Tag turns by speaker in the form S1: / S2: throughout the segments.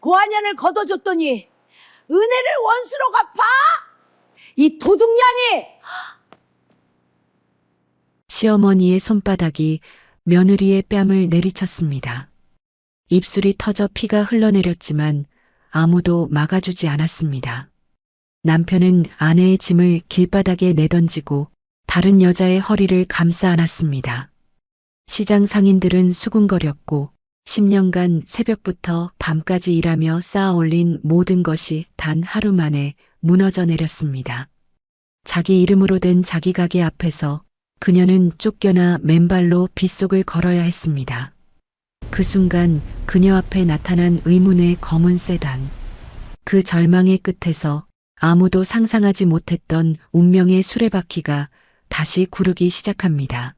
S1: 고한년을 거둬줬더니 은혜를 원수로 갚아? 이 도둑년이!
S2: 시어머니의 손바닥이 며느리의 뺨을 내리쳤습니다. 입술이 터져 피가 흘러내렸지만 아무도 막아주지 않았습니다. 남편은 아내의 짐을 길바닥에 내던지고 다른 여자의 허리를 감싸 안았습니다. 시장 상인들은 수군거렸고 10년간 새벽부터 밤까지 일하며 쌓아 올린 모든 것이 단 하루 만에 무너져 내렸습니다. 자기 이름으로 된 자기 가게 앞에서 그녀는 쫓겨나 맨발로 빗속을 걸어야 했습니다. 그 순간 그녀 앞에 나타난 의문의 검은 세단. 그 절망의 끝에서 아무도 상상하지 못했던 운명의 수레바퀴가 다시 구르기 시작합니다.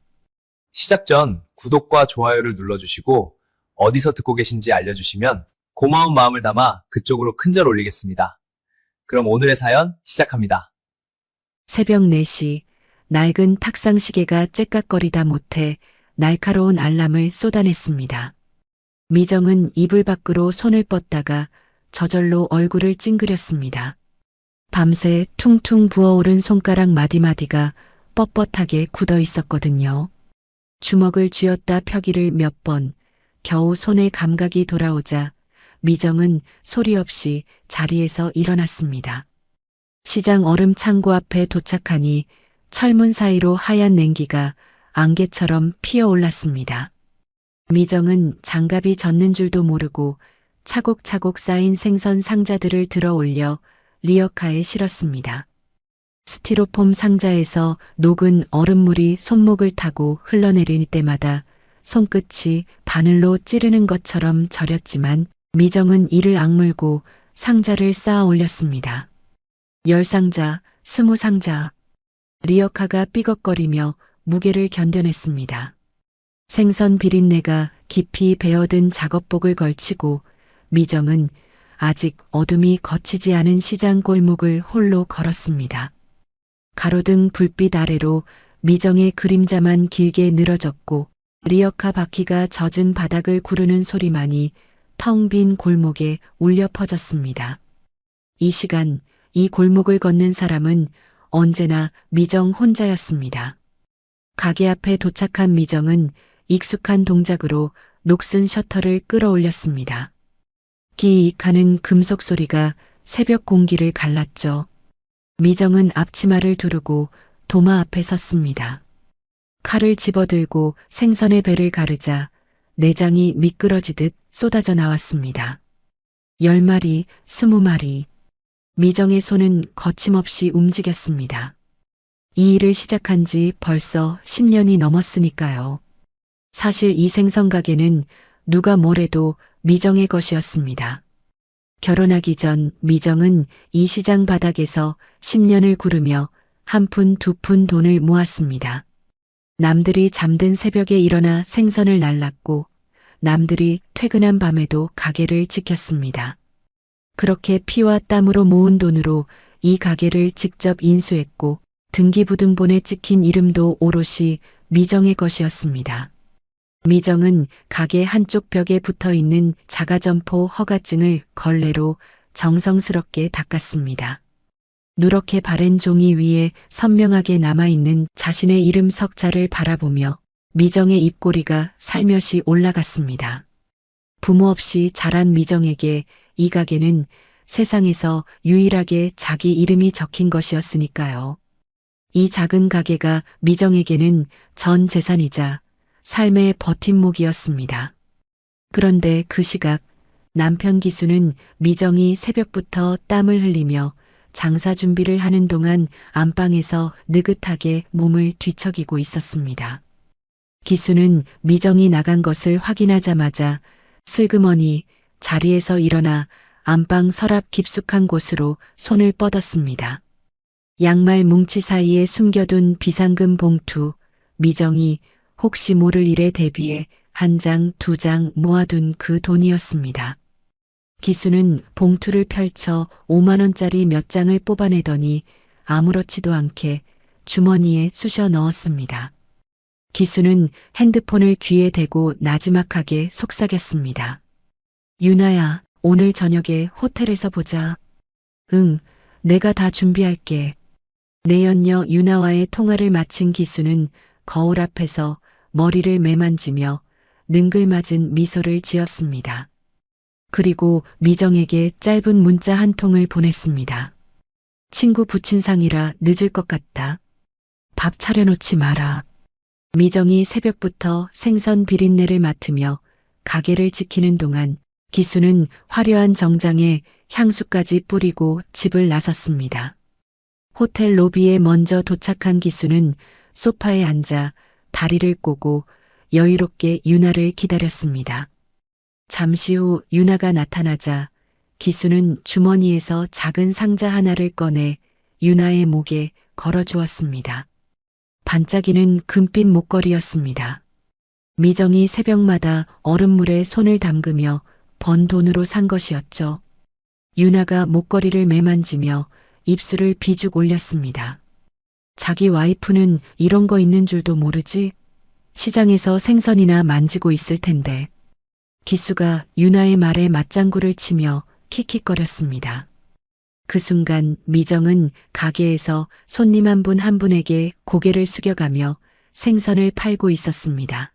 S3: 시작 전 구독과 좋아요를 눌러주시고 어디서 듣고 계신지 알려주시면 고마운 마음을 담아 그쪽으로 큰절 올리겠습니다. 그럼 오늘의 사연 시작합니다.
S2: 새벽 4시 낡은 탁상 시계가 째깍거리다 못해 날카로운 알람을 쏟아냈습니다. 미정은 이불 밖으로 손을 뻗다가 저절로 얼굴을 찡그렸습니다. 밤새 퉁퉁 부어오른 손가락 마디마디가 뻣뻣하게 굳어 있었거든요. 주먹을 쥐었다 펴기를 몇 번, 겨우 손의 감각이 돌아오자 미정은 소리 없이 자리에서 일어났습니다. 시장 얼음 창고 앞에 도착하니 철문 사이로 하얀 냉기가 안개처럼 피어올랐습니다. 미정은 장갑이 젖는 줄도 모르고 차곡차곡 쌓인 생선 상자들을 들어 올려 리어카에 실었습니다. 스티로폼 상자에서 녹은 얼음물이 손목을 타고 흘러내릴 때마다 손끝이 바늘로 찌르는 것처럼 저렸지만 미정은 이를 악물고 상자를 쌓아 올렸습니다. 10상자, 20상자. 리어카가 삐걱거리며 무게를 견뎌냈습니다. 생선 비린내가 깊이 배어든 작업복을 걸치고 미정은 아직 어둠이 거치지 않은 시장 골목을 홀로 걸었습니다. 가로등 불빛 아래로 미정의 그림자만 길게 늘어졌고 리어카 바퀴가 젖은 바닥을 구르는 소리만이 텅 빈 골목에 울려 퍼졌습니다. 이 시간 이 골목을 걷는 사람은 언제나 미정 혼자였습니다. 가게 앞에 도착한 미정은 익숙한 동작으로 녹슨 셔터를 끌어올렸습니다. 기익하는 금속 소리가 새벽 공기를 갈랐죠. 미정은 앞치마를 두르고 도마 앞에 섰습니다. 칼을 집어들고 생선의 배를 가르자 내장이 미끄러지듯 쏟아져 나왔습니다. 10마리, 20마리. 미정의 손은 거침없이 움직였습니다. 이 일을 시작한 지 벌써 10년이 넘었으니까요. 사실 이 생선 가게는 누가 뭐래도 미정의 것이었습니다. 결혼하기 전 미정은 이 시장 바닥에서 10년을 구르며 한 푼 두 푼 돈을 모았습니다. 남들이 잠든 새벽에 일어나 생선을 날랐고 남들이 퇴근한 밤에도 가게를 지켰습니다. 그렇게 피와 땀으로 모은 돈으로 이 가게를 직접 인수했고 등기부등본에 찍힌 이름도 오롯이 미정의 것이었습니다. 미정은 가게 한쪽 벽에 붙어있는 자가점포 허가증을 걸레로 정성스럽게 닦았습니다. 누렇게 바랜 종이 위에 선명하게 남아있는 자신의 이름 석자를 바라보며 미정의 입꼬리가 살며시 올라갔습니다. 부모 없이 자란 미정에게 이 가게는 세상에서 유일하게 자기 이름이 적힌 것이었으니까요. 이 작은 가게가 미정에게는 전 재산이자 삶의 버팀목이었습니다. 그런데 그 시각 남편 기수는 미정이 새벽부터 땀을 흘리며 장사 준비를 하는 동안 안방에서 느긋하게 몸을 뒤척이고 있었습니다. 기수는 미정이 나간 것을 확인하자마자 슬그머니 자리에서 일어나 안방 서랍 깊숙한 곳으로 손을 뻗었습니다. 양말 뭉치 사이에 숨겨둔 비상금 봉투, 미정이 혹시 모를 일에 대비해 한 장, 두 장 모아둔 그 돈이었습니다. 기수는 봉투를 펼쳐 5만 원짜리 몇 장을 뽑아내더니 아무렇지도 않게 주머니에 쑤셔 넣었습니다. 기수는 핸드폰을 귀에 대고 나지막하게 속삭였습니다. 유나야, 오늘 저녁에 호텔에서 보자. 응, 내가 다 준비할게. 내연녀 유나와의 통화를 마친 기수는 거울 앞에서 머리를 매만지며 능글맞은 미소를 지었습니다. 그리고 미정에게 짧은 문자 한 통을 보냈습니다. 친구 부친상이라 늦을 것 같다. 밥 차려놓지 마라. 미정이 새벽부터 생선 비린내를 맡으며 가게를 지키는 동안 기수는 화려한 정장에 향수까지 뿌리고 집을 나섰습니다. 호텔 로비에 먼저 도착한 기수는 소파에 앉아 다리를 꼬고 여유롭게 유나를 기다렸습니다. 잠시 후 유나가 나타나자 기수는 주머니에서 작은 상자 하나를 꺼내 유나의 목에 걸어주었습니다. 반짝이는 금빛 목걸이였습니다. 미정이 새벽마다 얼음물에 손을 담그며 번 돈으로 산 것이었죠. 유나가 목걸이를 매만지며 입술을 비죽 올렸습니다. 자기 와이프는 이런 거 있는 줄도 모르지? 시장에서 생선이나 만지고 있을 텐데. 기수가 유나의 말에 맞장구를 치며 킥킥거렸습니다. 그 순간 미정은 가게에서 손님 한 분에게 고개를 숙여가며 생선을 팔고 있었습니다.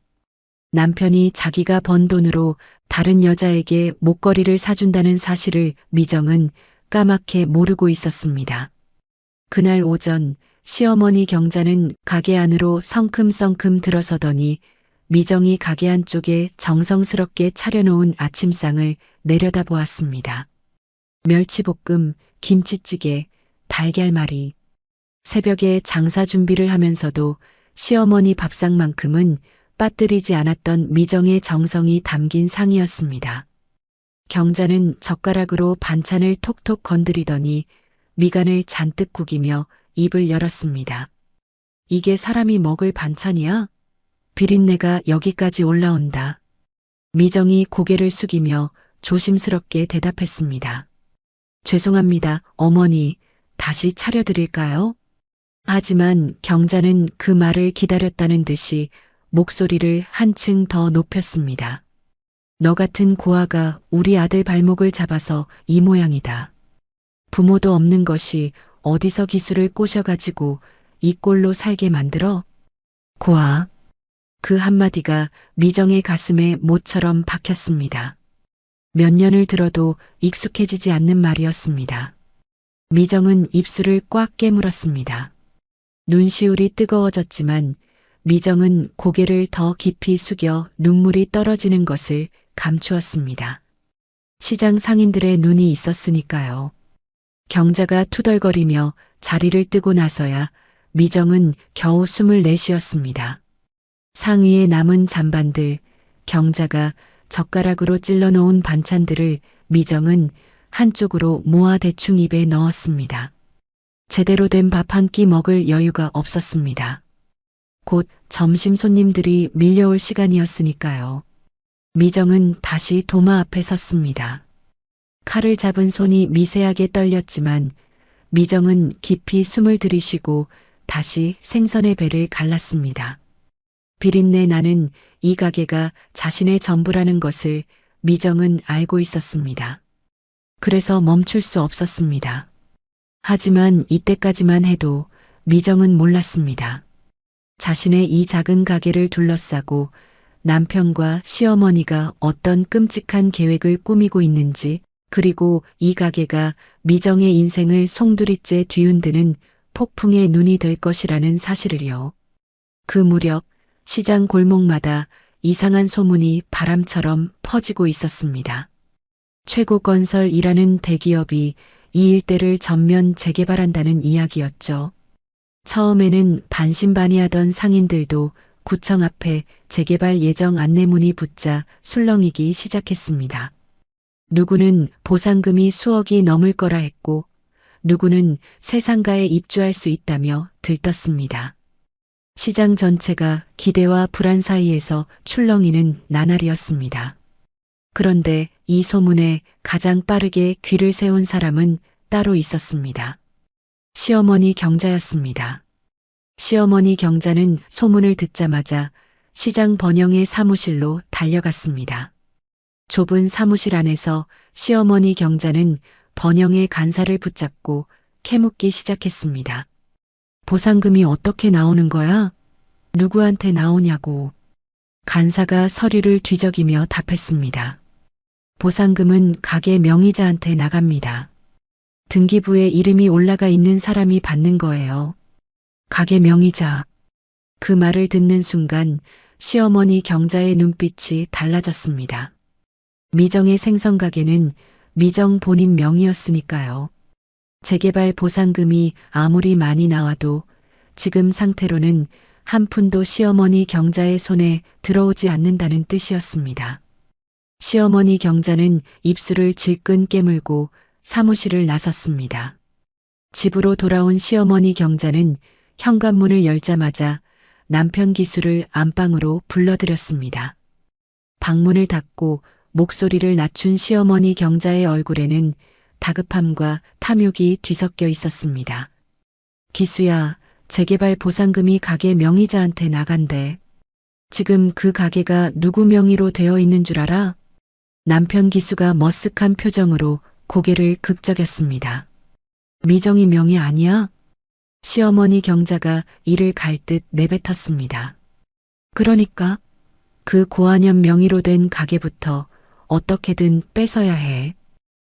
S2: 남편이 자기가 번 돈으로 다른 여자에게 목걸이를 사준다는 사실을 미정은 까맣게 모르고 있었습니다. 그날 오전 시어머니 경자는 가게 안으로 성큼성큼 들어서더니 미정이 가게 안쪽에 정성스럽게 차려놓은 아침상을 내려다보았습니다. 멸치볶음, 김치찌개, 달걀말이. 새벽에 장사 준비를 하면서도 시어머니 밥상만큼은 빠뜨리지 않았던 미정의 정성이 담긴 상이었습니다. 경자는 젓가락으로 반찬을 톡톡 건드리더니 미간을 잔뜩 구기며 입을 열었습니다. 이게 사람이 먹을 반찬이야? 비린내가 여기까지 올라온다. 미정이 고개를 숙이며 조심스럽게 대답했습니다. 죄송합니다, 어머니. 다시 차려드릴까요? 하지만 경자는 그 말을 기다렸다는 듯이 목소리를 한층 더 높였습니다. 너 같은 고아가 우리 아들 발목을 잡아서 이 모양이다. 부모도 없는 것이 어디서 기술을 꼬셔가지고 이 꼴로 살게 만들어? 고아. 그 한마디가 미정의 가슴에 못처럼 박혔습니다. 몇 년을 들어도 익숙해지지 않는 말이었습니다. 미정은 입술을 꽉 깨물었습니다. 눈시울이 뜨거워졌지만 미정은 고개를 더 깊이 숙여 눈물이 떨어지는 것을 감추었습니다. 시장 상인들의 눈이 있었으니까요. 경자가 투덜거리며 자리를 뜨고 나서야 미정은 겨우 숨을 내쉬었습니다. 상위에 남은 잔반들, 경자가 젓가락으로 찔러놓은 반찬들을 미정은 한쪽으로 모아 대충 입에 넣었습니다. 제대로 된 밥 한 끼 먹을 여유가 없었습니다. 곧 점심 손님들이 밀려올 시간이었으니까요. 미정은 다시 도마 앞에 섰습니다. 칼을 잡은 손이 미세하게 떨렸지만 미정은 깊이 숨을 들이쉬고 다시 생선의 배를 갈랐습니다. 비린내 나는 이 가게가 자신의 전부라는 것을 미정은 알고 있었습니다. 그래서 멈출 수 없었습니다. 하지만 이때까지만 해도 미정은 몰랐습니다. 자신의 이 작은 가게를 둘러싸고 남편과 시어머니가 어떤 끔찍한 계획을 꾸미고 있는지, 그리고 이 가게가 미정의 인생을 송두리째 뒤흔드는 폭풍의 눈이 될 것이라는 사실을요. 그 무렵 시장 골목마다 이상한 소문이 바람처럼 퍼지고 있었습니다. 최고건설이라는 대기업이 이 일대를 전면 재개발한다는 이야기였죠. 처음에는 반신반의하던 상인들도 구청 앞에 재개발 예정 안내문이 붙자 술렁이기 시작했습니다. 누구는 보상금이 수억이 넘을 거라 했고, 누구는 새 상가에 입주할 수 있다며 들떴습니다. 시장 전체가 기대와 불안 사이에서 출렁이는 나날이었습니다. 그런데 이 소문에 가장 빠르게 귀를 세운 사람은 따로 있었습니다. 시어머니 경자였습니다. 시어머니 경자는 소문을 듣자마자 시장 번영의 사무실로 달려갔습니다. 좁은 사무실 안에서 시어머니 경자는 번영의 간사를 붙잡고 캐묻기 시작했습니다. 보상금이 어떻게 나오는 거야? 누구한테 나오냐고. 간사가 서류를 뒤적이며 답했습니다. 보상금은 가게 명의자한테 나갑니다. 등기부에 이름이 올라가 있는 사람이 받는 거예요. 가게 명의자. 그 말을 듣는 순간 시어머니 경자의 눈빛이 달라졌습니다. 미정의 생선가게는 미정 본인 명의였으니까요. 재개발 보상금이 아무리 많이 나와도 지금 상태로는 한 푼도 시어머니 경자의 손에 들어오지 않는다는 뜻이었습니다. 시어머니 경자는 입술을 질끈 깨물고 사무실을 나섰습니다. 집으로 돌아온 시어머니 경자는 현관문을 열자마자 남편 기수를 안방으로 불러들였습니다. 방문을 닫고 목소리를 낮춘 시어머니 경자의 얼굴에는 다급함과 탐욕이 뒤섞여 있었습니다. 기수야, 재개발 보상금이 가게 명의자한테 나간대. 지금 그 가게가 누구 명의로 되어 있는 줄 알아? 남편 기수가 머쓱한 표정으로 고개를 긁적였습니다. 미정이 명의 아니야? 시어머니 경자가 이를 갈듯 내뱉었습니다. 그러니까 그 고한연 명의로 된 가게부터 어떻게든 뺏어야 해.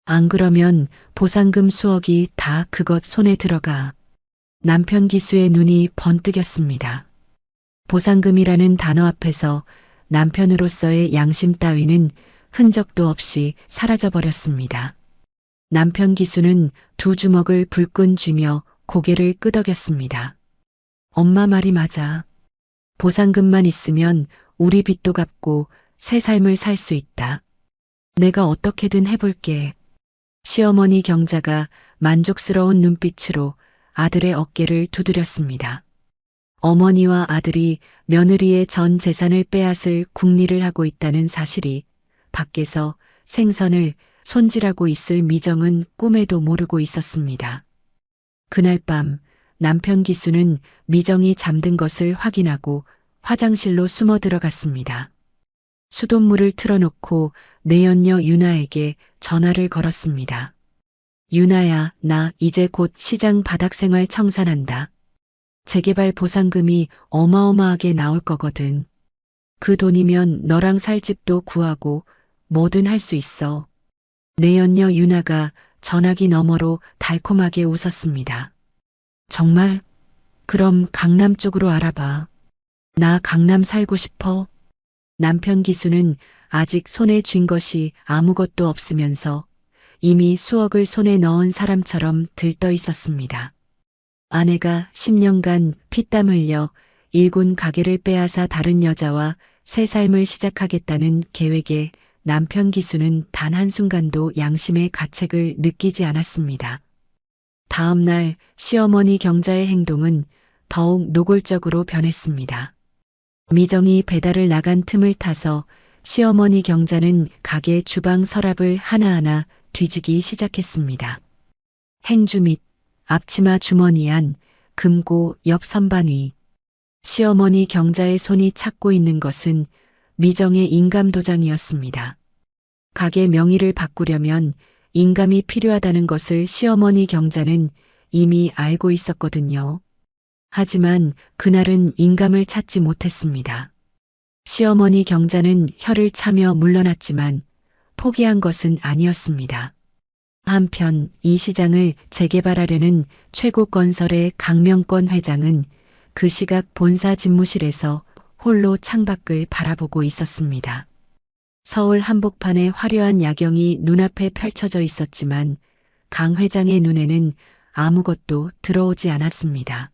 S2: 안 그러면 보상금 수억이 다 그것 손에 들어가. 남편 기수의 눈이 번뜩였습니다. 보상금이라는 단어 앞에서 남편으로서의 양심 따위는 흔적도 없이 사라져버렸습니다. 남편 기수는 두 주먹을 불끈 쥐며 고개를 끄덕였습니다. 엄마 말이 맞아. 보상금만 있으면 우리 빚도 갚고 새 삶을 살 수 있다. 내가 어떻게든 해볼게. 시어머니 경자가 만족스러운 눈빛으로 아들의 어깨를 두드렸습니다. 어머니와 아들이 며느리의 전 재산을 빼앗을 궁리를 하고 있다는 사실이 밖에서 생선을 손질하고 있을 미정은 꿈에도 모르고 있었습니다. 그날 밤 남편 기수는 미정이 잠든 것을 확인하고 화장실로 숨어 들어갔습니다. 수돗물을 틀어놓고 내연녀 유나에게 전화를 걸었습니다. 유나야, 나 이제 곧 시장 바닥생활 청산한다. 재개발 보상금이 어마어마하게 나올 거거든. 그 돈이면 너랑 살 집도 구하고 뭐든 할 수 있어. 내연녀 유나가 전화기 너머로 달콤하게 웃었습니다. 정말? 그럼 강남 쪽으로 알아봐. 나 강남 살고 싶어. 남편 기수는 아직 손에 쥔 것이 아무것도 없으면서 이미 수억을 손에 넣은 사람처럼 들떠 있었습니다. 아내가 10년간 피땀 흘려 일군 가게를 빼앗아 다른 여자와 새 삶을 시작하겠다는 계획에 남편 기수는 단 한순간도 양심의 가책을 느끼지 않았습니다. 다음 날 시어머니 경자의 행동은 더욱 노골적으로 변했습니다. 미정이 배달을 나간 틈을 타서 시어머니 경자는 가게 주방 서랍을 하나하나 뒤지기 시작했습니다. 행주 및 앞치마 주머니 안, 금고 옆 선반 위. 시어머니 경자의 손이 찾고 있는 것은 미정의 인감도장이었습니다. 가게 명의를 바꾸려면 인감이 필요하다는 것을 시어머니 경자는 이미 알고 있었거든요. 하지만 그날은 인감을 찾지 못했습니다. 시어머니 경자는 혀를 차며 물러났지만 포기한 것은 아니었습니다. 한편 이 시장을 재개발하려는 최고건설의 강명권 회장은 그 시각 본사 집무실에서 홀로 창밖을 바라보고 있었습니다. 서울 한복판의 화려한 야경이 눈앞에 펼쳐져 있었지만 강 회장의 눈에는 아무것도 들어오지 않았습니다.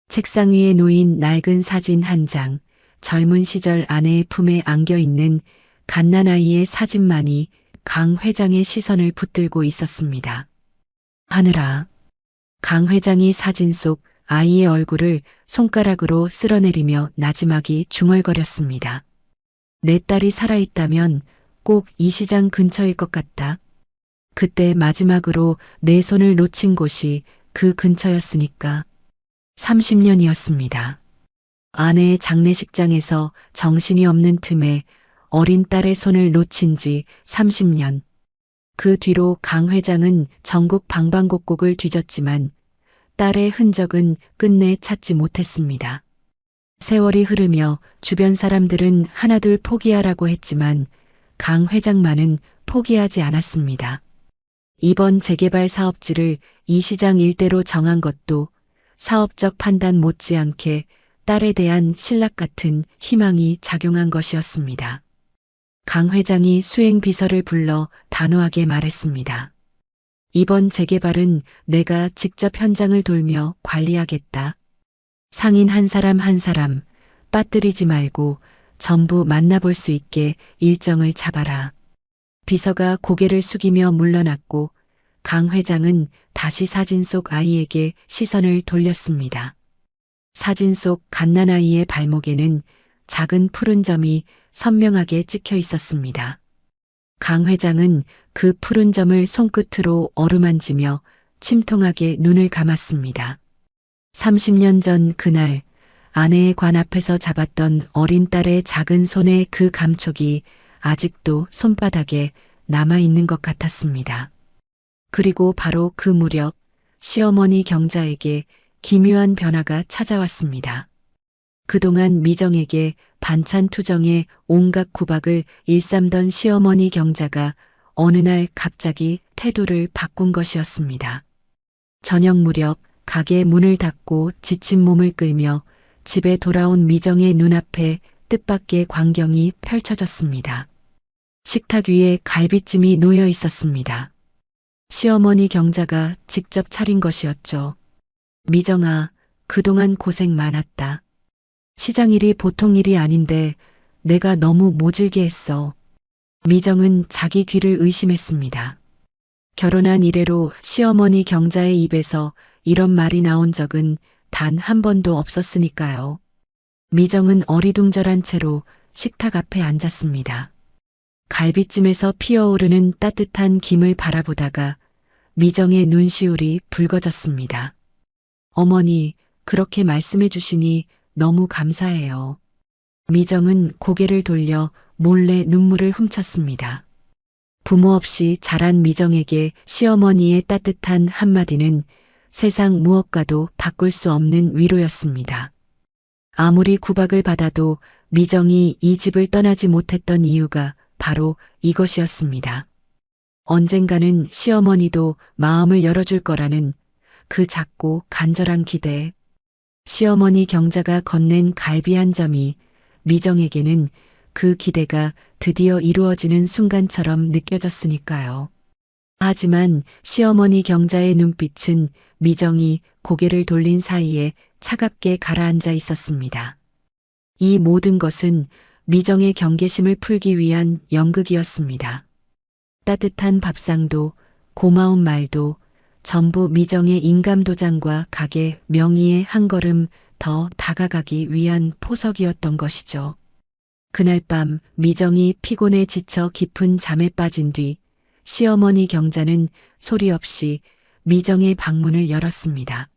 S2: 책상 위에 놓인 낡은 사진 한 장, 젊은 시절 아내의 품에 안겨 있는 갓난아이의 사진만이 강 회장의 시선을 붙들고 있었습니다. 하늘아. 강 회장이 사진 속 아이의 얼굴을 손가락으로 쓸어내리며 나지막이 중얼거렸습니다. 내 딸이 살아있다면 꼭 이 시장 근처일 것 같다. 그때 마지막으로 내 손을 놓친 곳이 그 근처였으니까. 30년이었습니다. 아내의 장례식장에서 정신이 없는 틈에 어린 딸의 손을 놓친 지 30년. 그 뒤로 강 회장은 전국 방방곡곡을 뒤졌지만 딸의 흔적은 끝내 찾지 못했습니다. 세월이 흐르며 주변 사람들은 하나둘 포기하라고 했지만 강 회장만은 포기하지 않았습니다. 이번 재개발 사업지를 이 시장 일대로 정한 것도 사업적 판단 못지않게 딸에 대한 신락 같은 희망이 작용한 것이었습니다. 강 회장이 수행 비서를 불러 단호하게 말했습니다. 이번 재개발은 내가 직접 현장을 돌며 관리하겠다. 상인 한 사람 빠뜨리지 말고 전부 만나볼 수 있게 일정을 잡아라. 비서가 고개를 숙이며 물러났고 강 회장은 다시 사진 속 아이에게 시선을 돌렸습니다. 사진 속 갓난아이의 발목에는 작은 푸른 점이 선명하게 찍혀 있었습니다. 강 회장은 그 푸른 점을 손끝으로 어루만지며 침통하게 눈을 감았습니다. 30년 전 그날 아내의 관 앞에서 잡았던 어린 딸의 작은 손의 그 감촉이 아직도 손바닥에 남아있는 것 같았습니다. 그리고 바로 그 무렵 시어머니 경자에게 기묘한 변화가 찾아왔습니다. 그동안 미정에게 반찬 투정에 온갖 구박을 일삼던 시어머니 경자가 어느 날 갑자기 태도를 바꾼 것이었습니다. 저녁 무렵 가게 문을 닫고 지친 몸을 끌며 집에 돌아온 미정의 눈앞에 뜻밖의 광경이 펼쳐졌습니다. 식탁 위에 갈비찜이 놓여 있었습니다. 시어머니 경자가 직접 차린 것이었죠. 미정아, 그동안 고생 많았다. 시장 일이 보통 일이 아닌데 내가 너무 모질게 했어. 미정은 자기 귀를 의심했습니다. 결혼한 이래로 시어머니 경자의 입에서 이런 말이 나온 적은 단 한 번도 없었으니까요. 미정은 어리둥절한 채로 식탁 앞에 앉았습니다. 갈비찜에서 피어오르는 따뜻한 김을 바라보다가 미정의 눈시울이 붉어졌습니다. 어머니, 그렇게 말씀해 주시니 너무 감사해요. 미정은 고개를 돌려 몰래 눈물을 훔쳤습니다. 부모 없이 자란 미정에게 시어머니의 따뜻한 한마디는 세상 무엇과도 바꿀 수 없는 위로였습니다. 아무리 구박을 받아도 미정이 이 집을 떠나지 못했던 이유가 바로 이것이었습니다. 언젠가는 시어머니도 마음을 열어줄 거라는 그 작고 간절한 기대. 시어머니 경자가 건넨 갈비 한 점이 미정에게는 그 기대가 드디어 이루어지는 순간처럼 느껴졌으니까요. 하지만 시어머니 경자의 눈빛은 미정이 고개를 돌린 사이에 차갑게 가라앉아 있었습니다. 이 모든 것은 미정의 경계심을 풀기 위한 연극이었습니다. 따뜻한 밥상도 고마운 말도 전부 미정의 인감도장과 가게 명의에 한 걸음 더 다가가기 위한 포석이었던 것이죠. 그날 밤 미정이 피곤에 지쳐 깊은 잠에 빠진 뒤 시어머니 경자는 소리 없이 미정의 방문을 열었습니다.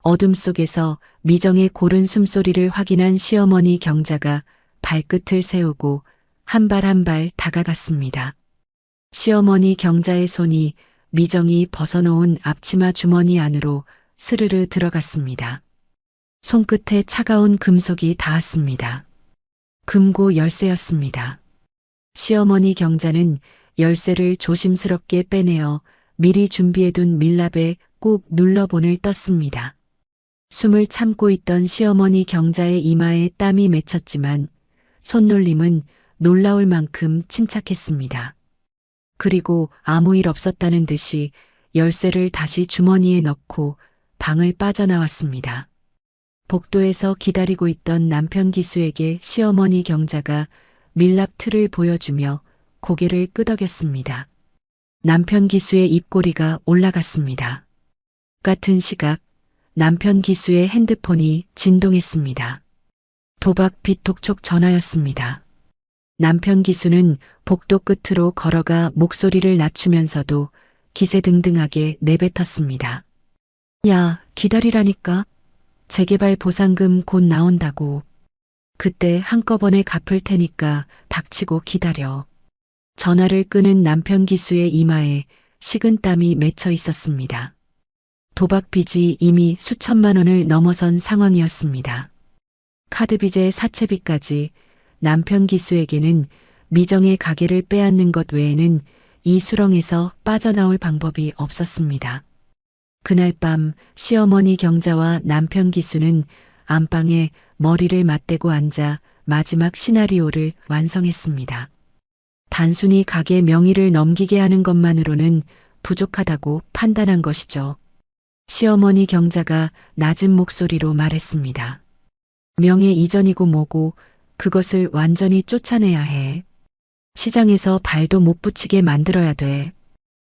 S2: 어둠 속에서 미정의 고른 숨소리를 확인한 시어머니 경자가 발끝을 세우고 한 발 한 발 다가갔습니다. 시어머니 경자의 손이 미정이 벗어놓은 앞치마 주머니 안으로 스르르 들어갔습니다. 손끝에 차가운 금속이 닿았습니다. 금고 열쇠였습니다. 시어머니 경자는 열쇠를 조심스럽게 빼내어 미리 준비해둔 밀랍에 꾹 눌러본을 떴습니다. 숨을 참고 있던 시어머니 경자의 이마에 땀이 맺혔지만 손놀림은 놀라울 만큼 침착했습니다. 그리고 아무 일 없었다는 듯이 열쇠를 다시 주머니에 넣고 방을 빠져나왔습니다. 복도에서 기다리고 있던 남편 기수에게 시어머니 경자가 밀랍 틀을 보여주며 고개를 끄덕였습니다. 남편 기수의 입꼬리가 올라갔습니다. 같은 시각 남편 기수의 핸드폰이 진동했습니다. 도박 비톡촉 전화였습니다. 남편 기수는 복도 끝으로 걸어가 목소리를 낮추면서도 기세등등하게 내뱉었습니다. 야, 기다리라니까. 재개발 보상금 곧 나온다고. 그때 한꺼번에 갚을 테니까 닥치고 기다려. 전화를 끄는 남편 기수의 이마에 식은땀이 맺혀 있었습니다. 도박 빚이 이미 수천만 원을 넘어선 상황이었습니다. 카드 빚에 사채빚까지 남편 기수에게는 미정의 가게를 빼앗는 것 외에는 이 수렁에서 빠져나올 방법이 없었습니다. 그날 밤 시어머니 경자와 남편 기수는 안방에 머리를 맞대고 앉아 마지막 시나리오를 완성했습니다. 단순히 가게 명의를 넘기게 하는 것만으로는 부족하다고 판단한 것이죠. 시어머니 경자가 낮은 목소리로 말했습니다. 명예 이전이고 뭐고 그것을 완전히 쫓아내야 해. 시장에서 발도 못 붙이게 만들어야 돼.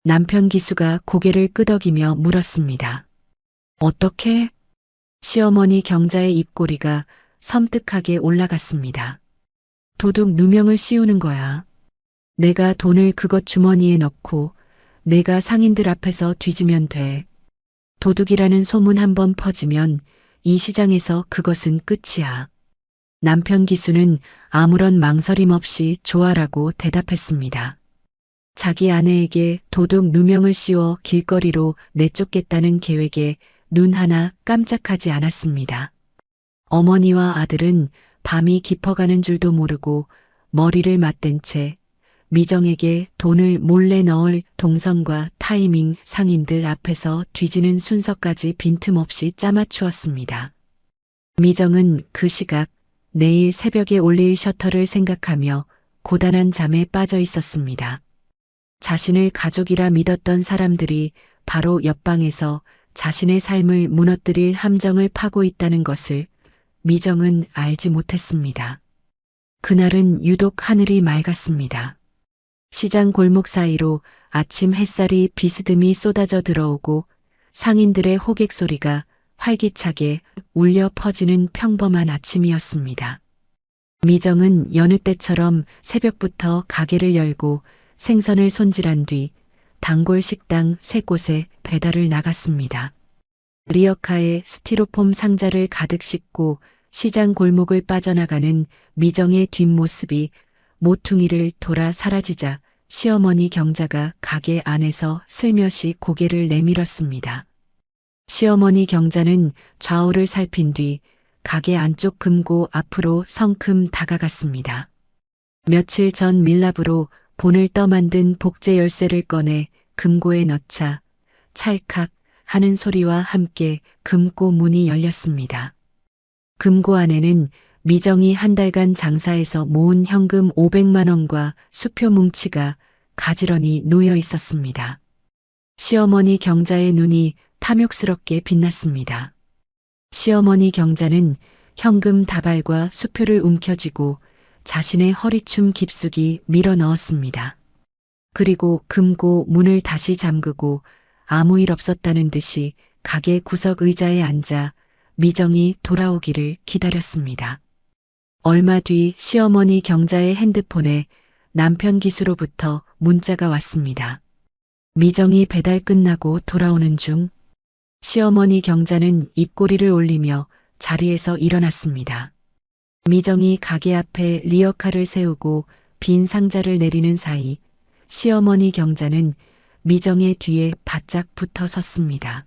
S2: 남편 기수가 고개를 끄덕이며 물었습니다. 어떻게? 시어머니 경자의 입꼬리가 섬뜩하게 올라갔습니다. 도둑 누명을 씌우는 거야. 내가 돈을 그것 주머니에 넣고 내가 상인들 앞에서 뒤지면 돼. 도둑이라는 소문 한번 퍼지면 이 시장에서 그것은 끝이야. 남편 기수는 아무런 망설임 없이 좋아라고 대답했습니다. 자기 아내에게 도둑 누명을 씌워 길거리로 내쫓겠다는 계획에 눈 하나 깜짝하지 않았습니다. 어머니와 아들은 밤이 깊어가는 줄도 모르고 머리를 맞댄 채 미정에게 돈을 몰래 넣을 동선과 타이밍, 상인들 앞에서 뒤지는 순서까지 빈틈없이 짜맞추었습니다. 미정은 그 시각 내일 새벽에 올릴 셔터를 생각하며 고단한 잠에 빠져 있었습니다. 자신을 가족이라 믿었던 사람들이 바로 옆방에서 자신의 삶을 무너뜨릴 함정을 파고 있다는 것을 미정은 알지 못했습니다. 그날은 유독 하늘이 맑았습니다. 시장 골목 사이로 아침 햇살이 비스듬히 쏟아져 들어오고 상인들의 호객 소리가 활기차게 울려 퍼지는 평범한 아침이었습니다. 미정은 여느 때처럼 새벽부터 가게를 열고 생선을 손질한 뒤 단골 식당 3곳에 배달을 나갔습니다. 리어카에 스티로폼 상자를 가득 싣고 시장 골목을 빠져나가는 미정의 뒷모습이 모퉁이를 돌아 사라지자 시어머니 경자가 가게 안에서 슬며시 고개를 내밀었습니다. 시어머니 경자는 좌우를 살핀 뒤 가게 안쪽 금고 앞으로 성큼 다가갔습니다. 며칠 전 밀랍으로 본을 떠만든 복제 열쇠를 꺼내 금고에 넣자 찰칵 하는 소리와 함께 금고 문이 열렸습니다. 금고 안에는 미정이 한 달간 장사해서 모은 현금 500만 원과 수표 뭉치가 가지런히 놓여 있었습니다. 시어머니 경자의 눈이 탐욕스럽게 빛났습니다. 시어머니 경자는 현금 다발과 수표를 움켜쥐고 자신의 허리춤 깊숙이 밀어 넣었습니다. 그리고 금고 문을 다시 잠그고 아무 일 없었다는 듯이 가게 구석 의자에 앉아 미정이 돌아오기를 기다렸습니다. 얼마 뒤 시어머니 경자의 핸드폰에 남편 기수로부터 문자가 왔습니다. 미정이 배달 끝나고 돌아오는 중. 시어머니 경자는 입꼬리를 올리며 자리에서 일어났습니다. 미정이 가게 앞에 리어카를 세우고 빈 상자를 내리는 사이 시어머니 경자는 미정의 뒤에 바짝 붙어 섰습니다.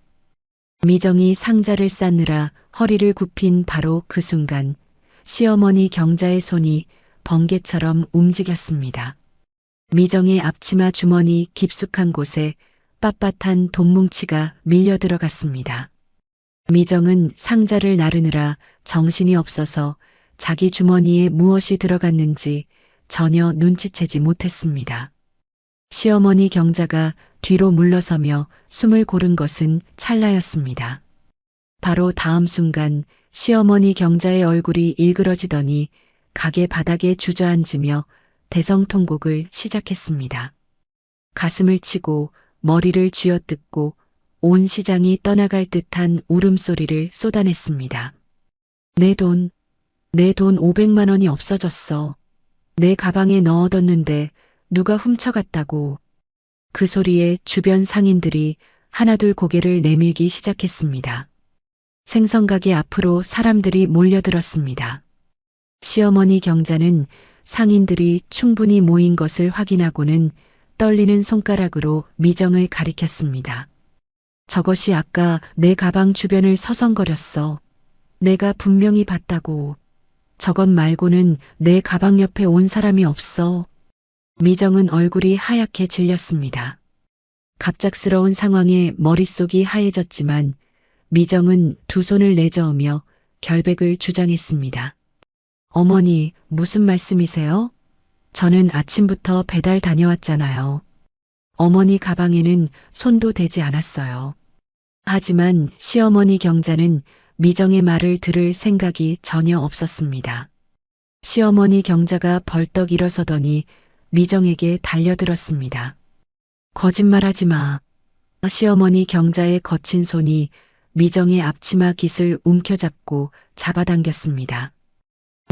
S2: 미정이 상자를 쌓느라 허리를 굽힌 바로 그 순간 시어머니 경자의 손이 번개처럼 움직였습니다. 미정의 앞치마 주머니 깊숙한 곳에 빳빳한 돈뭉치가 밀려 들어갔습니다. 미정은 상자를 나르느라 정신이 없어서 자기 주머니에 무엇이 들어갔는지 전혀 눈치채지 못했습니다. 시어머니 경자가 뒤로 물러서며 숨을 고른 것은 찰나였습니다. 바로 다음 순간 시어머니 경자의 얼굴이 일그러지더니 가게 바닥에 주저앉으며 대성통곡을 시작했습니다. 가슴을 치고 머리를 쥐어뜯고 온 시장이 떠나갈 듯한 울음소리를 쏟아냈습니다. 내 돈 500만 원이 없어졌어. 내 가방에 넣어뒀는데 누가 훔쳐갔다고. 그 소리에 주변 상인들이 하나둘 고개를 내밀기 시작했습니다. 생선가게 앞으로 사람들이 몰려들었습니다. 시어머니 경자는 상인들이 충분히 모인 것을 확인하고는 떨리는 손가락으로 미정을 가리켰습니다. 저것이 아까 내 가방 주변을 서성거렸어. 내가 분명히 봤다고. 저것 말고는 내 가방 옆에 온 사람이 없어. 미정은 얼굴이 하얗게 질렸습니다. 갑작스러운 상황에 머릿속이 하얘졌지만 미정은 두 손을 내저으며 결백을 주장했습니다. 어머니, 무슨 말씀이세요? 저는 아침부터 배달 다녀왔잖아요. 어머니 가방에는 손도 대지 않았어요. 하지만 시어머니 경자는 미정의 말을 들을 생각이 전혀 없었습니다. 시어머니 경자가 벌떡 일어서더니 미정에게 달려들었습니다. 거짓말하지 마. 시어머니 경자의 거친 손이 미정의 앞치마 깃을 움켜잡고 잡아당겼습니다.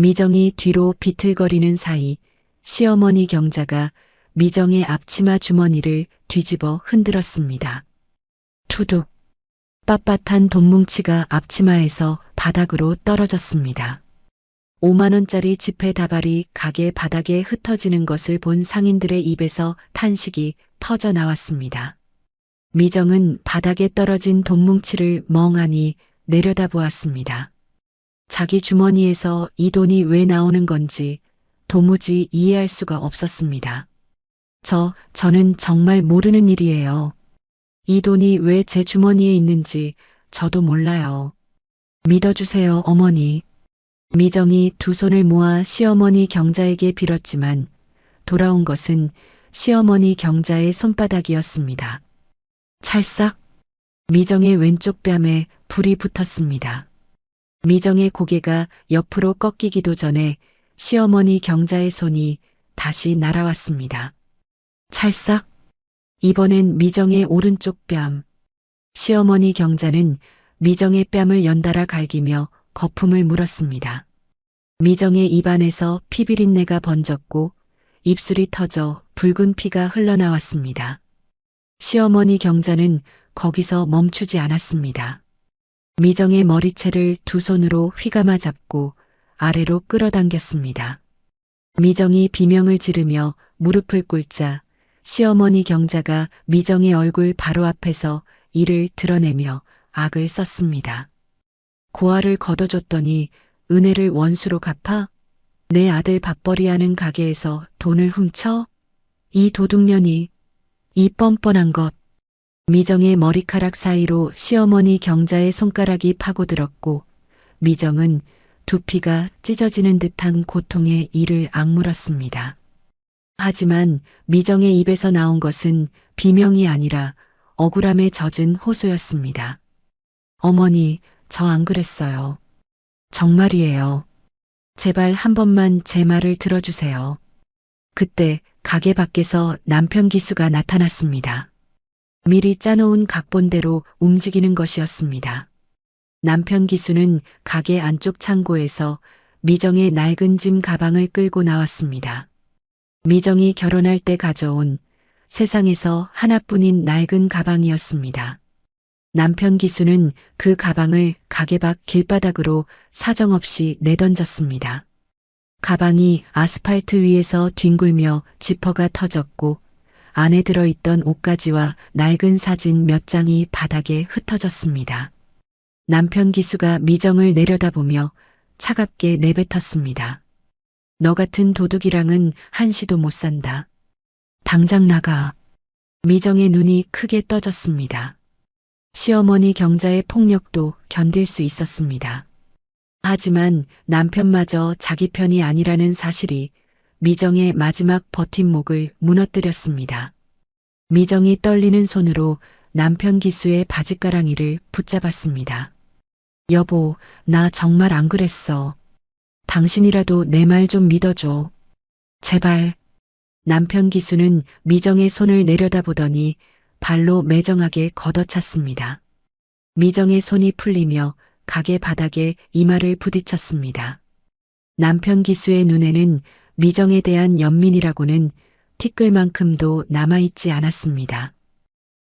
S2: 미정이 뒤로 비틀거리는 사이 시어머니 경자가 미정의 앞치마 주머니를 뒤집어 흔들었습니다. 투둑. 빳빳한 돈뭉치가 앞치마에서 바닥으로 떨어졌습니다. 5만 원짜리 지폐 다발이 가게 바닥에 흩어지는 것을 본 상인들의 입에서 탄식이 터져 나왔습니다. 미정은 바닥에 떨어진 돈뭉치를 멍하니 내려다보았습니다. 자기 주머니에서 이 돈이 왜 나오는 건지 도무지 이해할 수가 없었습니다. 저는 정말 모르는 일이에요. 이 돈이 왜 제 주머니에 있는지 저도 몰라요. 믿어주세요, 어머니. 미정이 두 손을 모아 시어머니 경자에게 빌었지만 돌아온 것은 시어머니 경자의 손바닥이었습니다. 찰싹. 미정의 왼쪽 뺨에 불이 붙었습니다. 미정의 고개가 옆으로 꺾이기도 전에 시어머니 경자의 손이 다시 날아왔습니다. 찰싹. 이번엔 미정의 오른쪽 뺨. 시어머니 경자는 미정의 뺨을 연달아 갈기며 거품을 물었습니다. 미정의 입안에서 피비린내가 번졌고 입술이 터져 붉은 피가 흘러나왔습니다. 시어머니 경자는 거기서 멈추지 않았습니다. 미정의 머리채를 두 손으로 휘감아 잡고 아래로 끌어당겼습니다. 미정이 비명을 지르며 무릎을 꿇자 시어머니 경자가 미정의 얼굴 바로 앞에서 이를 드러내며 악을 썼습니다. 고아를 걷어줬더니 은혜를 원수로 갚아? 내 아들 밥벌이하는 가게에서 돈을 훔쳐? 이 도둑년이, 이 뻔뻔한 것. 미정의 머리카락 사이로 시어머니 경자의 손가락이 파고들었고 미정은 두피가 찢어지는 듯한 고통에 이를 악물었습니다. 하지만 미정의 입에서 나온 것은 비명이 아니라 억울함에 젖은 호소였습니다. 어머니, 저 안 그랬어요. 정말이에요. 제발 한 번만 제 말을 들어주세요. 그때 가게 밖에서 남편 기수가 나타났습니다. 미리 짜놓은 각본대로 움직이는 것이었습니다. 남편 기수는 가게 안쪽 창고에서 미정의 낡은 짐 가방을 끌고 나왔습니다. 미정이 결혼할 때 가져온 세상에서 하나뿐인 낡은 가방이었습니다. 남편 기수는 그 가방을 가게 밖 길바닥으로 사정없이 내던졌습니다. 가방이 아스팔트 위에서 뒹굴며 지퍼가 터졌고 안에 들어있던 옷가지와 낡은 사진 몇 장이 바닥에 흩어졌습니다. 남편 기수가 미정을 내려다보며 차갑게 내뱉었습니다. 너 같은 도둑이랑은 한시도 못 산다. 당장 나가. 미정의 눈이 크게 떠졌습니다. 시어머니 경자의 폭력도 견딜 수 있었습니다. 하지만 남편마저 자기 편이 아니라는 사실이 미정의 마지막 버팀목을 무너뜨렸습니다. 미정이 떨리는 손으로 남편 기수의 바짓가랑이를 붙잡았습니다. 여보, 나 정말 안 그랬어. 당신이라도 내 말 좀 믿어줘. 제발. 남편 기수는 미정의 손을 내려다보더니 발로 매정하게 걷어찼습니다. 미정의 손이 풀리며 가게 바닥에 이마를 부딪혔습니다. 남편 기수의 눈에는 미정에 대한 연민이라고는 티끌만큼도 남아있지 않았습니다.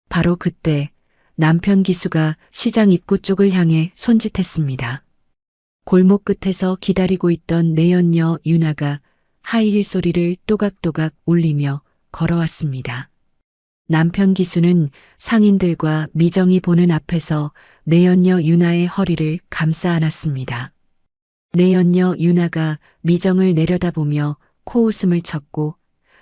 S2: 바로 그때 남편 기수가 시장 입구 쪽을 향해 손짓했습니다. 골목 끝에서 기다리고 있던 내연녀 유나가 하이힐 소리를 또각또각 울리며 걸어왔습니다. 남편 기수는 상인들과 미정이 보는 앞에서 내연녀 유나의 허리를 감싸 안았습니다. 내연녀 유나가 미정을 내려다보며 코웃음을 쳤고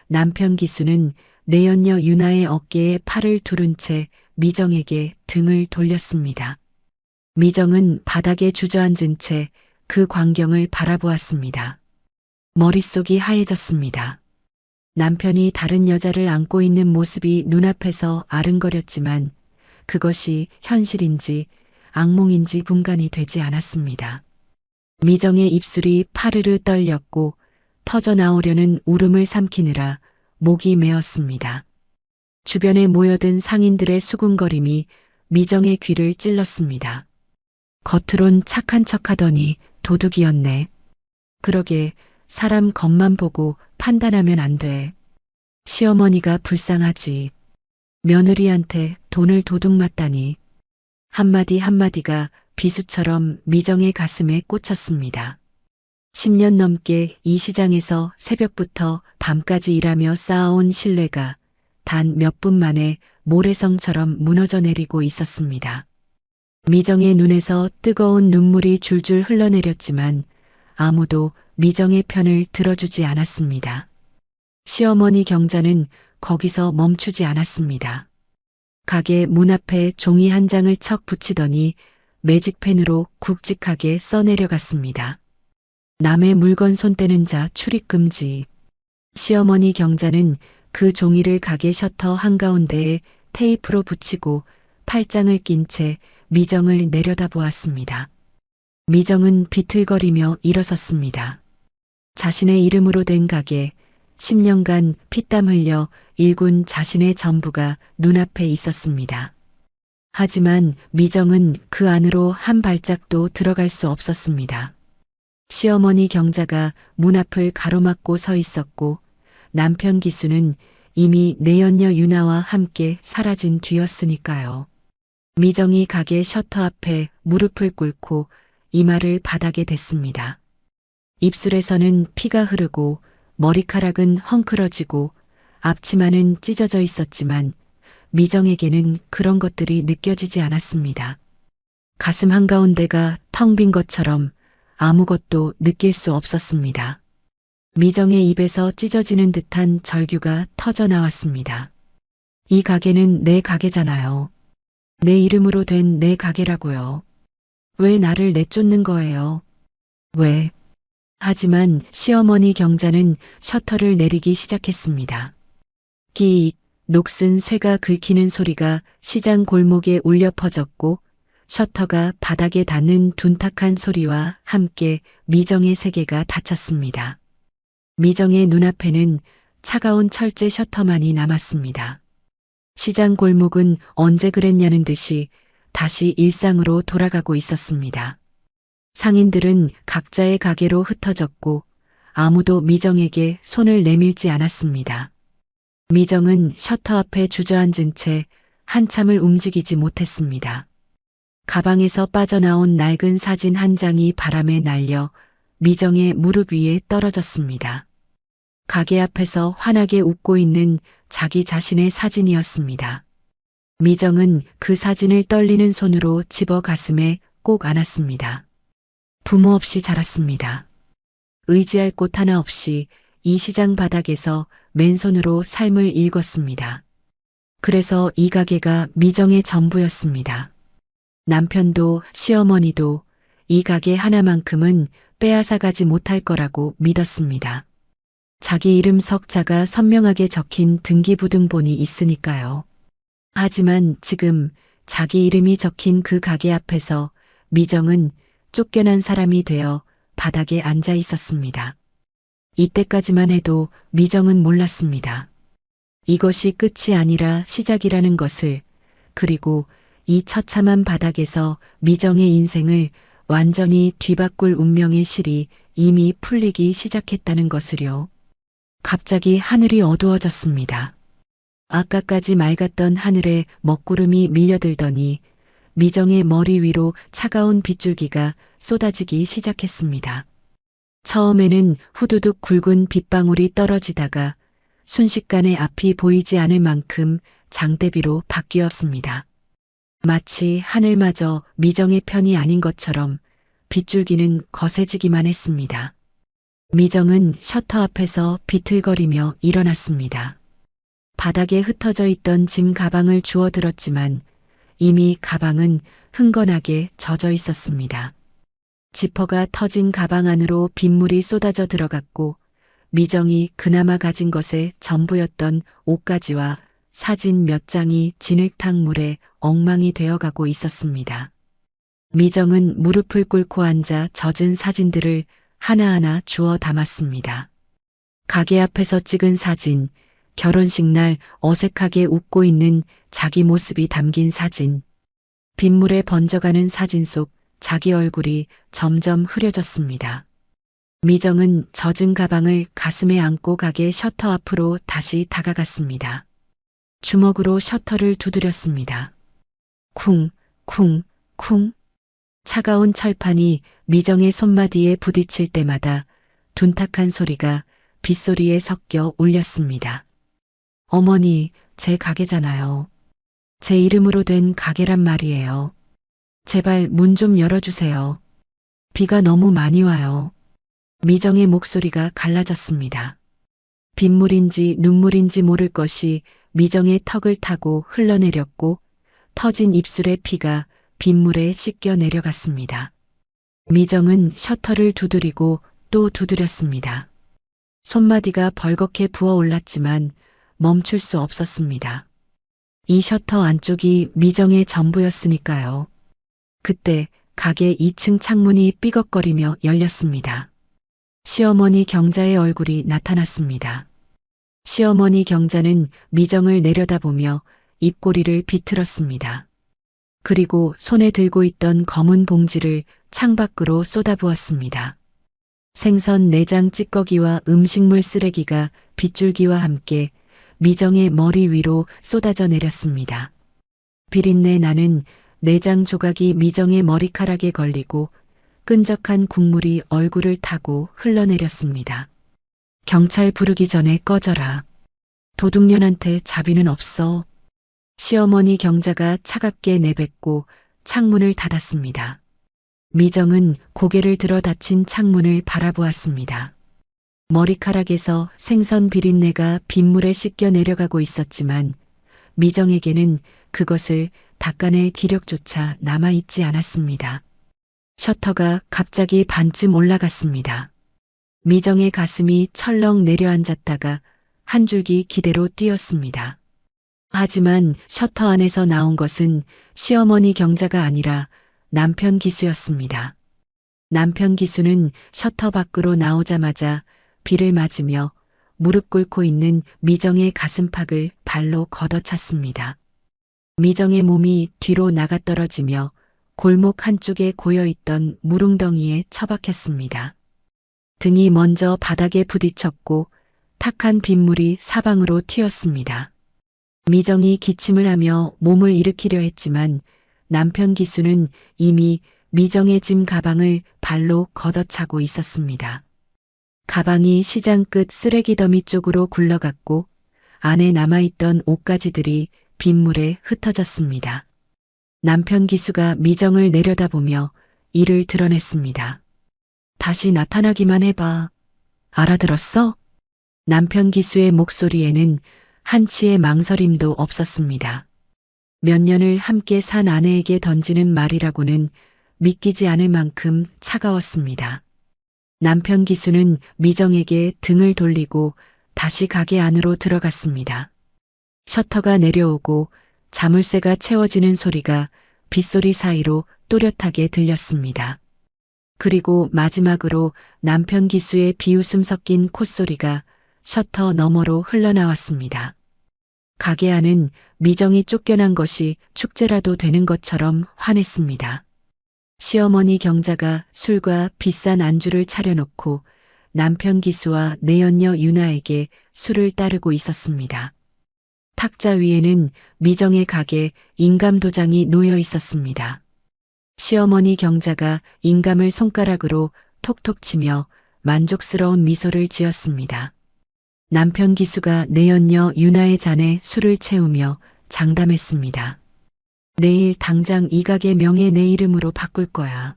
S2: 남편 기수는 내연녀 유나의 어깨에 팔을 두른 채 미정에게 등을 돌렸습니다. 미정은 바닥에 주저앉은 채 그 광경을 바라보았습니다. 머릿속이 하얘졌습니다. 남편이 다른 여자를 안고 있는 모습이 눈앞에서 아른거렸지만 그것이 현실인지 악몽인지 분간이 되지 않았습니다. 미정의 입술이 파르르 떨렸고 터져나오려는 울음을 삼키느라 목이 메었습니다. 주변에 모여든 상인들의 수군거림이 미정의 귀를 찔렀습니다. 겉으론 착한 척하더니 도둑이었네. 그러게 사람 겉만 보고 판단하면 안 돼. 시어머니가 불쌍하지. 며느리한테 돈을 도둑 맞다니. 한마디 한마디가 비수처럼 미정의 가슴에 꽂혔습니다. 10년 넘게 이 시장에서 새벽부터 밤까지 일하며 쌓아온 신뢰가 단 몇 분 만에 모래성처럼 무너져 내리고 있었습니다. 미정의 눈에서 뜨거운 눈물이 줄줄 흘러내렸지만 아무도 미정의 편을 들어주지 않았습니다. 시어머니 경자는 거기서 멈추지 않았습니다. 가게 문 앞에 종이 한 장을 척 붙이더니 매직펜으로 굵직하게 써내려갔습니다. 남의 물건 손대는 자 출입 금지. 시어머니 경자는 그 종이를 가게 셔터 한가운데에 테이프로 붙이고 팔짱을 낀 채 미정을 내려다보았습니다. 미정은 비틀거리며 일어섰습니다. 자신의 이름으로 된 가게, 10년간 피땀 흘려 일군 자신의 전부가 눈앞에 있었습니다. 하지만 미정은 그 안으로 한 발짝도 들어갈 수 없었습니다. 시어머니 경자가 문 앞을 가로막고 서 있었고 남편 기수는 이미 내연녀 유나와 함께 사라진 뒤였으니까요. 미정이 가게 셔터 앞에 무릎을 꿇고 이마를 바닥에 댔습니다. 입술에서는 피가 흐르고 머리카락은 헝클어지고 앞치마는 찢어져 있었지만 미정에게는 그런 것들이 느껴지지 않았습니다. 가슴 한가운데가 텅 빈 것처럼 아무것도 느낄 수 없었습니다. 미정의 입에서 찢어지는 듯한 절규가 터져 나왔습니다. 이 가게는 내 가게잖아요. 내 이름으로 된 내 가게라고요. 왜 나를 내쫓는 거예요? 왜? 하지만 시어머니 경자는 셔터를 내리기 시작했습니다. 끼익, 녹슨 쇠가 긁히는 소리가 시장 골목에 울려 퍼졌고 셔터가 바닥에 닿는 둔탁한 소리와 함께 미정의 세계가 닫혔습니다. 미정의 눈앞에는 차가운 철제 셔터만이 남았습니다. 시장 골목은 언제 그랬냐는 듯이 다시 일상으로 돌아가고 있었습니다. 상인들은 각자의 가게로 흩어졌고 아무도 미정에게 손을 내밀지 않았습니다. 미정은 셔터 앞에 주저앉은 채 한참을 움직이지 못했습니다. 가방에서 빠져나온 낡은 사진 한 장이 바람에 날려 미정의 무릎 위에 떨어졌습니다. 가게 앞에서 환하게 웃고 있는 자기 자신의 사진이었습니다. 미정은 그 사진을 떨리는 손으로 집어 가슴에 꼭 안았습니다. 부모 없이 자랐습니다. 의지할 곳 하나 없이 이 시장 바닥에서 맨손으로 삶을 읽었습니다. 그래서 이 가게가 미정의 전부였습니다. 남편도 시어머니도 이 가게 하나만큼은 빼앗아가지 못할 거라고 믿었습니다. 자기 이름 석자가 선명하게 적힌 등기부등본이 있으니까요. 하지만 지금 자기 이름이 적힌 그 가게 앞에서 미정은 쫓겨난 사람이 되어 바닥에 앉아 있었습니다. 이때까지만 해도 미정은 몰랐습니다. 이것이 끝이 아니라 시작이라는 것을, 그리고 이 처참한 바닥에서 미정의 인생을 완전히 뒤바꿀 운명의 실이 이미 풀리기 시작했다는 것을요. 갑자기 하늘이 어두워졌습니다. 아까까지 맑았던 하늘에 먹구름이 밀려들더니 미정의 머리 위로 차가운 빗줄기가 쏟아지기 시작했습니다. 처음에는 후두둑 굵은 빗방울이 떨어지다가 순식간에 앞이 보이지 않을 만큼 장대비로 바뀌었습니다. 마치 하늘마저 미정의 편이 아닌 것처럼 빗줄기는 거세지기만 했습니다. 미정은 셔터 앞에서 비틀거리며 일어났습니다. 바닥에 흩어져 있던 짐 가방을 주워 들었지만 이미 가방은 흥건하게 젖어 있었습니다. 지퍼가 터진 가방 안으로 빗물이 쏟아져 들어갔고 미정이 그나마 가진 것의 전부였던 옷가지와 사진 몇 장이 진흙탕 물에 엉망이 되어가고 있었습니다. 미정은 무릎을 꿇고 앉아 젖은 사진들을 하나하나 주워 담았습니다. 가게 앞에서 찍은 사진, 결혼식 날 어색하게 웃고 있는 자기 모습이 담긴 사진, 빗물에 번져가는 사진 속 자기 얼굴이 점점 흐려졌습니다. 미정은 젖은 가방을 가슴에 안고 가게 셔터 앞으로 다시 다가갔습니다. 주먹으로 셔터를 두드렸습니다. 쿵, 쿵, 쿵. 차가운 철판이 미정의 손마디에 부딪힐 때마다 둔탁한 소리가 빗소리에 섞여 울렸습니다. 어머니, 제 가게잖아요. 제 이름으로 된 가게란 말이에요. 제발 문 좀 열어주세요. 비가 너무 많이 와요. 미정의 목소리가 갈라졌습니다. 빗물인지 눈물인지 모를 것이 미정의 턱을 타고 흘러내렸고 터진 입술의 피가 빗물에 씻겨 내려갔습니다. 미정은 셔터를 두드리고 또 두드렸습니다. 손마디가 벌겋게 부어올랐지만 멈출 수 없었습니다. 이 셔터 안쪽이 미정의 전부였으니까요. 그때 가게 2층 창문이 삐걱거리며 열렸습니다. 시어머니 경자의 얼굴이 나타났습니다. 시어머니 경자는 미정을 내려다보며 입꼬리를 비틀었습니다. 그리고 손에 들고 있던 검은 봉지를 창밖으로 쏟아부었습니다. 생선 내장 찌꺼기와 음식물 쓰레기가 빗줄기와 함께 미정의 머리 위로 쏟아져 내렸습니다. 비린내 나는 내장 조각이 미정의 머리카락에 걸리고 끈적한 국물이 얼굴을 타고 흘러내렸습니다. 경찰 부르기 전에 꺼져라. 도둑년한테 자비는 없어. 시어머니 경자가 차갑게 내뱉고 창문을 닫았습니다. 미정은 고개를 들어 닫힌 창문을 바라보았습니다. 머리카락에서 생선 비린내가 빗물에 씻겨 내려가고 있었지만 미정에게는 그것을 닦아낼 기력조차 남아있지 않았습니다. 셔터가 갑자기 반쯤 올라갔습니다. 미정의 가슴이 철렁 내려앉았다가 한 줄기 기대로 뛰었습니다. 하지만 셔터 안에서 나온 것은 시어머니 경자가 아니라 남편 기수였습니다. 남편 기수는 셔터 밖으로 나오자마자 비를 맞으며 무릎 꿇고 있는 미정의 가슴팍을 발로 걷어찼습니다. 미정의 몸이 뒤로 나가떨어지며 골목 한쪽에 고여있던 무릉덩이에 처박혔습니다. 등이 먼저 바닥에 부딪혔고 탁한 빗물이 사방으로 튀었습니다. 미정이 기침을 하며 몸을 일으키려 했지만 남편 기수는 이미 미정의 짐 가방을 발로 걷어차고 있었습니다. 가방이 시장 끝 쓰레기 더미 쪽으로 굴러갔고 안에 남아있던 옷가지들이 빗물에 흩어졌습니다. 남편 기수가 미정을 내려다보며 이를 드러냈습니다. 다시 나타나기만 해봐. 알아들었어? 남편 기수의 목소리에는 한치의 망설임도 없었습니다. 몇 년을 함께 산 아내에게 던지는 말이라고는 믿기지 않을 만큼 차가웠습니다. 남편 기수는 미정에게 등을 돌리고 다시 가게 안으로 들어갔습니다. 셔터가 내려오고 자물쇠가 채워지는 소리가 빗소리 사이로 또렷하게 들렸습니다. 그리고 마지막으로 남편 기수의 비웃음 섞인 콧소리가 셔터 너머로 흘러나왔습니다. 가게 안은 미정이 쫓겨난 것이 축제라도 되는 것처럼 환했습니다. 시어머니 경자가 술과 비싼 안주를 차려놓고 남편 기수와 내연녀 유나에게 술을 따르고 있었습니다. 탁자 위에는 미정의 가게 인감도장이 놓여 있었습니다. 시어머니 경자가 인감을 손가락으로 톡톡 치며 만족스러운 미소를 지었습니다. 남편 기수가 내연녀 유나의 잔에 술을 채우며 장담했습니다. 내일 당장 이 가게 명의 내 이름으로 바꿀 거야.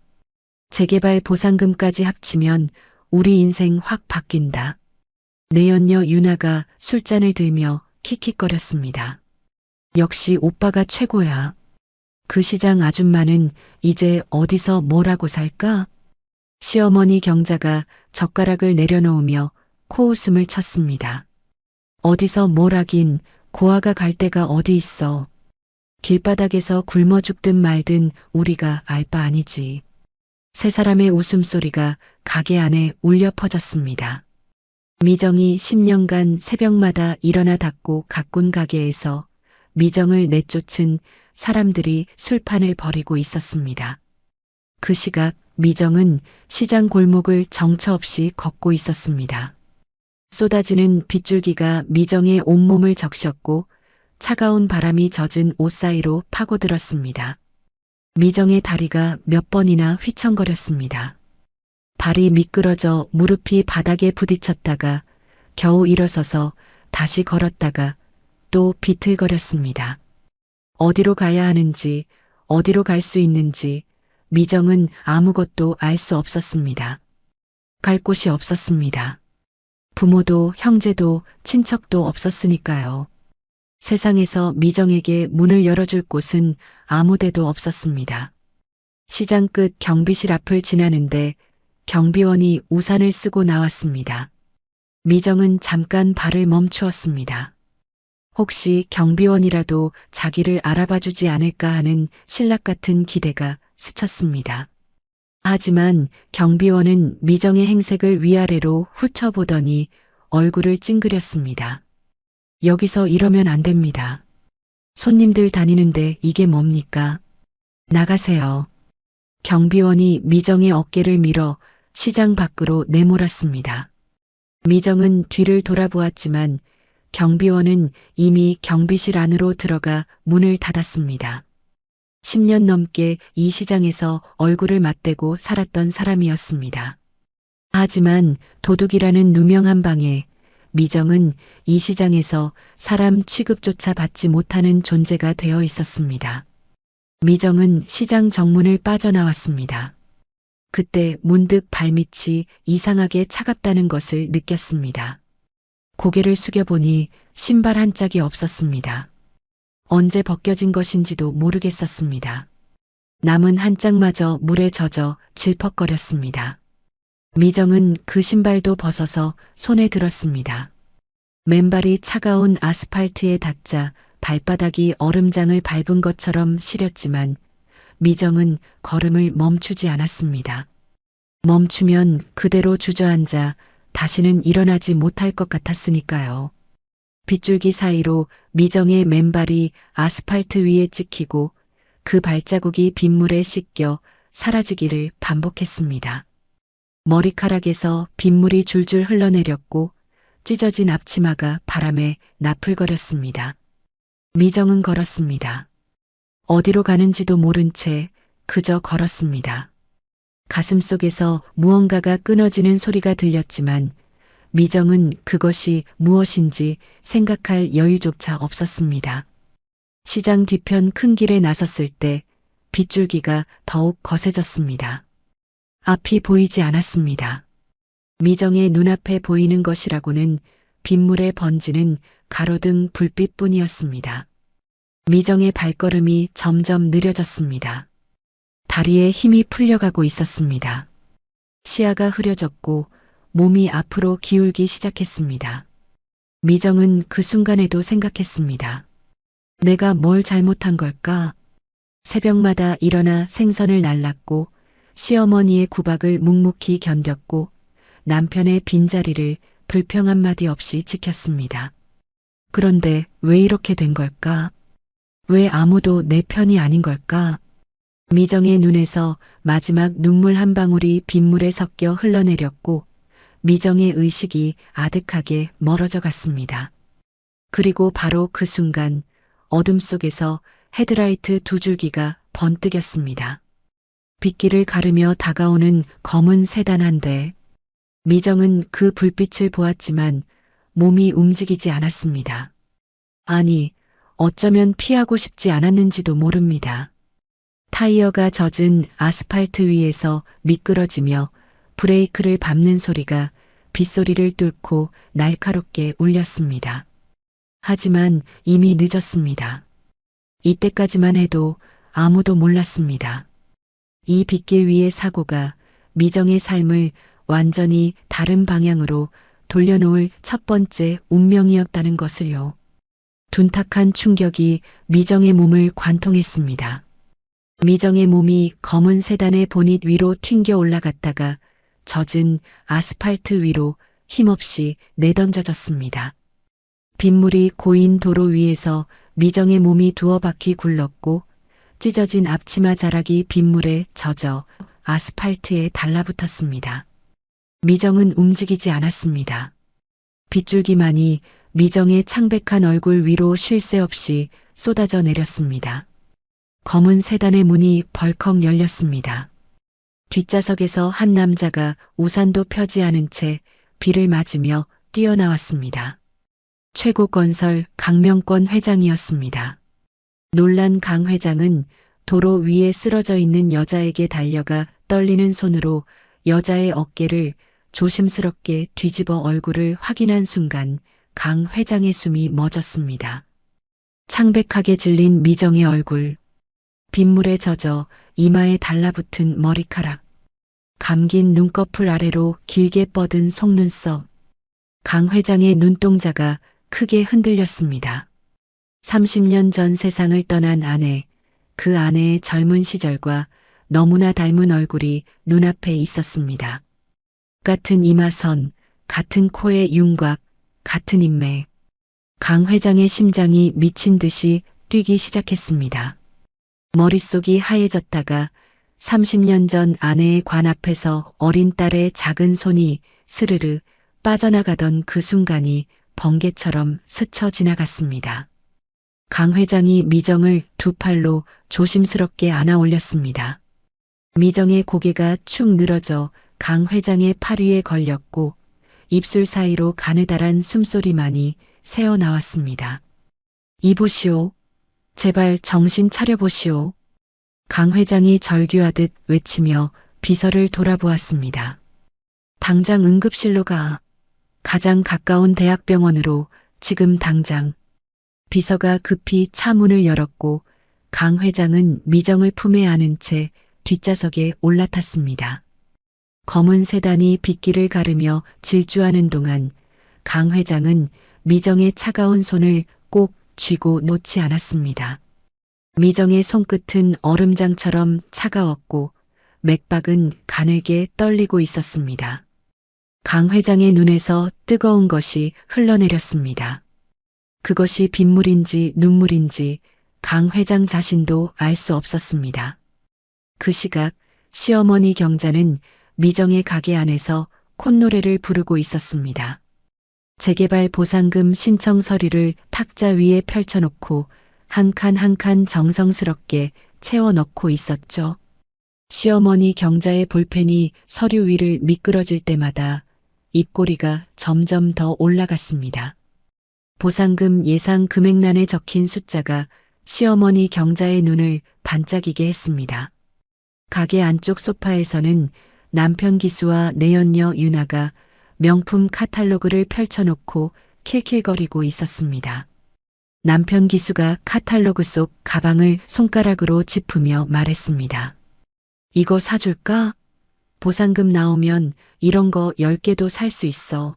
S2: 재개발 보상금까지 합치면 우리 인생 확 바뀐다. 내연녀 유나가 술잔을 들며 킥킥거렸습니다. 역시 오빠가 최고야. 그 시장 아줌마는 이제 어디서 뭐라고 살까? 시어머니 경자가 젓가락을 내려놓으며 코웃음을 쳤습니다. 어디서 뭘 하긴 고아가 갈 데가 어디 있어. 길바닥에서 굶어 죽든 말든 우리가 알 바 아니지. 세 사람의 웃음소리가 가게 안에 울려 퍼졌습니다. 미정이 10년간 새벽마다 일어나 닫고 가꾼 가게에서 미정을 내쫓은 사람들이 술판을 벌이고 있었습니다. 그 시각 미정은 시장 골목을 정처 없이 걷고 있었습니다. 쏟아지는 빗줄기가 미정의 온몸을 적셨고 차가운 바람이 젖은 옷 사이로 파고들었습니다. 미정의 다리가 몇 번이나 휘청거렸습니다. 발이 미끄러져 무릎이 바닥에 부딪혔다가 겨우 일어서서 다시 걸었다가 또 비틀거렸습니다. 어디로 가야 하는지, 어디로 갈 수 있는지 미정은 아무것도 알 수 없었습니다. 갈 곳이 없었습니다. 부모도 형제도 친척도 없었으니까요. 세상에서 미정에게 문을 열어줄 곳은 아무데도 없었습니다. 시장 끝 경비실 앞을 지나는데 경비원이 우산을 쓰고 나왔습니다. 미정은 잠깐 발을 멈추었습니다. 혹시 경비원이라도 자기를 알아봐주지 않을까 하는 신락 같은 기대가 스쳤습니다. 하지만 경비원은 미정의 행색을 위아래로 훑어보더니 얼굴을 찡그렸습니다. 여기서 이러면 안 됩니다. 손님들 다니는데 이게 뭡니까? 나가세요. 경비원이 미정의 어깨를 밀어 시장 밖으로 내몰았습니다. 미정은 뒤를 돌아보았지만 경비원은 이미 경비실 안으로 들어가 문을 닫았습니다. 10년 넘게 이 시장에서 얼굴을 맞대고 살았던 사람이었습니다. 하지만 도둑이라는 누명 한 방에 미정은 이 시장에서 사람 취급조차 받지 못하는 존재가 되어 있었습니다. 미정은 시장 정문을 빠져나왔습니다. 그때 문득 발밑이 이상하게 차갑다는 것을 느꼈습니다. 고개를 숙여보니 신발 한 짝이 없었습니다. 언제 벗겨진 것인지도 모르겠었습니다. 남은 한 짝마저 물에 젖어 질퍽거렸습니다. 미정은 그 신발도 벗어서 손에 들었습니다. 맨발이 차가운 아스팔트에 닿자 발바닥이 얼음장을 밟은 것처럼 시렸지만 미정은 걸음을 멈추지 않았습니다. 멈추면 그대로 주저앉아 다시는 일어나지 못할 것 같았으니까요. 빗줄기 사이로 미정의 맨발이 아스팔트 위에 찍히고 그 발자국이 빗물에 씻겨 사라지기를 반복했습니다. 머리카락에서 빗물이 줄줄 흘러내렸고 찢어진 앞치마가 바람에 나풀거렸습니다. 미정은 걸었습니다. 어디로 가는지도 모른 채 그저 걸었습니다. 가슴속에서 무언가가 끊어지는 소리가 들렸지만 미정은 그것이 무엇인지 생각할 여유조차 없었습니다. 시장 뒤편 큰 길에 나섰을 때 빗줄기가 더욱 거세졌습니다. 앞이 보이지 않았습니다. 미정의 눈앞에 보이는 것이라고는 빗물에 번지는 가로등 불빛뿐이었습니다. 미정의 발걸음이 점점 느려졌습니다. 다리에 힘이 풀려가고 있었습니다. 시야가 흐려졌고 몸이 앞으로 기울기 시작했습니다. 미정은 그 순간에도 생각했습니다. 내가 뭘 잘못한 걸까? 새벽마다 일어나 생선을 날랐고 시어머니의 구박을 묵묵히 견뎠고 남편의 빈자리를 불평 한마디 없이 지켰습니다. 그런데 왜 이렇게 된 걸까? 왜 아무도 내 편이 아닌 걸까? 미정의 눈에서 마지막 눈물 한 방울이 빗물에 섞여 흘러내렸고 미정의 의식이 아득하게 멀어져 갔습니다. 그리고 바로 그 순간 어둠 속에서 헤드라이트 두 줄기가 번뜩였습니다. 빗길을 가르며 다가오는 검은 세단 한 대. 미정은 그 불빛을 보았지만 몸이 움직이지 않았습니다. 아니, 어쩌면 피하고 싶지 않았는지도 모릅니다. 타이어가 젖은 아스팔트 위에서 미끄러지며 브레이크를 밟는 소리가 빗소리를 뚫고 날카롭게 울렸습니다. 하지만 이미 늦었습니다. 이때까지만 해도 아무도 몰랐습니다. 이 빗길 위의 사고가 미정의 삶을 완전히 다른 방향으로 돌려놓을 첫 번째 운명이었다는 것을요. 둔탁한 충격이 미정의 몸을 관통했습니다. 미정의 몸이 검은 세단의 보닛 위로 튕겨 올라갔다가 젖은 아스팔트 위로 힘없이 내던져졌습니다. 빗물이 고인 도로 위에서 미정의 몸이 두어 바퀴 굴렀고 찢어진 앞치마 자락이 빗물에 젖어 아스팔트에 달라붙었습니다. 미정은 움직이지 않았습니다. 빗줄기만이 미정의 창백한 얼굴 위로 쉴 새 없이 쏟아져 내렸습니다. 검은 세단의 문이 벌컥 열렸습니다. 뒷좌석에서 한 남자가 우산도 펴지 않은 채 비를 맞으며 뛰어나왔습니다. 최고건설 강명권 회장이었습니다. 놀란 강 회장은 도로 위에 쓰러져 있는 여자에게 달려가 떨리는 손으로 여자의 어깨를 조심스럽게 뒤집어 얼굴을 확인한 순간 강 회장의 숨이 멎었습니다. 창백하게 질린 미정의 얼굴, 빗물에 젖어 이마에 달라붙은 머리카락, 감긴 눈꺼풀 아래로 길게 뻗은 속눈썹, 강 회장의 눈동자가 크게 흔들렸습니다. 30년 전 세상을 떠난 아내, 그 아내의 젊은 시절과 너무나 닮은 얼굴이 눈앞에 있었습니다. 같은 이마선, 같은 코의 윤곽, 같은 인매. 강 회장의 심장이 미친 듯이 뛰기 시작했습니다. 머릿속이 하얘졌다가 30년 전 아내의 관 앞에서 어린 딸의 작은 손이 스르르 빠져나가던 그 순간이 번개처럼 스쳐 지나갔습니다. 강 회장이 미정을 두 팔로 조심스럽게 안아 올렸습니다. 미정의 고개가 축 늘어져 강 회장의 팔 위에 걸렸고 입술 사이로 가느다란 숨소리만이 새어나왔습니다. 이보시오. 제발 정신 차려보시오. 강 회장이 절규하듯 외치며 비서를 돌아보았습니다. 당장 응급실로 가. 가장 가까운 대학병원으로 지금 당장. 비서가 급히 차 문을 열었고 강 회장은 미정을 품에 안은 채 뒷좌석에 올라탔습니다. 검은 세단이 빗길을 가르며 질주하는 동안 강 회장은 미정의 차가운 손을 꼭 쥐고 놓지 않았습니다. 미정의 손끝은 얼음장처럼 차가웠고 맥박은 가늘게 떨리고 있었습니다. 강 회장의 눈에서 뜨거운 것이 흘러내렸습니다. 그것이 빗물인지 눈물인지 강 회장 자신도 알 수 없었습니다. 그 시각 시어머니 경자는 미정의 가게 안에서 콧노래를 부르고 있었습니다. 재개발 보상금 신청 서류를 탁자 위에 펼쳐놓고 한 칸 한 칸 정성스럽게 채워 넣고 있었죠. 시어머니 경자의 볼펜이 서류 위를 미끄러질 때마다 입꼬리가 점점 더 올라갔습니다. 보상금 예상 금액란에 적힌 숫자가 시어머니 경자의 눈을 반짝이게 했습니다. 가게 안쪽 소파에서는 남편 기수와 내연녀 유나가 명품 카탈로그를 펼쳐놓고 킬킬거리고 있었습니다. 남편 기수가 카탈로그 속 가방을 손가락으로 짚으며 말했습니다. 이거 사줄까? 보상금 나오면 이런 거 10개도 살 수 있어.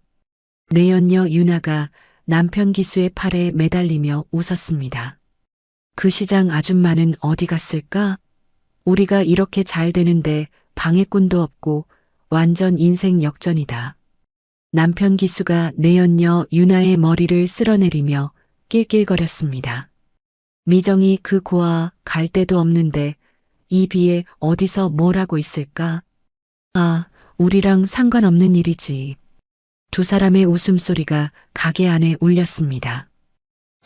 S2: 내연녀 유나가 남편 기수의 팔에 매달리며 웃었습니다. 그 시장 아줌마는 어디 갔을까? 우리가 이렇게 잘 되는데 방해꾼도 없고 완전 인생 역전이다. 남편 기수가 내연녀 유나의 머리를 쓸어내리며 낄낄거렸습니다. 미정이 그 고아 갈 데도 없는데 이 비에 어디서 뭘 하고 있을까? 아, 우리랑 상관없는 일이지. 두 사람의 웃음소리가 가게 안에 울렸습니다.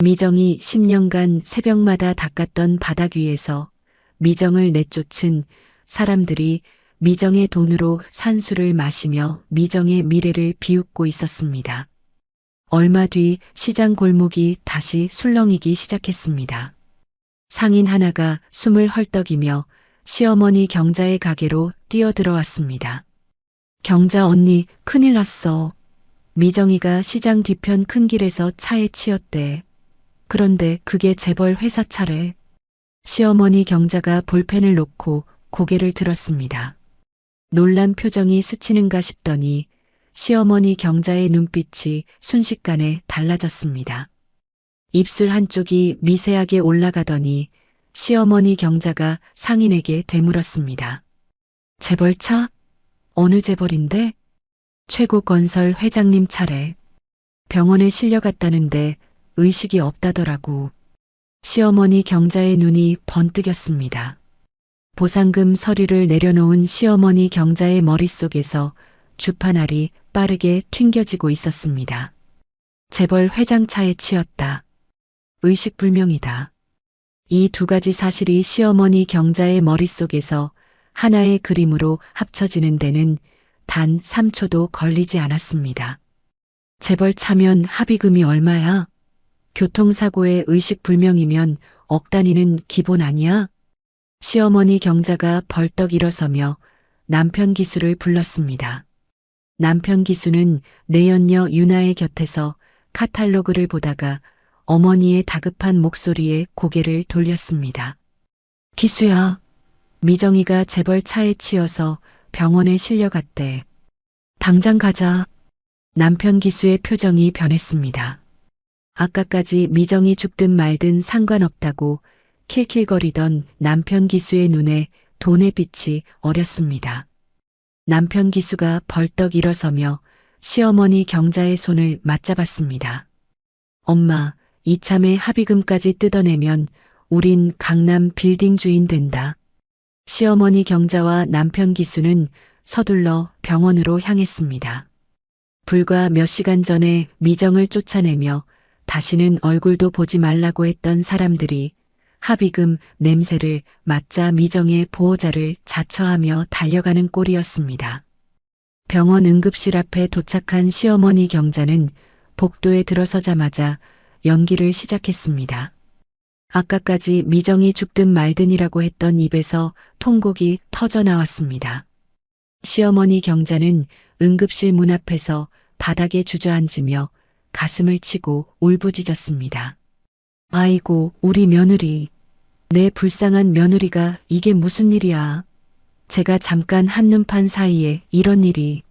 S2: 미정이 10년간 새벽마다 닦았던 바닥 위에서 미정을 내쫓은 사람들이 미정의 돈으로 산수를 마시며 미정의 미래를 비웃고 있었습니다. 얼마 뒤 시장 골목이 다시 술렁이기 시작했습니다. 상인 하나가 숨을 헐떡이며 시어머니 경자의 가게로 뛰어들어왔습니다. 경자 언니, 큰일 났어. 미정이가 시장 뒤편 큰 길에서 차에 치였대. 그런데 그게 재벌 회사 차래. 시어머니 경자가 볼펜을 놓고 고개를 들었습니다. 놀란 표정이 스치는가 싶더니 시어머니 경자의 눈빛이 순식간에 달라졌습니다. 입술 한쪽이 미세하게 올라가더니 시어머니 경자가 상인에게 되물었습니다. 재벌차? 어느 재벌인데? 최고건설 회장님 차례. 병원에 실려갔다는데 의식이 없다더라고. 시어머니 경자의 눈이 번뜩였습니다. 보상금 서류를 내려놓은 시어머니 경자의 머릿속에서 주파날이 빠르게 튕겨지고 있었습니다. 재벌 회장차에 치였다. 의식불명이다. 이 두 가지 사실이 시어머니 경자의 머릿속에서 하나의 그림으로 합쳐지는 데는 단 3초도 걸리지 않았습니다. 재벌 차면 합의금이 얼마야? 교통사고에 의식불명이면 억 단위는 기본 아니야? 시어머니 경자가 벌떡 일어서며 남편 기수를 불렀습니다. 남편 기수는 내연녀 유나의 곁에서 카탈로그를 보다가 어머니의 다급한 목소리에 고개를 돌렸습니다. 기수야, 미정이가 재벌 차에 치여서 병원에 실려갔대. 당장 가자. 남편 기수의 표정이 변했습니다. 아까까지 미정이 죽든 말든 상관없다고 킬킬거리던 남편 기수의 눈에 돈의 빛이 어렸습니다. 남편 기수가 벌떡 일어서며 시어머니 경자의 손을 맞잡았습니다. 엄마, 이참에 합의금까지 뜯어내면 우린 강남 빌딩 주인 된다. 시어머니 경자와 남편 기수는 서둘러 병원으로 향했습니다. 불과 몇 시간 전에 미정을 쫓아내며 다시는 얼굴도 보지 말라고 했던 사람들이 합의금 냄새를 맡자 미정의 보호자를 자처하며 달려가는 꼴이었습니다. 병원 응급실 앞에 도착한 시어머니 경자는 복도에 들어서자마자 연기를 시작했습니다. 아까까지 미정이 죽든 말든이라고 했던 입에서 통곡이 터져 나왔습니다. 시어머니 경자는 응급실 문 앞에서 바닥에 주저앉으며 가슴을 치고 울부짖었습니다. 아이고, 우리 며느리. 내 불쌍한 며느리가 이게 무슨 일이야. 제가 잠깐 한눈판 사이에 이런 일이.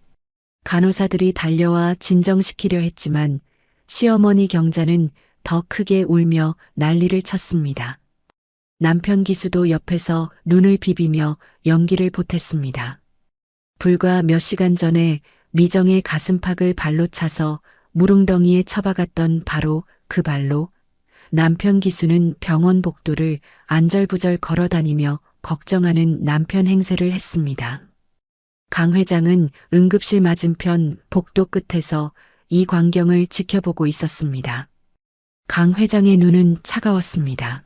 S2: 간호사들이 달려와 진정시키려 했지만 시어머니 경자는 더 크게 울며 난리를 쳤습니다. 남편 기수도 옆에서 눈을 비비며 연기를 보탰습니다. 불과 몇 시간 전에 미정의 가슴팍을 발로 차서 무릉덩이에 처박았던 바로 그 발로 남편 기수는 병원 복도를 안절부절 걸어다니며 걱정하는 남편 행세를 했습니다. 강 회장은 응급실 맞은편 복도 끝에서 이 광경을 지켜보고 있었습니다. 강 회장의 눈은 차가웠습니다.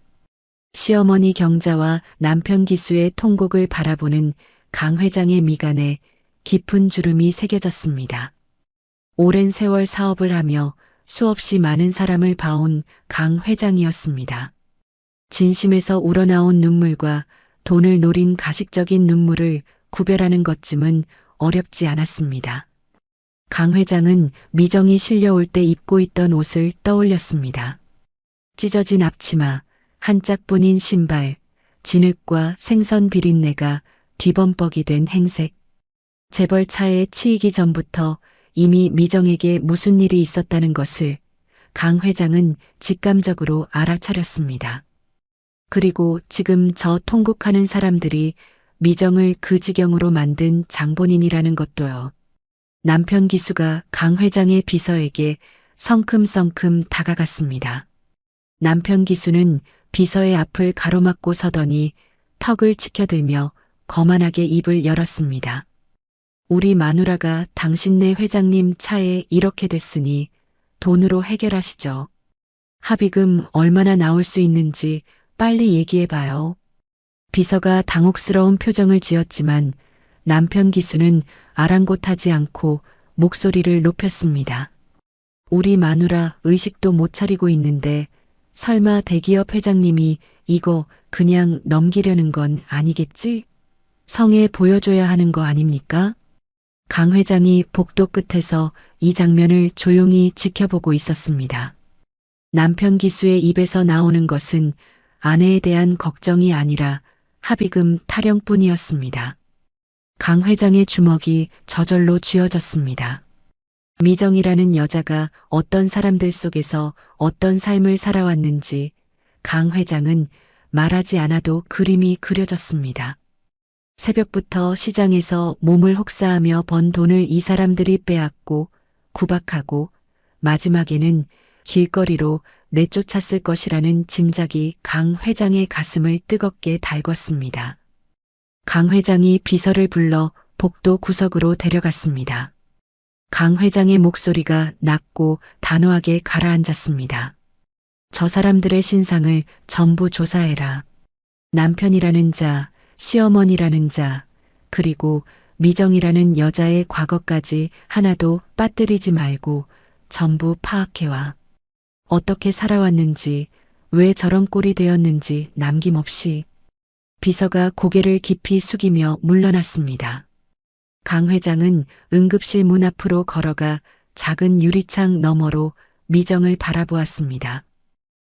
S2: 시어머니 경자와 남편 기수의 통곡을 바라보는 강 회장의 미간에 깊은 주름이 새겨졌습니다. 오랜 세월 사업을 하며 수없이 많은 사람을 봐온 강 회장이었습니다. 진심에서 우러나온 눈물과 돈을 노린 가식적인 눈물을 구별하는 것쯤은 어렵지 않았습니다. 강 회장은 미정이 실려올 때 입고 있던 옷을 떠올렸습니다. 찢어진 앞치마, 한 짝뿐인 신발, 진흙과 생선 비린내가 뒤범벅이 된 행색. 재벌차에 치이기 전부터 이미 미정에게 무슨 일이 있었다는 것을 강 회장은 직감적으로 알아차렸습니다. 그리고 지금 저 통곡하는 사람들이 미정을 그 지경으로 만든 장본인이라는 것도요. 남편 기수가 강 회장의 비서에게 성큼성큼 다가갔습니다. 남편 기수는 비서의 앞을 가로막고 서더니 턱을 치켜들며 거만하게 입을 열었습니다. 우리 마누라가 당신네 회장님 차에 이렇게 됐으니 돈으로 해결하시죠. 합의금 얼마나 나올 수 있는지 빨리 얘기해봐요. 비서가 당혹스러운 표정을 지었지만 남편 기수는 아랑곳하지 않고 목소리를 높였습니다. 우리 마누라 의식도 못 차리고 있는데 설마 대기업 회장님이 이거 그냥 넘기려는 건 아니겠지? 성에 보여줘야 하는 거 아닙니까? 강 회장이 복도 끝에서 이 장면을 조용히 지켜보고 있었습니다. 남편 기수의 입에서 나오는 것은 아내에 대한 걱정이 아니라 합의금 타령뿐이었습니다. 강 회장의 주먹이 저절로 쥐어졌습니다. 미정이라는 여자가 어떤 사람들 속에서 어떤 삶을 살아왔는지 강 회장은 말하지 않아도 그림이 그려졌습니다. 새벽부터 시장에서 몸을 혹사하며 번 돈을 이 사람들이 빼앗고 구박하고 마지막에는 길거리로 내쫓았을 것이라는 짐작이 강 회장의 가슴을 뜨겁게 달궜습니다. 강 회장이 비서를 불러 복도 구석으로 데려갔습니다. 강 회장의 목소리가 낮고 단호하게 가라앉았습니다. 저 사람들의 신상을 전부 조사해라. 남편이라는 자, 시어머니라는 자, 그리고 미정이라는 여자의 과거까지 하나도 빠뜨리지 말고 전부 파악해와. 어떻게 살아왔는지, 왜 저런 꼴이 되었는지 남김없이. 비서가 고개를 깊이 숙이며 물러났습니다. 강 회장은 응급실 문 앞으로 걸어가 작은 유리창 너머로 미정을 바라보았습니다.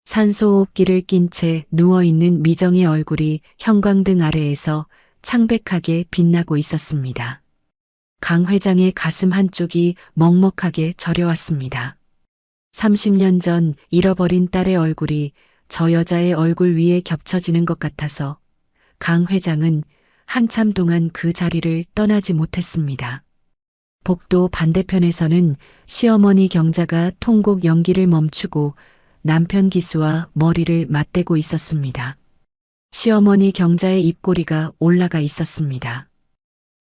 S2: 산소호흡기를 낀 채 누워있는 미정의 얼굴이 형광등 아래에서 창백하게 빛나고 있었습니다. 강 회장의 가슴 한쪽이 먹먹하게 저려왔습니다. 30년 전 잃어버린 딸의 얼굴이 저 여자의 얼굴 위에 겹쳐지는 것 같아서 강 회장은 한참 동안 그 자리를 떠나지 못했습니다. 복도 반대편에서는 시어머니 경자가 통곡 연기를 멈추고 남편 기수와 머리를 맞대고 있었습니다. 시어머니 경자의 입꼬리가 올라가 있었습니다.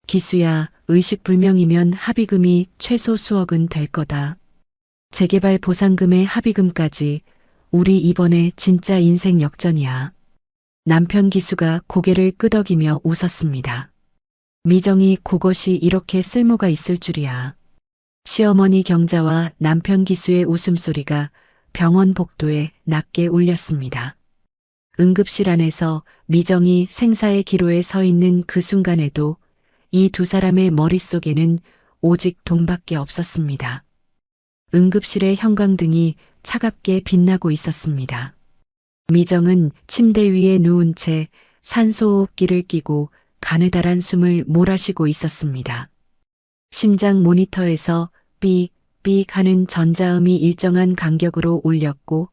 S2: 기수야, 의식불명이면 합의금이 최소 수억은 될 거다. 재개발 보상금의 합의금까지 우리 이번에 진짜 인생 역전이야. 남편 기수가 고개를 끄덕이며 웃었습니다. 미정이 그것이 이렇게 쓸모가 있을 줄이야. 시어머니 경자와 남편 기수의 웃음소리가 병원 복도에 낮게 울렸습니다. 응급실 안에서 미정이 생사의 기로에 서 있는 그 순간에도 이 두 사람의 머릿속에는 오직 돈밖에 없었습니다. 응급실의 형광등이 차갑게 빛나고 있었습니다. 미정은 침대 위에 누운 채 산소호흡기를 끼고 가느다란 숨을 몰아쉬고 있었습니다. 심장 모니터에서 삐 하는 전자음이 일정한 간격으로 울렸고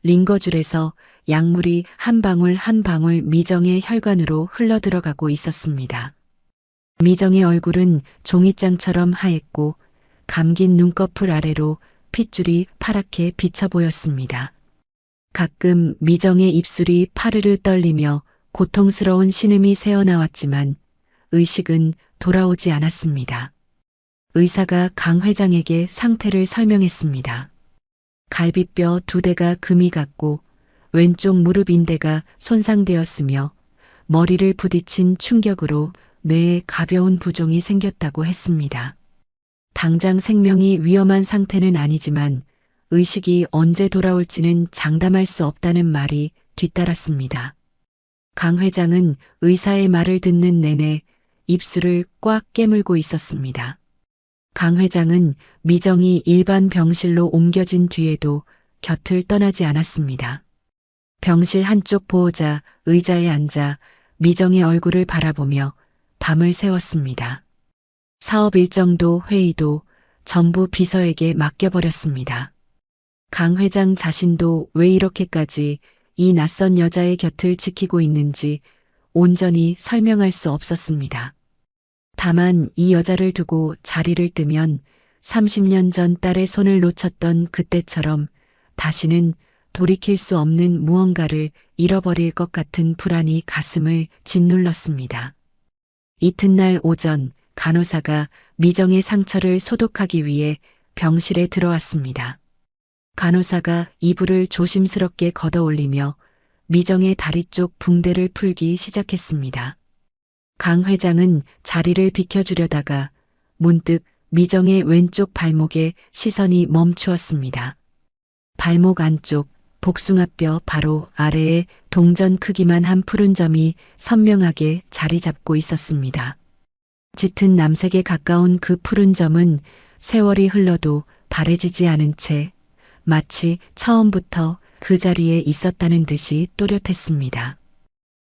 S2: 링거줄에서 약물이 한 방울 한 방울 미정의 혈관으로 흘러들어가고 있었습니다. 미정의 얼굴은 종이장처럼 하얗고 감긴 눈꺼풀 아래로 핏줄이 파랗게 비쳐 보였습니다. 가끔 미정의 입술이 파르르 떨리며 고통스러운 신음이 새어나왔지만 의식은 돌아오지 않았습니다. 의사가 강 회장에게 상태를 설명했습니다. 갈비뼈 2대가 금이 갔고 왼쪽 무릎 인대가 손상되었으며 머리를 부딪힌 충격으로 뇌에 가벼운 부종이 생겼다고 했습니다. 당장 생명이 위험한 상태는 아니지만 의식이 언제 돌아올지는 장담할 수 없다는 말이 뒤따랐습니다. 강 회장은 의사의 말을 듣는 내내 입술을 꽉 깨물고 있었습니다. 강 회장은 미정이 일반 병실로 옮겨진 뒤에도 곁을 떠나지 않았습니다. 병실 한쪽 보호자 의자에 앉아 미정의 얼굴을 바라보며 밤을 새웠습니다. 사업 일정도 회의도 전부 비서에게 맡겨버렸습니다. 강 회장 자신도 왜 이렇게까지 이 낯선 여자의 곁을 지키고 있는지 온전히 설명할 수 없었습니다. 다만 이 여자를 두고 자리를 뜨면 30년 전 딸의 손을 놓쳤던 그때처럼 다시는 돌이킬 수 없는 무언가를 잃어버릴 것 같은 불안이 가슴을 짓눌렀습니다. 이튿날 오전 간호사가 미정의 상처를 소독하기 위해 병실에 들어왔습니다. 간호사가 이불을 조심스럽게 걷어 올리며 미정의 다리 쪽 붕대를 풀기 시작했습니다. 강 회장은 자리를 비켜주려다가 문득 미정의 왼쪽 발목에 시선이 멈추었습니다. 발목 안쪽 복숭아뼈 바로 아래에 동전 크기만 한 푸른 점이 선명하게 자리 잡고 있었습니다. 짙은 남색에 가까운 그 푸른 점은 세월이 흘러도 바래지지 않은 채 마치 처음부터 그 자리에 있었다는 듯이 또렷했습니다.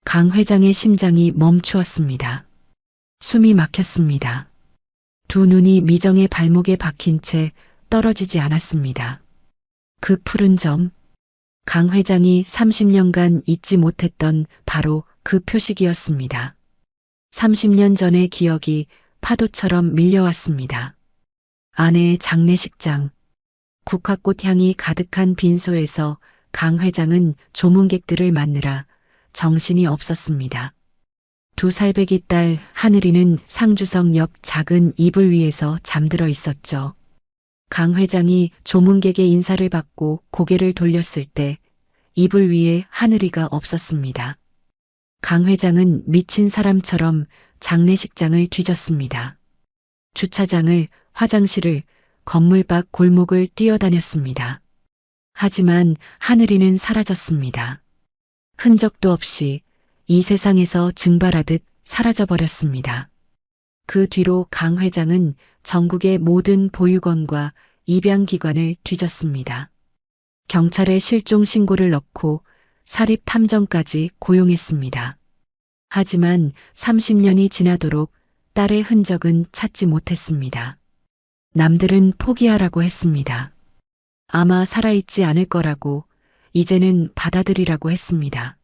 S2: 강 회장의 심장이 멈추었습니다. 숨이 막혔습니다. 두 눈이 미정의 발목에 박힌 채 떨어지지 않았습니다. 그 푸른 점, 강 회장이 30년간 잊지 못했던 바로 그 표식이었습니다. 30년 전의 기억이 파도처럼 밀려왔습니다. 아내의 장례식장, 국화꽃 향이 가득한 빈소에서 강 회장은 조문객들을 맞느라 정신이 없었습니다. 2살배기 딸 하늘이는 상주석 옆 작은 이불 위에서 잠들어 있었죠. 강 회장이 조문객의 인사를 받고 고개를 돌렸을 때 이불 위에 하늘이가 없었습니다. 강 회장은 미친 사람처럼 장례식장을 뒤졌습니다. 주차장을, 화장실을, 건물 밖 골목을 뛰어다녔습니다. 하지만 하늘이는 사라졌습니다. 흔적도 없이 이 세상에서 증발하듯 사라져버렸습니다. 그 뒤로 강 회장은 전국의 모든 보육원과 입양기관을 뒤졌습니다. 경찰에 실종 신고를 넣고 사립 탐정까지 고용했습니다. 하지만 30년이 지나도록 딸의 흔적은 찾지 못했습니다. 남들은 포기하라고 했습니다. 아마 살아있지 않을 거라고, 이제는 받아들이라고 했습니다.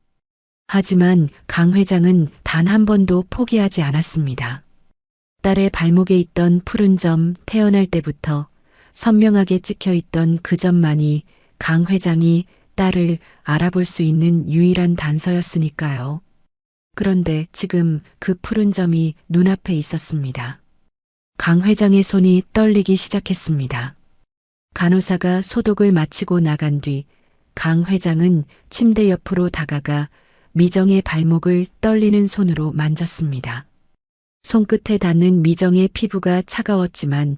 S2: 하지만 강 회장은 단 한 번도 포기하지 않았습니다. 딸의 발목에 있던 푸른 점, 태어날 때부터 선명하게 찍혀 있던 그 점만이 강 회장이 딸을 알아볼 수 있는 유일한 단서였으니까요. 그런데 지금 그 푸른 점이 눈앞에 있었습니다. 강 회장의 손이 떨리기 시작했습니다. 간호사가 소독을 마치고 나간 뒤 강 회장은 침대 옆으로 다가가 미정의 발목을 떨리는 손으로 만졌습니다. 손끝에 닿는 미정의 피부가 차가웠지만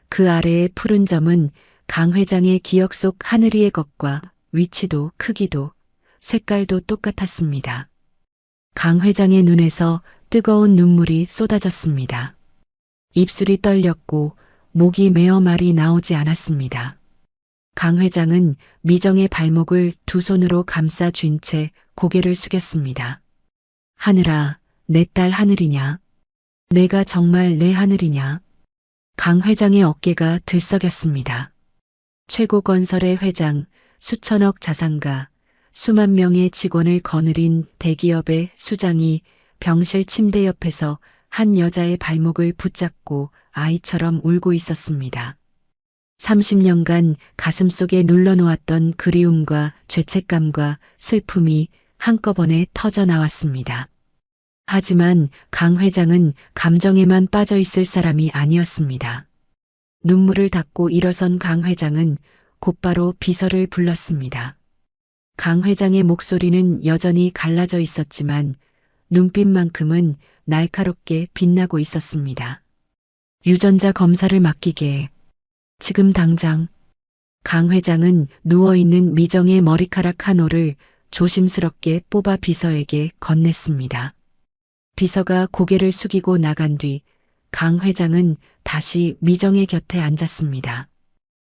S2: 그 아래의 푸른 점은 강 회장의 기억 속 하늘이의 것과 위치도 크기도 색깔도 똑같았습니다. 강 회장의 눈에서 뜨거운 눈물이 쏟아졌습니다. 입술이 떨렸고 목이 메어 말이 나오지 않았습니다. 강 회장은 미정의 발목을 두 손으로 감싸 쥔 채 고개를 숙였습니다. 하늘아, 내 딸 하늘이냐? 내가 정말 내 하늘이냐? 강 회장의 어깨가 들썩였습니다. 최고건설의 회장, 수천억 자산가, 수만 명의 직원을 거느린 대기업의 수장이 병실 침대 옆에서 한 여자의 발목을 붙잡고 아이처럼 울고 있었습니다. 30년간 가슴속에 눌러놓았던 그리움과 죄책감과 슬픔이 한꺼번에 터져 나왔습니다. 하지만 강 회장은 감정에만 빠져 있을 사람이 아니었습니다. 눈물을 닦고 일어선 강 회장은 곧바로 비서를 불렀습니다. 강 회장의 목소리는 여전히 갈라져 있었지만 눈빛만큼은 날카롭게 빛나고 있었습니다. 유전자 검사를 맡기게. 지금 당장. 강 회장은 누워있는 미정의 머리카락 한 올을 조심스럽게 뽑아 비서에게 건넸습니다. 비서가 고개를 숙이고 나간 뒤 강 회장은 다시 미정의 곁에 앉았습니다.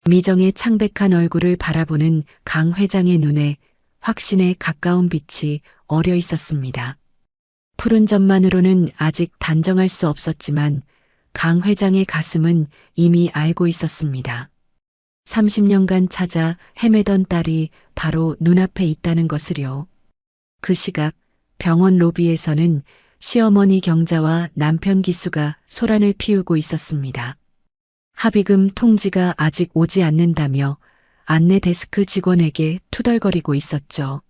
S2: 미정의 창백한 얼굴을 바라보는 강 회장의 눈에 확신에 가까운 빛이 어려 있었습니다. 푸른 점만으로는 아직 단정할 수 없었지만 강 회장의 가슴은 이미 알고 있었습니다. 30년간 찾아 헤매던 딸이 바로 눈앞에 있다는 것을요. 그 시각 병원 로비에서는 시어머니 경자와 남편 기수가 소란을 피우고 있었습니다. 합의금 통지가 아직 오지 않는다며 안내 데스크 직원에게 투덜거리고 있었죠.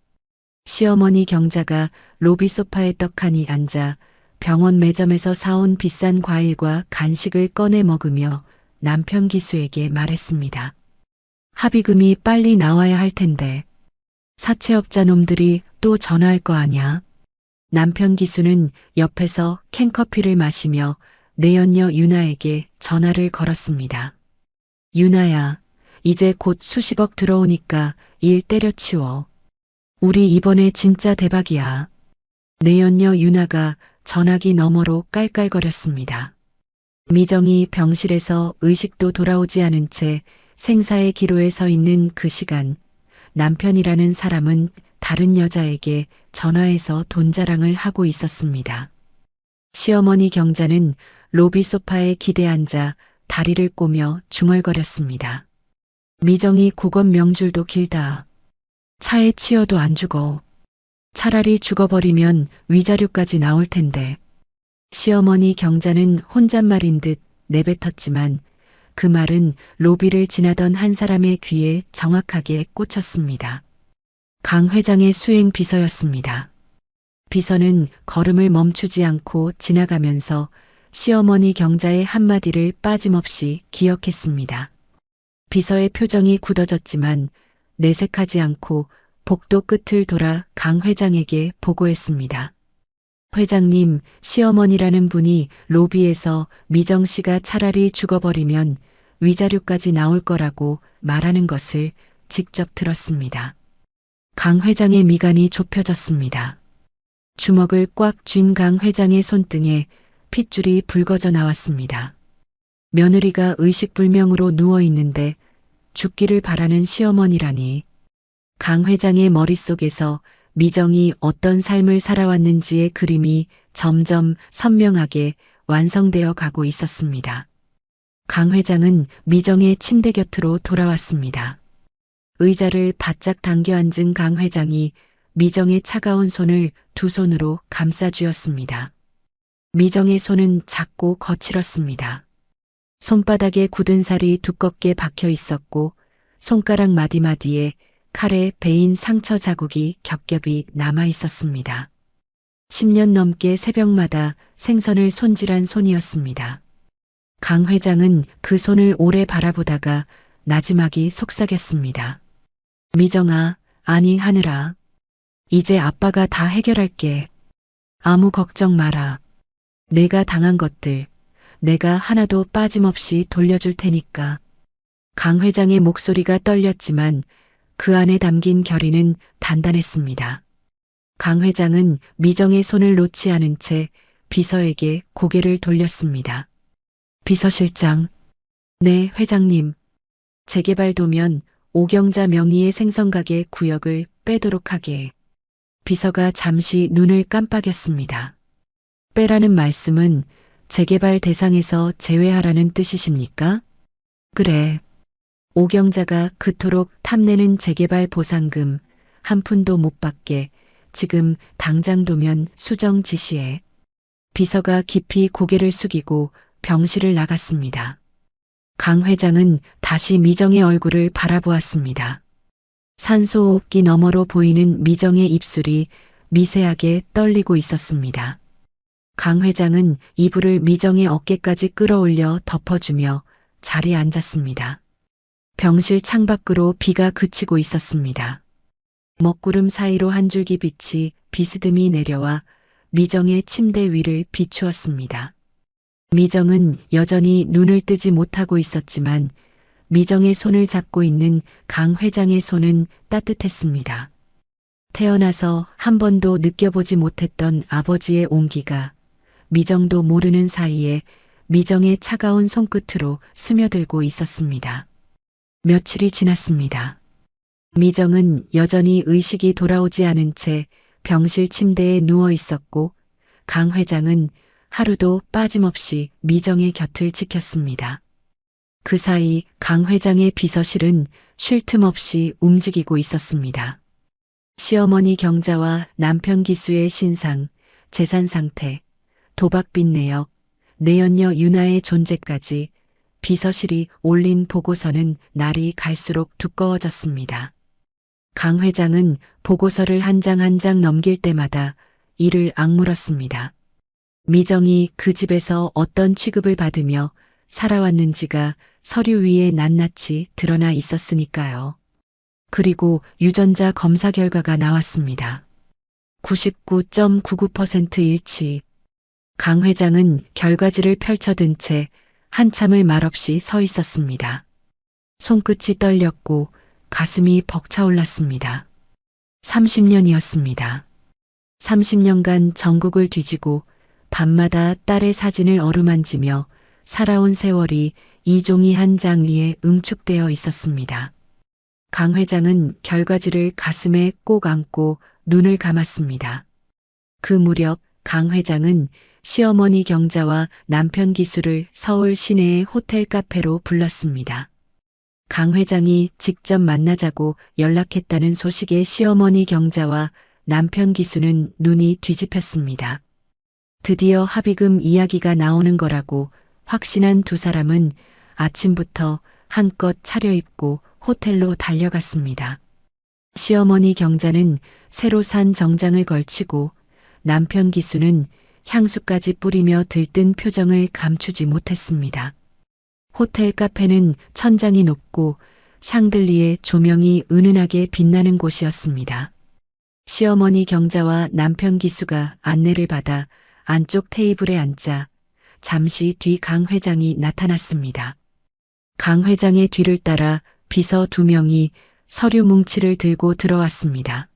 S2: 시어머니 경자가 로비 소파에 떡하니 앉아 병원 매점에서 사온 비싼 과일과 간식을 꺼내 먹으며 남편 기수에게 말했습니다. 합의금이 빨리 나와야 할 텐데 사채업자 놈들이 또 전화할 거 아냐? 남편 기수는 옆에서 캔커피를 마시며 내연녀 유나에게 전화를 걸었습니다. 유나야, 이제 곧 수십억 들어오니까 일 때려치워. 우리 이번에 진짜 대박이야. 내연녀 유나가 전화기 너머로 깔깔거렸습니다. 미정이 병실에서 의식도 돌아오지 않은 채 생사의 기로에 서 있는 그 시간, 남편이라는 사람은 다른 여자에게 전화해서 돈 자랑을 하고 있었습니다. 시어머니 경자는 로비 소파에 기대 앉아 다리를 꼬며 중얼거렸습니다. 미정이 그건 명줄도 길다. 차에 치여도 안 죽어. 차라리 죽어버리면 위자료까지 나올 텐데. 시어머니 경자는 혼잣말인 듯 내뱉었지만 그 말은 로비를 지나던 한 사람의 귀에 정확하게 꽂혔습니다. 강 회장의 수행 비서였습니다. 비서는 걸음을 멈추지 않고 지나가면서 시어머니 경자의 한마디를 빠짐없이 기억했습니다. 비서의 표정이 굳어졌지만 내색하지 않고 복도 끝을 돌아 강 회장에게 보고했습니다. 회장님, 시어머니라는 분이 로비에서 미정 씨가 차라리 죽어버리면 위자료까지 나올 거라고 말하는 것을 직접 들었습니다. 강 회장의 미간이 좁혀졌습니다. 주먹을 꽉 쥔 강 회장의 손등에 핏줄이 붉어져 나왔습니다. 며느리가 의식불명으로 누워 있는데 죽기를 바라는 시어머니라니. 강 회장의 머릿속에서 미정이 어떤 삶을 살아왔는지의 그림이 점점 선명하게 완성되어 가고 있었습니다. 강 회장은 미정의 침대 곁으로 돌아왔습니다. 의자를 바짝 당겨 앉은 강 회장이 미정의 차가운 손을 두 손으로 감싸 쥐었습니다. 미정의 손은 작고 거칠었습니다. 손바닥에 굳은 살이 두껍게 박혀 있었고 손가락 마디마디에 칼에 베인 상처 자국이 겹겹이 남아 있었습니다. 10년 넘게 새벽마다 생선을 손질한 손이었습니다. 강 회장은 그 손을 오래 바라보다가 나지막이 속삭였습니다. 미정아, 아니 하늘아. 이제 아빠가 다 해결할게. 아무 걱정 마라. 내가 당한 것들, 내가 하나도 빠짐없이 돌려줄 테니까. 강 회장의 목소리가 떨렸지만 그 안에 담긴 결의는 단단했습니다. 강 회장은 미정의 손을 놓지 않은 채 비서에게 고개를 돌렸습니다. 비서실장. 네, 회장님. 재개발도면 오경자 명의의 생선가게 구역을 빼도록 하게. 비서가 잠시 눈을 깜빡였습니다. 빼라는 말씀은 재개발 대상에서 제외하라는 뜻이십니까? 그래. 오경자가 그토록 탐내는 재개발 보상금 한 푼도 못 받게 지금 당장 도면 수정 지시해. 비서가 깊이 고개를 숙이고 병실을 나갔습니다. 강 회장은 다시 미정의 얼굴을 바라보았습니다. 산소호흡기 너머로 보이는 미정의 입술이 미세하게 떨리고 있었습니다. 강 회장은 이불을 미정의 어깨까지 끌어올려 덮어주며 자리에 앉았습니다. 병실 창밖으로 비가 그치고 있었습니다. 먹구름 사이로 한 줄기 빛이 비스듬히 내려와 미정의 침대 위를 비추었습니다. 미정은 여전히 눈을 뜨지 못하고 있었지만 미정의 손을 잡고 있는 강 회장의 손은 따뜻했습니다. 태어나서 한 번도 느껴보지 못했던 아버지의 온기가 미정도 모르는 사이에 미정의 차가운 손끝으로 스며들고 있었습니다. 며칠이 지났습니다. 미정은 여전히 의식이 돌아오지 않은 채 병실 침대에 누워 있었고 강 회장은 하루도 빠짐없이 미정의 곁을 지켰습니다. 그 사이 강 회장의 비서실은 쉴 틈 없이 움직이고 있었습니다. 시어머니 경자와 남편 기수의 신상, 재산 상태, 도박빚 내역, 내연녀 유나의 존재까지 비서실이 올린 보고서는 날이 갈수록 두꺼워졌습니다. 강 회장은 보고서를 한 장 한 장 넘길 때마다 이를 악물었습니다. 미정이 그 집에서 어떤 취급을 받으며 살아왔는지가 서류 위에 낱낱이 드러나 있었으니까요. 그리고 유전자 검사 결과가 나왔습니다. 99.99% 일치. 강 회장은 결과지를 펼쳐든 채 한참을 말없이 서 있었습니다. 손끝이 떨렸고 가슴이 벅차올랐습니다. 30년이었습니다. 30년간 전국을 뒤지고 밤마다 딸의 사진을 어루만지며 살아온 세월이 이 종이 한 장 위에 응축되어 있었습니다. 강 회장은 결과지를 가슴에 꼭 안고 눈을 감았습니다. 그 무렵 강 회장은 시어머니 경자와 남편 기수를 서울 시내의 호텔 카페로 불렀습니다. 강 회장이 직접 만나자고 연락했다는 소식에 시어머니 경자와 남편 기수는 눈이 뒤집혔습니다. 드디어 합의금 이야기가 나오는 거라고 확신한 두 사람은 아침부터 한껏 차려입고 호텔로 달려갔습니다. 시어머니 경자는 새로 산 정장을 걸치고 남편 기수는 향수까지 뿌리며 들뜬 표정을 감추지 못했습니다. 호텔 카페는 천장이 높고 샹들리에 조명이 은은하게 빛나는 곳이었습니다. 시어머니 경자와 남편 기수가 안내를 받아 안쪽 테이블에 앉자 잠시 뒤 강 회장이 나타났습니다. 강 회장의 뒤를 따라 비서 2명이 서류 뭉치를 들고 들어왔습니다.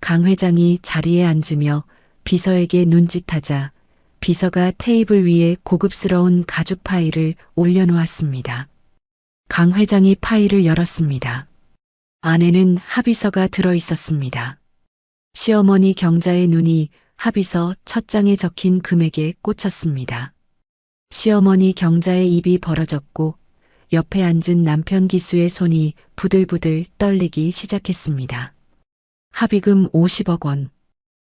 S2: 강 회장이 자리에 앉으며 비서에게 눈짓하자 비서가 테이블 위에 고급스러운 가죽 파일을 올려놓았습니다. 강 회장이 파일을 열었습니다. 안에는 합의서가 들어 있었습니다. 시어머니 경자의 눈이 합의서 첫 장에 적힌 금액에 꽂혔습니다. 시어머니 경자의 입이 벌어졌고 옆에 앉은 남편 기수의 손이 부들부들 떨리기 시작했습니다. 합의금 50억 원.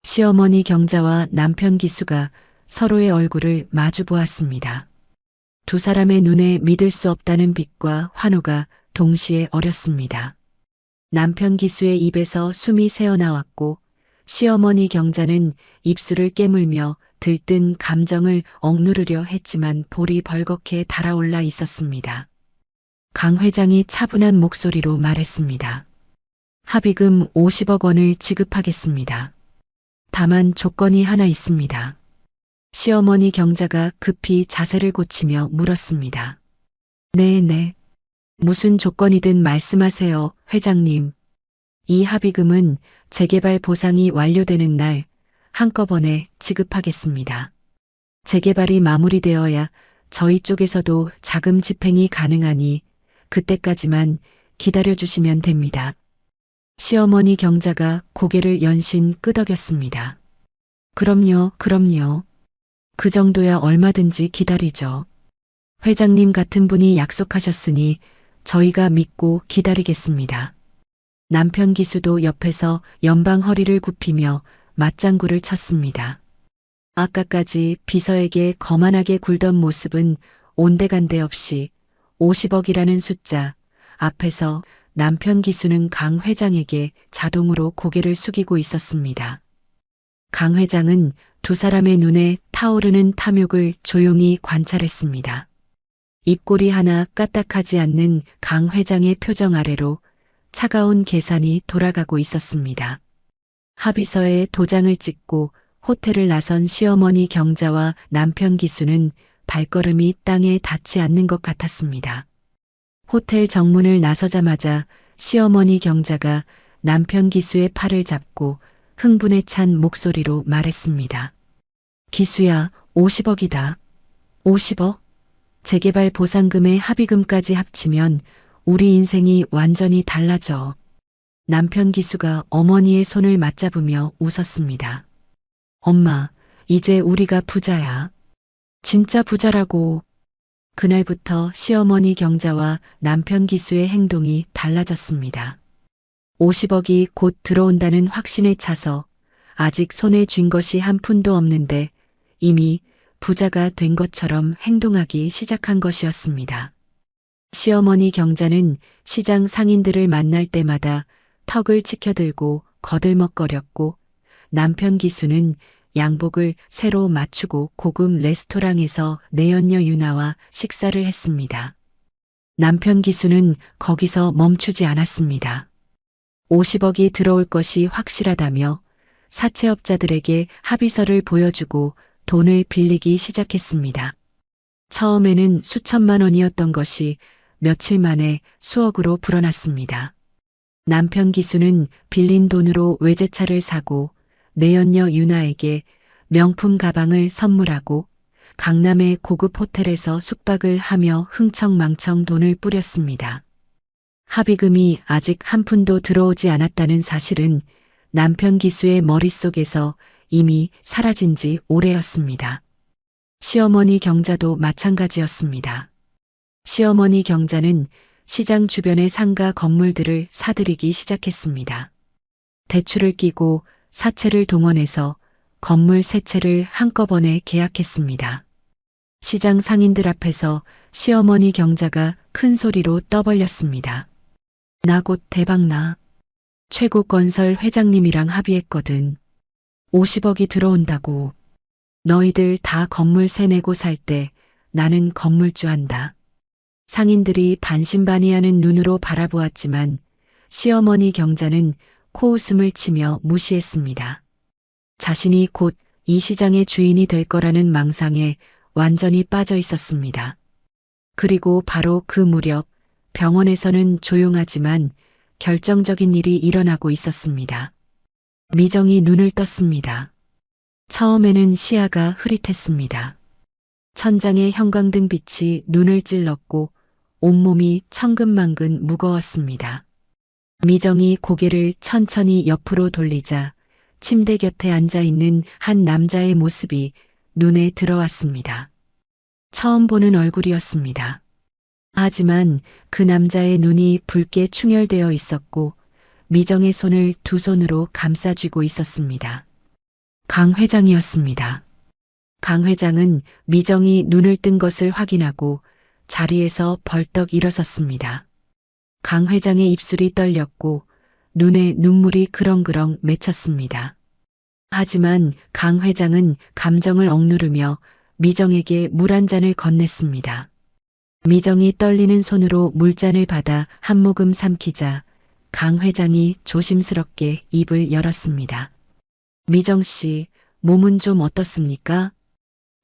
S2: 시어머니 경자와 남편 기수가 서로의 얼굴을 마주 보았습니다. 두 사람의 눈에 믿을 수 없다는 빛과 환호가 동시에 어렸습니다. 남편 기수의 입에서 숨이 새어나왔고 시어머니 경자는 입술을 깨물며 들뜬 감정을 억누르려 했지만 볼이 벌겋게 달아올라 있었습니다. 강 회장이 차분한 목소리로 말했습니다. 합의금 50억 원을 지급하겠습니다. 다만 조건이 하나 있습니다. 시어머니 경자가 급히 자세를 고치며 물었습니다. 네. 무슨 조건이든 말씀하세요, 회장님. 이 합의금은 재개발 보상이 완료되는 날 한꺼번에 지급하겠습니다. 재개발이 마무리되어야 저희 쪽에서도 자금 집행이 가능하니 그때까지만 기다려주시면 됩니다. 시어머니 경자가 고개를 연신 끄덕였습니다. 그럼요. 그 정도야 얼마든지 기다리죠. 회장님 같은 분이 약속하셨으니 저희가 믿고 기다리겠습니다. 남편 기수도 옆에서 연방 허리를 굽히며 맞장구를 쳤습니다. 아까까지 비서에게 거만하게 굴던 모습은 온데간데 없이 50억이라는 숫자 앞에서 남편 기수는 강 회장에게 자동으로 고개를 숙이고 있었습니다. 강 회장은 두 사람의 눈에 타오르는 탐욕을 조용히 관찰했습니다. 입꼬리 하나 까딱하지 않는 강 회장의 표정 아래로 차가운 계산이 돌아가고 있었습니다. 합의서에 도장을 찍고 호텔을 나선 시어머니 경자와 남편 기수는 발걸음이 땅에 닿지 않는 것 같았습니다. 호텔 정문을 나서자마자 시어머니 경자가 남편 기수의 팔을 잡고 흥분에 찬 목소리로 말했습니다. 기수야, 50억이다. 50억? 재개발 보상금의 합의금까지 합치면 우리 인생이 완전히 달라져. 남편 기수가 어머니의 손을 맞잡으며 웃었습니다. 엄마, 이제 우리가 부자야. 진짜 부자라고. 그날부터 시어머니 경자와 남편 기수의 행동이 달라졌습니다. 50억이 곧 들어온다는 확신에 차서 아직 손에 쥔 것이 한 푼도 없는데 이미 부자가 된 것처럼 행동하기 시작한 것이었습니다. 시어머니 경자는 시장 상인들을 만날 때마다 턱을 치켜들고 거들먹거렸고 남편 기수는 양복을 새로 맞추고 고급 레스토랑에서 내연녀 유나와 식사를 했습니다. 남편 기수는 거기서 멈추지 않았습니다. 50억이 들어올 것이 확실하다며 사채업자들에게 합의서를 보여주고 돈을 빌리기 시작했습니다. 처음에는 수천만 원이었던 것이 며칠 만에 수억으로 불어났습니다. 남편 기수는 빌린 돈으로 외제차를 사고 내연녀 유나에게 명품 가방을 선물하고 강남의 고급 호텔에서 숙박을 하며 흥청망청 돈을 뿌렸습니다. 합의금이 아직 한 푼도 들어오지 않았다는 사실은 남편 기수의 머릿속에서 이미 사라진 지 오래였습니다. 시어머니 경자도 마찬가지였습니다. 시어머니 경자는 시장 주변의 상가 건물들을 사들이기 시작했습니다. 대출을 끼고 사채를 동원해서 건물 세 채를 한꺼번에 계약했습니다. 시장 상인들 앞에서 시어머니 경자가 큰 소리로 떠벌렸습니다. 나 곧 대박나. 최고건설 회장님이랑 합의했거든. 50억이 들어온다고. 너희들 다 건물 세 내고 살 때 나는 건물주 한다. 상인들이 반신반의하는 눈으로 바라보았지만 시어머니 경자는 코웃음을 치며 무시했습니다. 자신이 곧 이 시장의 주인이 될 거라는 망상에 완전히 빠져 있었습니다. 그리고 바로 그 무렵 병원에서는 조용하지만 결정적인 일이 일어나고 있었습니다. 미정이 눈을 떴습니다. 처음에는 시야가 흐릿했습니다. 천장의 형광등 빛이 눈을 찔렀고 온몸이 천근만근 무거웠습니다. 미정이 고개를 천천히 옆으로 돌리자 침대 곁에 앉아있는 한 남자의 모습이 눈에 들어왔습니다. 처음 보는 얼굴이었습니다. 하지만 그 남자의 눈이 붉게 충혈되어 있었고 미정의 손을 두 손으로 감싸쥐고 있었습니다. 강 회장이었습니다. 강 회장은 미정이 눈을 뜬 것을 확인하고 자리에서 벌떡 일어섰습니다. 강 회장의 입술이 떨렸고 눈에 눈물이 그렁그렁 맺혔습니다. 하지만 강 회장은 감정을 억누르며 미정에게 물 한 잔을 건넸습니다. 미정이 떨리는 손으로 물잔을 받아 한 모금 삼키자 강 회장이 조심스럽게 입을 열었습니다. 미정 씨, 몸은 좀 어떻습니까?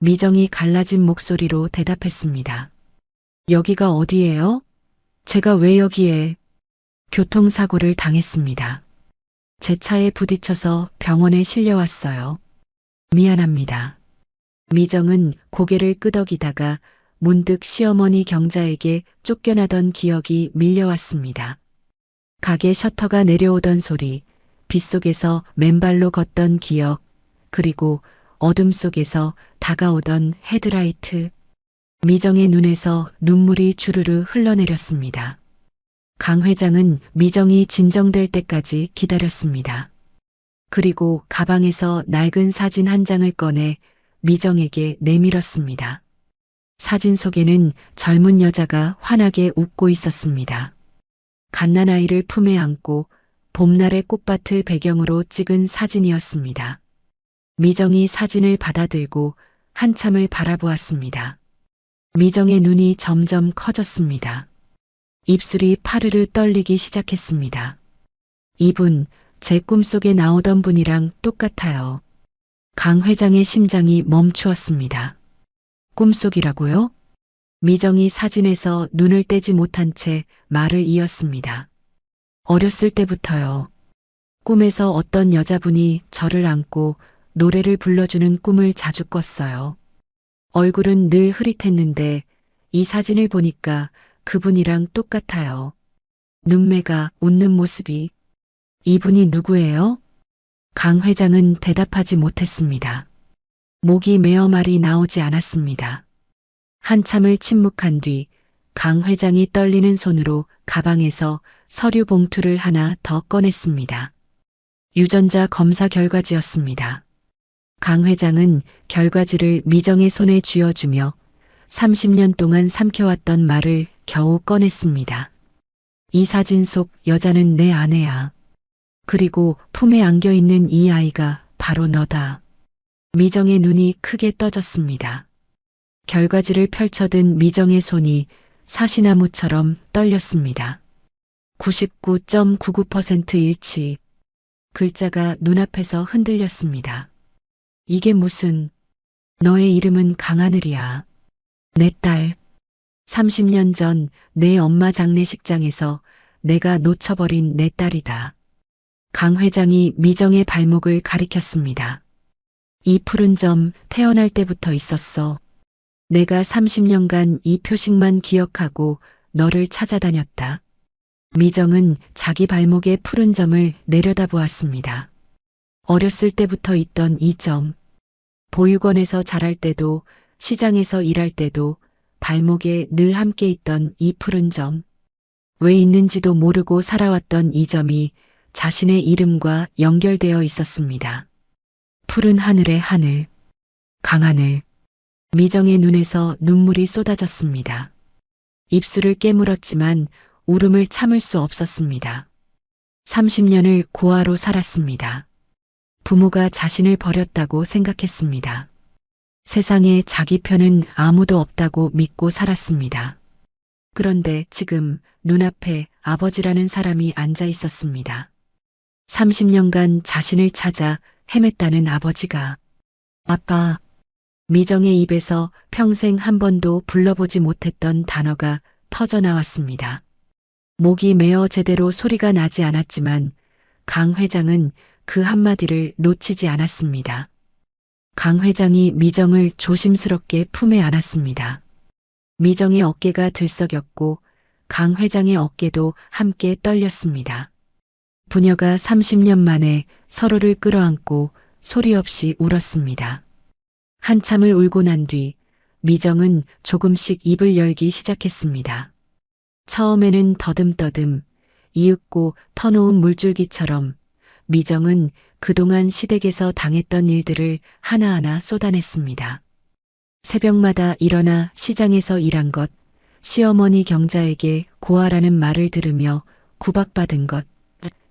S2: 미정이 갈라진 목소리로 대답했습니다. 여기가 어디예요? 제가 왜 여기에? 교통사고를 당했습니다. 제 차에 부딪혀서 병원에 실려왔어요. 미안합니다. 미정은 고개를 끄덕이다가 문득 시어머니 경자에게 쫓겨나던 기억이 밀려왔습니다. 가게 셔터가 내려오던 소리, 빗속에서 맨발로 걷던 기억, 그리고 어둠 속에서 다가오던 헤드라이트. 미정의 눈에서 눈물이 주르르 흘러내렸습니다. 강 회장은 미정이 진정될 때까지 기다렸습니다. 그리고 가방에서 낡은 사진 한 장을 꺼내 미정에게 내밀었습니다. 사진 속에는 젊은 여자가 환하게 웃고 있었습니다. 갓난아이를 품에 안고 봄날의 꽃밭을 배경으로 찍은 사진이었습니다. 미정이 사진을 받아들고 한참을 바라보았습니다. 미정의 눈이 점점 커졌습니다. 입술이 파르르 떨리기 시작했습니다. 이분, 제 꿈속에 나오던 분이랑 똑같아요. 강 회장의 심장이 멈추었습니다. 꿈속이라고요? 미정이 사진에서 눈을 떼지 못한 채 말을 이었습니다. 어렸을 때부터요. 꿈에서 어떤 여자분이 저를 안고 노래를 불러주는 꿈을 자주 꿨어요. 얼굴은 늘 흐릿했는데 이 사진을 보니까 그분이랑 똑같아요. 눈매가 웃는 모습이. 이분이 누구예요? 강 회장은 대답하지 못했습니다. 목이 메어 말이 나오지 않았습니다. 한참을 침묵한 뒤 강 회장이 떨리는 손으로 가방에서 서류 봉투를 하나 더 꺼냈습니다. 유전자 검사 결과지였습니다. 강 회장은 결과지를 미정의 손에 쥐어주며 30년 동안 삼켜왔던 말을 겨우 꺼냈습니다. 이 사진 속 여자는 내 아내야. 그리고 품에 안겨있는 이 아이가 바로 너다. 미정의 눈이 크게 떠졌습니다. 결과지를 펼쳐든 미정의 손이 사시나무처럼 떨렸습니다. 99.99% 일치. 글자가 눈앞에서 흔들렸습니다. 이게 무슨, 너의 이름은 강하늘이야. 내 딸. 30년 전 내 엄마 장례식장에서 내가 놓쳐버린 내 딸이다. 강 회장이 미정의 발목을 가리켰습니다. 이 푸른 점 태어날 때부터 있었어. 내가 30년간 이 표식만 기억하고 너를 찾아다녔다. 미정은 자기 발목의 푸른 점을 내려다보았습니다. 어렸을 때부터 있던 이 점. 보육원에서 자랄 때도 시장에서 일할 때도 발목에 늘 함께 있던 이 푸른 점. 왜 있는지도 모르고 살아왔던 이 점이 자신의 이름과 연결되어 있었습니다. 푸른 하늘의 하늘. 강하늘. 미정의 눈에서 눈물이 쏟아졌습니다. 입술을 깨물었지만 울음을 참을 수 없었습니다. 30년을 고아로 살았습니다. 부모가 자신을 버렸다고 생각했습니다. 세상에 자기 편은 아무도 없다고 믿고 살았습니다. 그런데 지금 눈앞에 아버지라는 사람이 앉아 있었습니다. 30년간 자신을 찾아 헤맸다는 아버지가. 아빠. 미정의 입에서 평생 한 번도 불러보지 못했던 단어가 터져 나왔습니다. 목이 메어 제대로 소리가 나지 않았지만 강 회장은 그 한마디를 놓치지 않았습니다. 강 회장이 미정을 조심스럽게 품에 안았습니다. 미정의 어깨가 들썩였고 강 회장의 어깨도 함께 떨렸습니다. 부녀가 30년 만에 서로를 끌어안고 소리 없이 울었습니다. 한참을 울고 난 뒤 미정은 조금씩 입을 열기 시작했습니다. 처음에는 더듬더듬 이윽고 터놓은 물줄기처럼 미정은 그동안 시댁에서 당했던 일들을 하나하나 쏟아냈습니다. 새벽마다 일어나 시장에서 일한 것, 시어머니 경자에게 고아라는 말을 들으며 구박받은 것,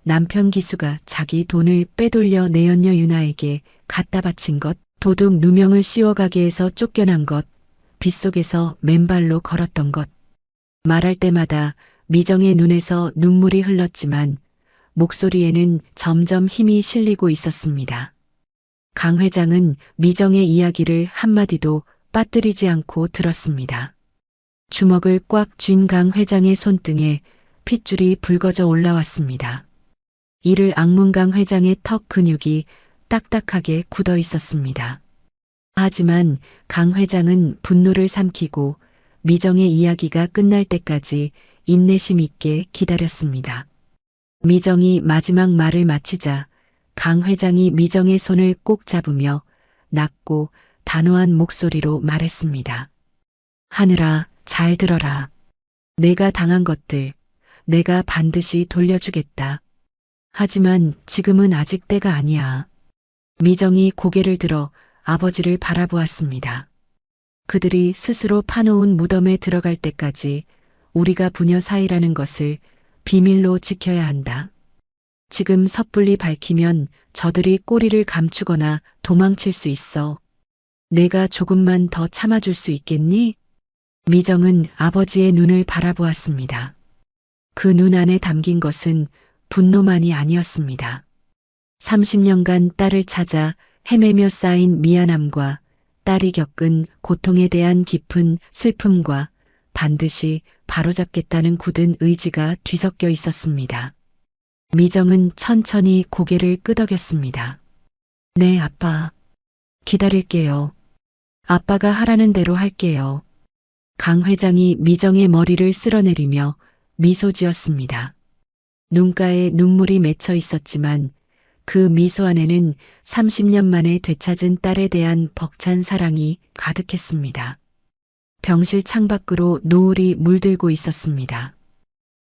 S2: 남편 기수가 자기 돈을 빼돌려 내연녀 유나에게 갖다 바친 것, 도둑 누명을 씌워 가게에서 쫓겨난 것, 빗속에서 맨발로 걸었던 것. 말할 때마다 미정의 눈에서 눈물이 흘렀지만 목소리에는 점점 힘이 실리고 있었습니다. 강 회장은 미정의 이야기를 한마디도 빠뜨리지 않고 들었습니다. 주먹을 꽉 쥔 강 회장의 손등에 핏줄이 붉어져 올라왔습니다. 이를 악문 강 회장의 턱 근육이 딱딱하게 굳어 있었습니다. 하지만 강 회장은 분노를 삼키고 미정의 이야기가 끝날 때까지 인내심 있게 기다렸습니다. 미정이 마지막 말을 마치자 강 회장이 미정의 손을 꼭 잡으며 낮고 단호한 목소리로 말했습니다. 하늘아, 잘 들어라. 내가 당한 것들, 내가 반드시 돌려주겠다. 하지만 지금은 아직 때가 아니야. 미정이 고개를 들어 아버지를 바라보았습니다. 그들이 스스로 파놓은 무덤에 들어갈 때까지 우리가 부녀 사이라는 것을 비밀로 지켜야 한다. 지금 섣불리 밝히면 저들이 꼬리를 감추거나 도망칠 수 있어. 내가 조금만 더 참아줄 수 있겠니? 미정은 아버지의 눈을 바라보았습니다. 그 눈 안에 담긴 것은 분노만이 아니었습니다. 30년간 딸을 찾아 헤매며 쌓인 미안함과 딸이 겪은 고통에 대한 깊은 슬픔과 반드시 바로잡겠다는 굳은 의지가 뒤섞여 있었습니다. 미정은 천천히 고개를 끄덕였습니다. 네, 아빠. 기다릴게요. 아빠가 하라는 대로 할게요. 강 회장이 미정의 머리를 쓸어내리며 미소 지었습니다. 눈가에 눈물이 맺혀 있었지만 그 미소 안에는 30년 만에 되찾은 딸에 대한 벅찬 사랑이 가득했습니다. 병실 창밖으로 노을이 물들고 있었습니다.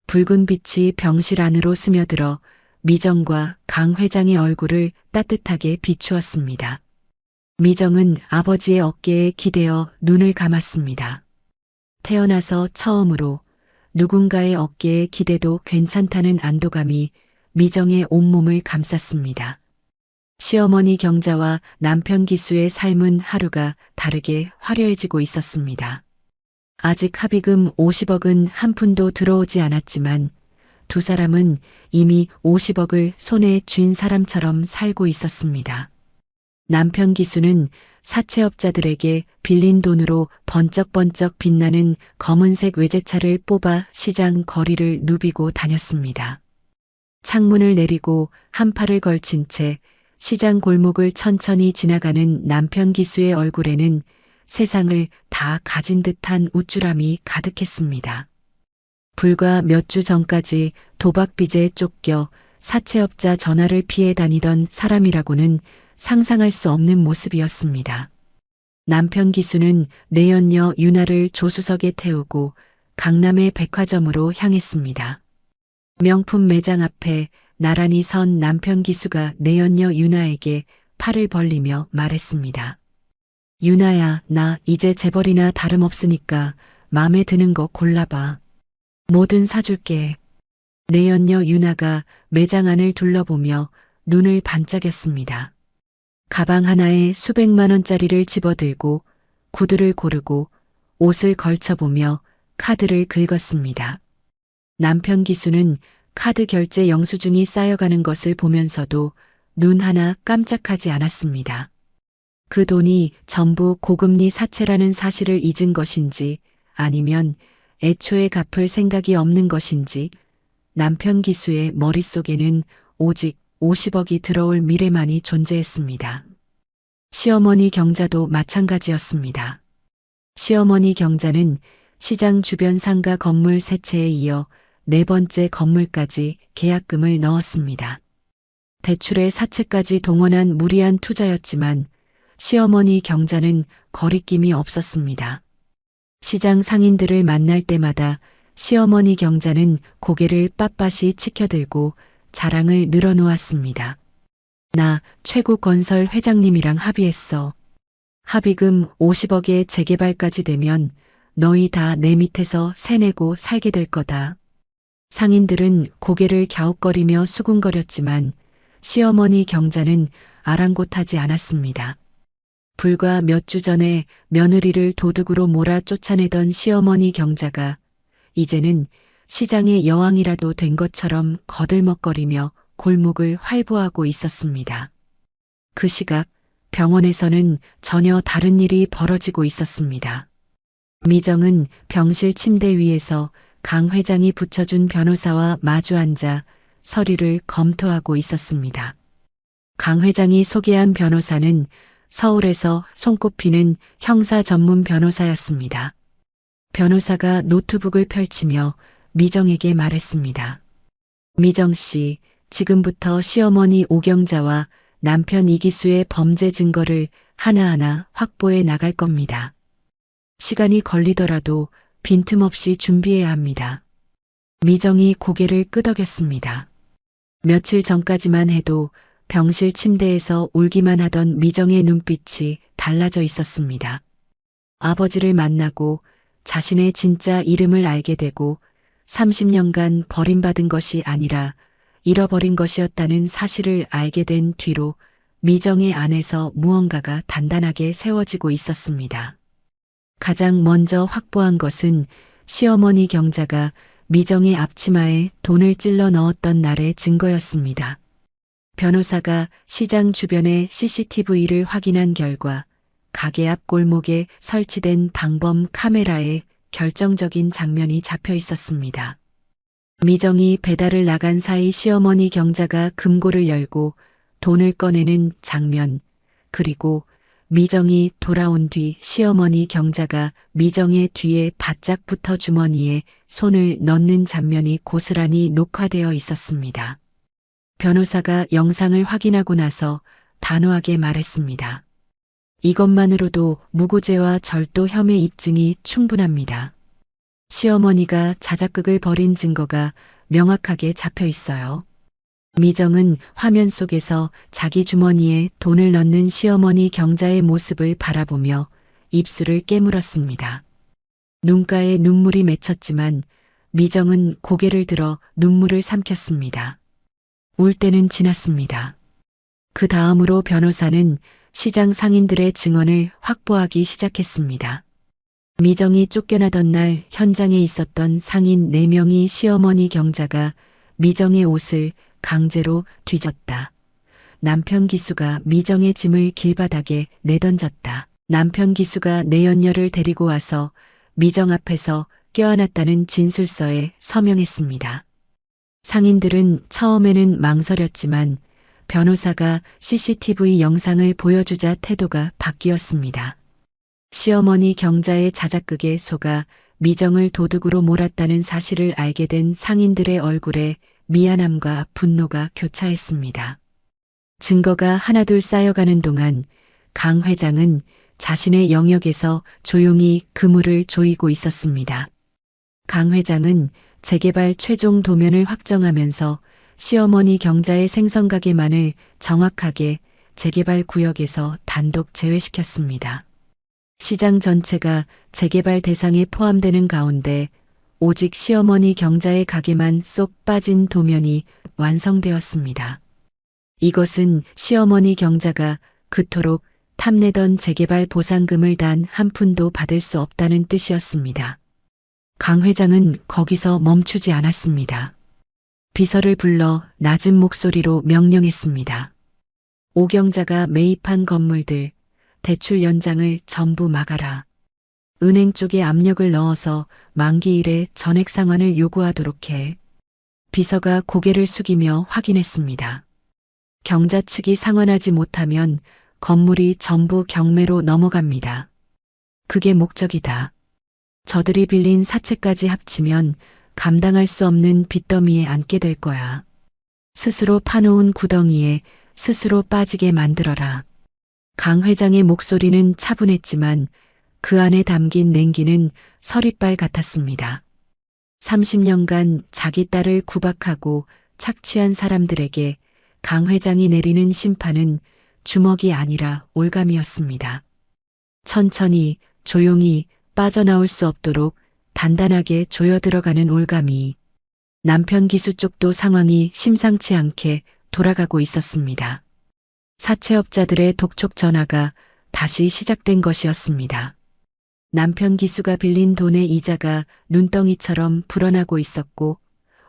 S2: 붉은 빛이 병실 안으로 스며들어 미정과 강 회장의 얼굴을 따뜻하게 비추었습니다. 미정은 아버지의 어깨에 기대어 눈을 감았습니다. 태어나서 처음으로 누군가의 어깨에 기대도 괜찮다는 안도감이 미정의 온몸을 감쌌습니다. 시어머니 경자와 남편 기수의 삶은 하루가 다르게 화려해지고 있었습니다. 아직 합의금 50억은 한 푼도 들어오지 않았지만 두 사람은 이미 50억을 손에 쥔 사람처럼 살고 있었습니다. 남편 기수는 사채업자들에게 빌린 돈으로 번쩍번쩍 빛나는 검은색 외제차를 뽑아 시장 거리를 누비고 다녔습니다. 창문을 내리고 한 팔을 걸친 채 시장 골목을 천천히 지나가는 남편 기수의 얼굴에는 세상을 다 가진 듯한 우쭐함이 가득했습니다. 불과 몇 주 전까지 도박빚에 쫓겨 사채업자 전화를 피해 다니던 사람이라고는 상상할 수 없는 모습이었습니다. 남편 기수는 내연녀 유나를 조수석에 태우고 강남의 백화점으로 향했습니다. 명품 매장 앞에 나란히 선 남편 기수가 내연녀 유나에게 팔을 벌리며 말했습니다. 유나야, 나 이제 재벌이나 다름없으니까 마음에 드는 거 골라봐. 뭐든 사줄게. 내연녀 유나가 매장 안을 둘러보며 눈을 반짝였습니다. 가방 하나에 수백만 원짜리를 집어들고 구두를 고르고 옷을 걸쳐보며 카드를 긁었습니다. 남편 기수는 카드 결제 영수증이 쌓여가는 것을 보면서도 눈 하나 깜짝하지 않았습니다. 그 돈이 전부 고금리 사채라는 사실을 잊은 것인지 아니면 애초에 갚을 생각이 없는 것인지 남편 기수의 머릿속에는 오직 50억이 들어올 미래만이 존재했습니다. 시어머니 경자도 마찬가지였습니다. 시어머니 경자는 시장 주변 상가 건물 3채에 이어 4번째 건물까지 계약금을 넣었습니다. 대출에 사채까지 동원한 무리한 투자였지만 시어머니 경자는 거리낌이 없었습니다. 시장 상인들을 만날 때마다 시어머니 경자는 고개를 빳빳이 치켜들고 자랑을 늘어놓았습니다. 나 최고 건설 회장님이랑 합의했어. 합의금 50억에 재개발까지 되면 너희 다 내 밑에서 세내고 살게 될 거다. 상인들은 고개를 갸웃거리며 수군거렸지만 시어머니 경자는 아랑곳하지 않았습니다. 불과 몇 주 전에 며느리를 도둑으로 몰아 쫓아내던 시어머니 경자가 이제는 시장의 여왕이라도 된 것처럼 거들먹거리며 골목을 활보하고 있었습니다. 그 시각 병원에서는 전혀 다른 일이 벌어지고 있었습니다. 미정은 병실 침대 위에서 강 회장이 붙여준 변호사와 마주 앉아 서류를 검토하고 있었습니다. 강 회장이 소개한 변호사는 서울에서 손꼽히는 형사 전문 변호사였습니다. 변호사가 노트북을 펼치며 미정에게 말했습니다. 미정 씨, 지금부터 시어머니 오경자와 남편 이기수의 범죄 증거를 하나하나 확보해 나갈 겁니다. 시간이 걸리더라도 빈틈없이 준비해야 합니다. 미정이 고개를 끄덕였습니다. 며칠 전까지만 해도 병실 침대에서 울기만 하던 미정의 눈빛이 달라져 있었습니다. 아버지를 만나고 자신의 진짜 이름을 알게 되고 30년간 버림받은 것이 아니라 잃어버린 것이었다는 사실을 알게 된 뒤로 미정의 안에서 무언가가 단단하게 세워지고 있었습니다. 가장 먼저 확보한 것은 시어머니 경자가 미정의 앞치마에 돈을 찔러 넣었던 날의 증거였습니다. 변호사가 시장 주변의 CCTV를 확인한 결과 가게 앞 골목에 설치된 방범 카메라에 결정적인 장면이 잡혀 있었습니다. 미정이 배달을 나간 사이 시어머니 경자가 금고를 열고 돈을 꺼내는 장면, 그리고 미정이 돌아온 뒤 시어머니 경자가 미정의 뒤에 바짝 붙어 주머니에 손을 넣는 장면이 고스란히 녹화되어 있었습니다. 변호사가 영상을 확인하고 나서 단호하게 말했습니다. 이것만으로도 무고죄와 절도 혐의 입증이 충분합니다. 시어머니가 자작극을 벌인 증거가 명확하게 잡혀 있어요. 미정은 화면 속에서 자기 주머니에 돈을 넣는 시어머니 경자의 모습을 바라보며 입술을 깨물었습니다. 눈가에 눈물이 맺혔지만 미정은 고개를 들어 눈물을 삼켰습니다. 울 때는 지났습니다. 그 다음으로 변호사는 시장 상인들의 증언을 확보하기 시작했습니다. 미정이 쫓겨나던 날 현장에 있었던 상인 4명이 시어머니 경자가 미정의 옷을 강제로 뒤졌다. 남편 기수가 미정의 짐을 길바닥에 내던졌다. 남편 기수가 내연녀를 데리고 와서 미정 앞에서 껴안았다는 진술서에 서명했습니다. 상인들은 처음에는 망설였지만 변호사가 CCTV 영상을 보여주자 태도가 바뀌었습니다. 시어머니 경자의 자작극에 속아 미정을 도둑으로 몰았다는 사실을 알게 된 상인들의 얼굴에 미안함과 분노가 교차했습니다. 증거가 하나둘 쌓여가는 동안 강 회장은 자신의 영역에서 조용히 그물을 조이고 있었습니다. 강 회장은 재개발 최종 도면을 확정하면서 시어머니 경자의 생선가게만을 정확하게 재개발 구역에서 단독 제외시켰습니다. 시장 전체가 재개발 대상에 포함되는 가운데 오직 시어머니 경자의 가게만 쏙 빠진 도면이 완성되었습니다. 이것은 시어머니 경자가 그토록 탐내던 재개발 보상금을 단 한 푼도 받을 수 없다는 뜻이었습니다. 강 회장은 거기서 멈추지 않았습니다. 비서를 불러 낮은 목소리로 명령했습니다. 오경자가 매입한 건물들, 대출 연장을 전부 막아라. 은행 쪽에 압력을 넣어서 만기일에 전액 상환을 요구하도록 해. 비서가 고개를 숙이며 확인했습니다. 경자 측이 상환하지 못하면 건물이 전부 경매로 넘어갑니다. 그게 목적이다. 저들이 빌린 사채까지 합치면 감당할 수 없는 빚더미에 앉게 될 거야. 스스로 파놓은 구덩이에 스스로 빠지게 만들어라. 강 회장의 목소리는 차분했지만 그 안에 담긴 냉기는 서리빨 같았습니다. 30년간 자기 딸을 구박하고 착취한 사람들에게 강 회장이 내리는 심판은 주먹이 아니라 올감이었습니다. 천천히 조용히 빠져나올 수 없도록 단단하게 조여들어가는 올감이. 남편 기수 쪽도 상황이 심상치 않게 돌아가고 있었습니다. 사채업자들의 독촉 전화가 다시 시작된 것이었습니다. 남편 기수가 빌린 돈의 이자가 눈덩이처럼 불어나고 있었고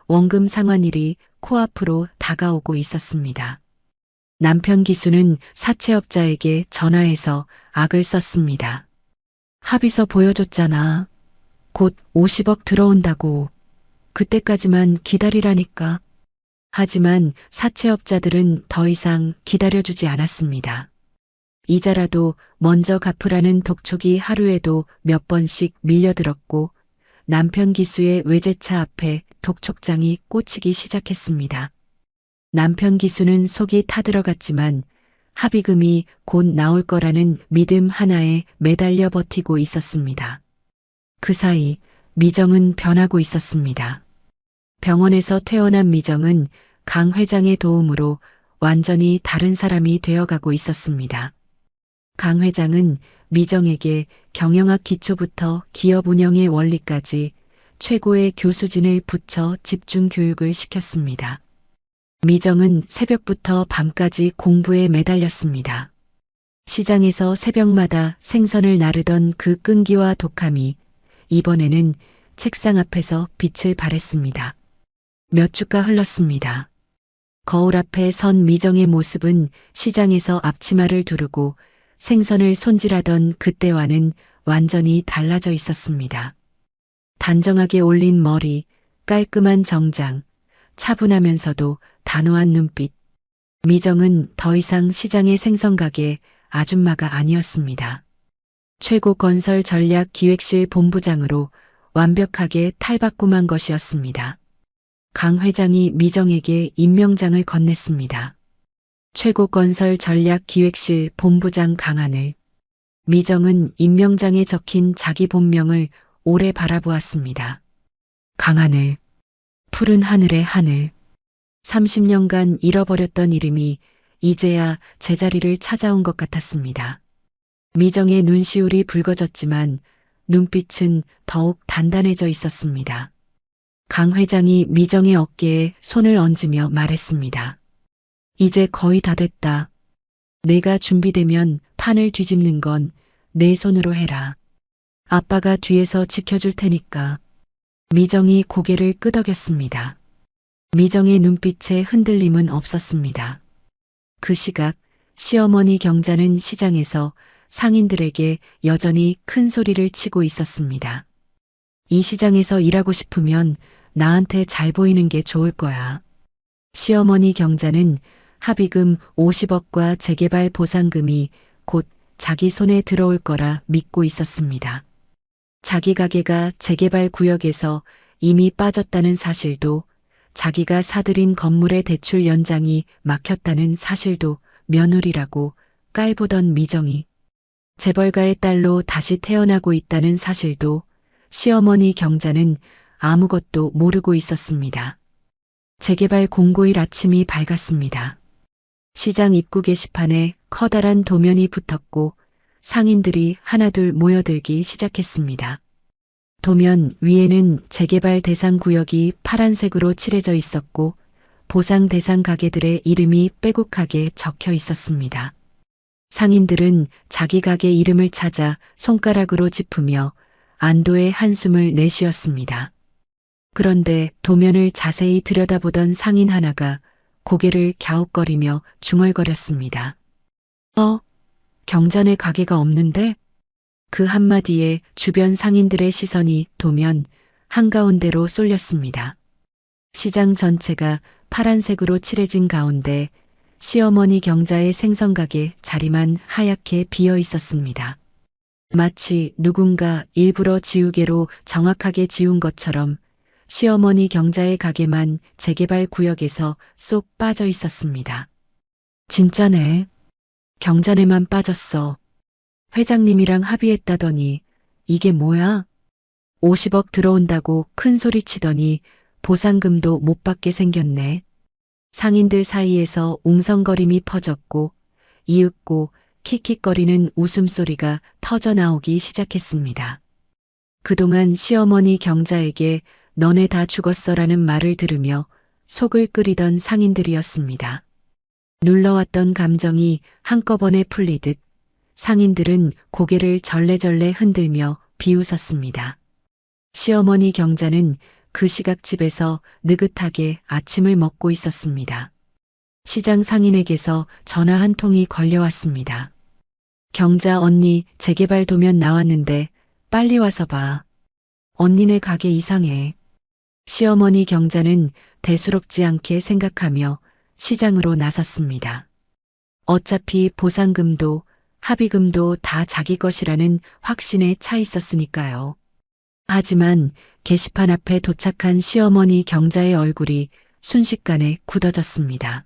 S2: 원금 상환일이 코앞으로 다가오고 있었습니다. 남편 기수는 사채업자에게 전화해서 악을 썼습니다. 합의서 보여줬잖아. 곧 50억 들어온다고. 그때까지만 기다리라니까. 하지만 사채업자들은 더 이상 기다려주지 않았습니다. 이자라도 먼저 갚으라는 독촉이 하루에도 몇 번씩 밀려들었고 남편 기수의 외제차 앞에 독촉장이 꽂히기 시작했습니다. 남편 기수는 속이 타들어갔지만 합의금이 곧 나올 거라는 믿음 하나에 매달려 버티고 있었습니다. 그 사이 미정은 변하고 있었습니다. 병원에서 퇴원한 미정은 강 회장의 도움으로 완전히 다른 사람이 되어가고 있었습니다. 강 회장은 미정에게 경영학 기초부터 기업 운영의 원리까지 최고의 교수진을 붙여 집중 교육을 시켰습니다. 미정은 새벽부터 밤까지 공부에 매달렸습니다. 시장에서 새벽마다 생선을 나르던 그 끈기와 독함이 이번에는 책상 앞에서 빛을 발했습니다. 몇 주가 흘렀습니다. 거울 앞에 선 미정의 모습은 시장에서 앞치마를 두르고 생선을 손질하던 그때와는 완전히 달라져 있었습니다. 단정하게 올린 머리, 깔끔한 정장, 차분하면서도 단호한 눈빛. 미정은 더 이상 시장의 생선가게 아줌마가 아니었습니다. 최고 건설 전략 기획실 본부장으로 완벽하게 탈바꿈한 것이었습니다. 강 회장이 미정에게 임명장을 건넸습니다. 최고 건설 전략 기획실 본부장 강하늘. 미정은 임명장에 적힌 자기 본명을 오래 바라보았습니다. 강하늘. 푸른 하늘의 하늘. 30년간 잃어버렸던 이름이 이제야 제자리를 찾아온 것 같았습니다. 미정의 눈시울이 붉어졌지만 눈빛은 더욱 단단해져 있었습니다. 강 회장이 미정의 어깨에 손을 얹으며 말했습니다. 이제 거의 다 됐다. 내가 준비되면 판을 뒤집는 건 내 손으로 해라. 아빠가 뒤에서 지켜줄 테니까. 미정이 고개를 끄덕였습니다. 미정의 눈빛에 흔들림은 없었습니다. 그 시각 시어머니 경자는 시장에서 상인들에게 여전히 큰 소리를 치고 있었습니다. 이 시장에서 일하고 싶으면 나한테 잘 보이는 게 좋을 거야. 시어머니 경자는 합의금 50억과 재개발 보상금이 곧 자기 손에 들어올 거라 믿고 있었습니다. 자기 가게가 재개발 구역에서 이미 빠졌다는 사실도, 자기가 사들인 건물의 대출 연장이 막혔다는 사실도 며느리라고 깔보던 미정이 재벌가의 딸로 다시 태어나고 있다는 사실도 시어머니 경자는 아무것도 모르고 있었습니다. 재개발 공고일 아침이 밝았습니다. 시장 입구 게시판에 커다란 도면이 붙었고 상인들이 하나둘 모여들기 시작했습니다. 도면 위에는 재개발 대상 구역이 파란색으로 칠해져 있었고 보상 대상 가게들의 이름이 빼곡하게 적혀 있었습니다. 상인들은 자기 가게 이름을 찾아 손가락으로 짚으며 안도의 한숨을 내쉬었습니다. 그런데 도면을 자세히 들여다보던 상인 하나가 고개를 갸웃거리며 중얼거렸습니다. 경자네 가게가 없는데? 그 한마디에 주변 상인들의 시선이 도면 한가운데로 쏠렸습니다. 시장 전체가 파란색으로 칠해진 가운데 시어머니 경자의 생선가게 자리만 하얗게 비어 있었습니다. 마치 누군가 일부러 지우개로 정확하게 지운 것처럼 시어머니 경자의 가게만 재개발 구역에서 쏙 빠져 있었습니다. 진짜네. 경자네만 빠졌어. 회장님이랑 합의했다더니 이게 뭐야? 50억 들어온다고 큰 소리 치더니 보상금도 못 받게 생겼네. 상인들 사이에서 웅성거림이 퍼졌고 이윽고 킥킥거리는 웃음소리가 터져나오기 시작했습니다. 그동안 시어머니 경자에게 너네 다 죽었어라는 말을 들으며 속을 끓이던 상인들이었습니다. 눌러왔던 감정이 한꺼번에 풀리듯 상인들은 고개를 절레절레 흔들며 비웃었습니다. 시어머니 경자는 그 시각 집에서 느긋하게 아침을 먹고 있었습니다. 시장 상인에게서 전화 한 통이 걸려왔습니다. 경자 언니 재개발 도면 나왔는데 빨리 와서 봐. 언니네 가게 이상해. 시어머니 경자는 대수롭지 않게 생각하며 시장으로 나섰습니다. 어차피 보상금도 합의금도 다 자기 것이라는 확신에 차 있었으니까요. 하지만 게시판 앞에 도착한 시어머니 경자의 얼굴이 순식간에 굳어졌습니다.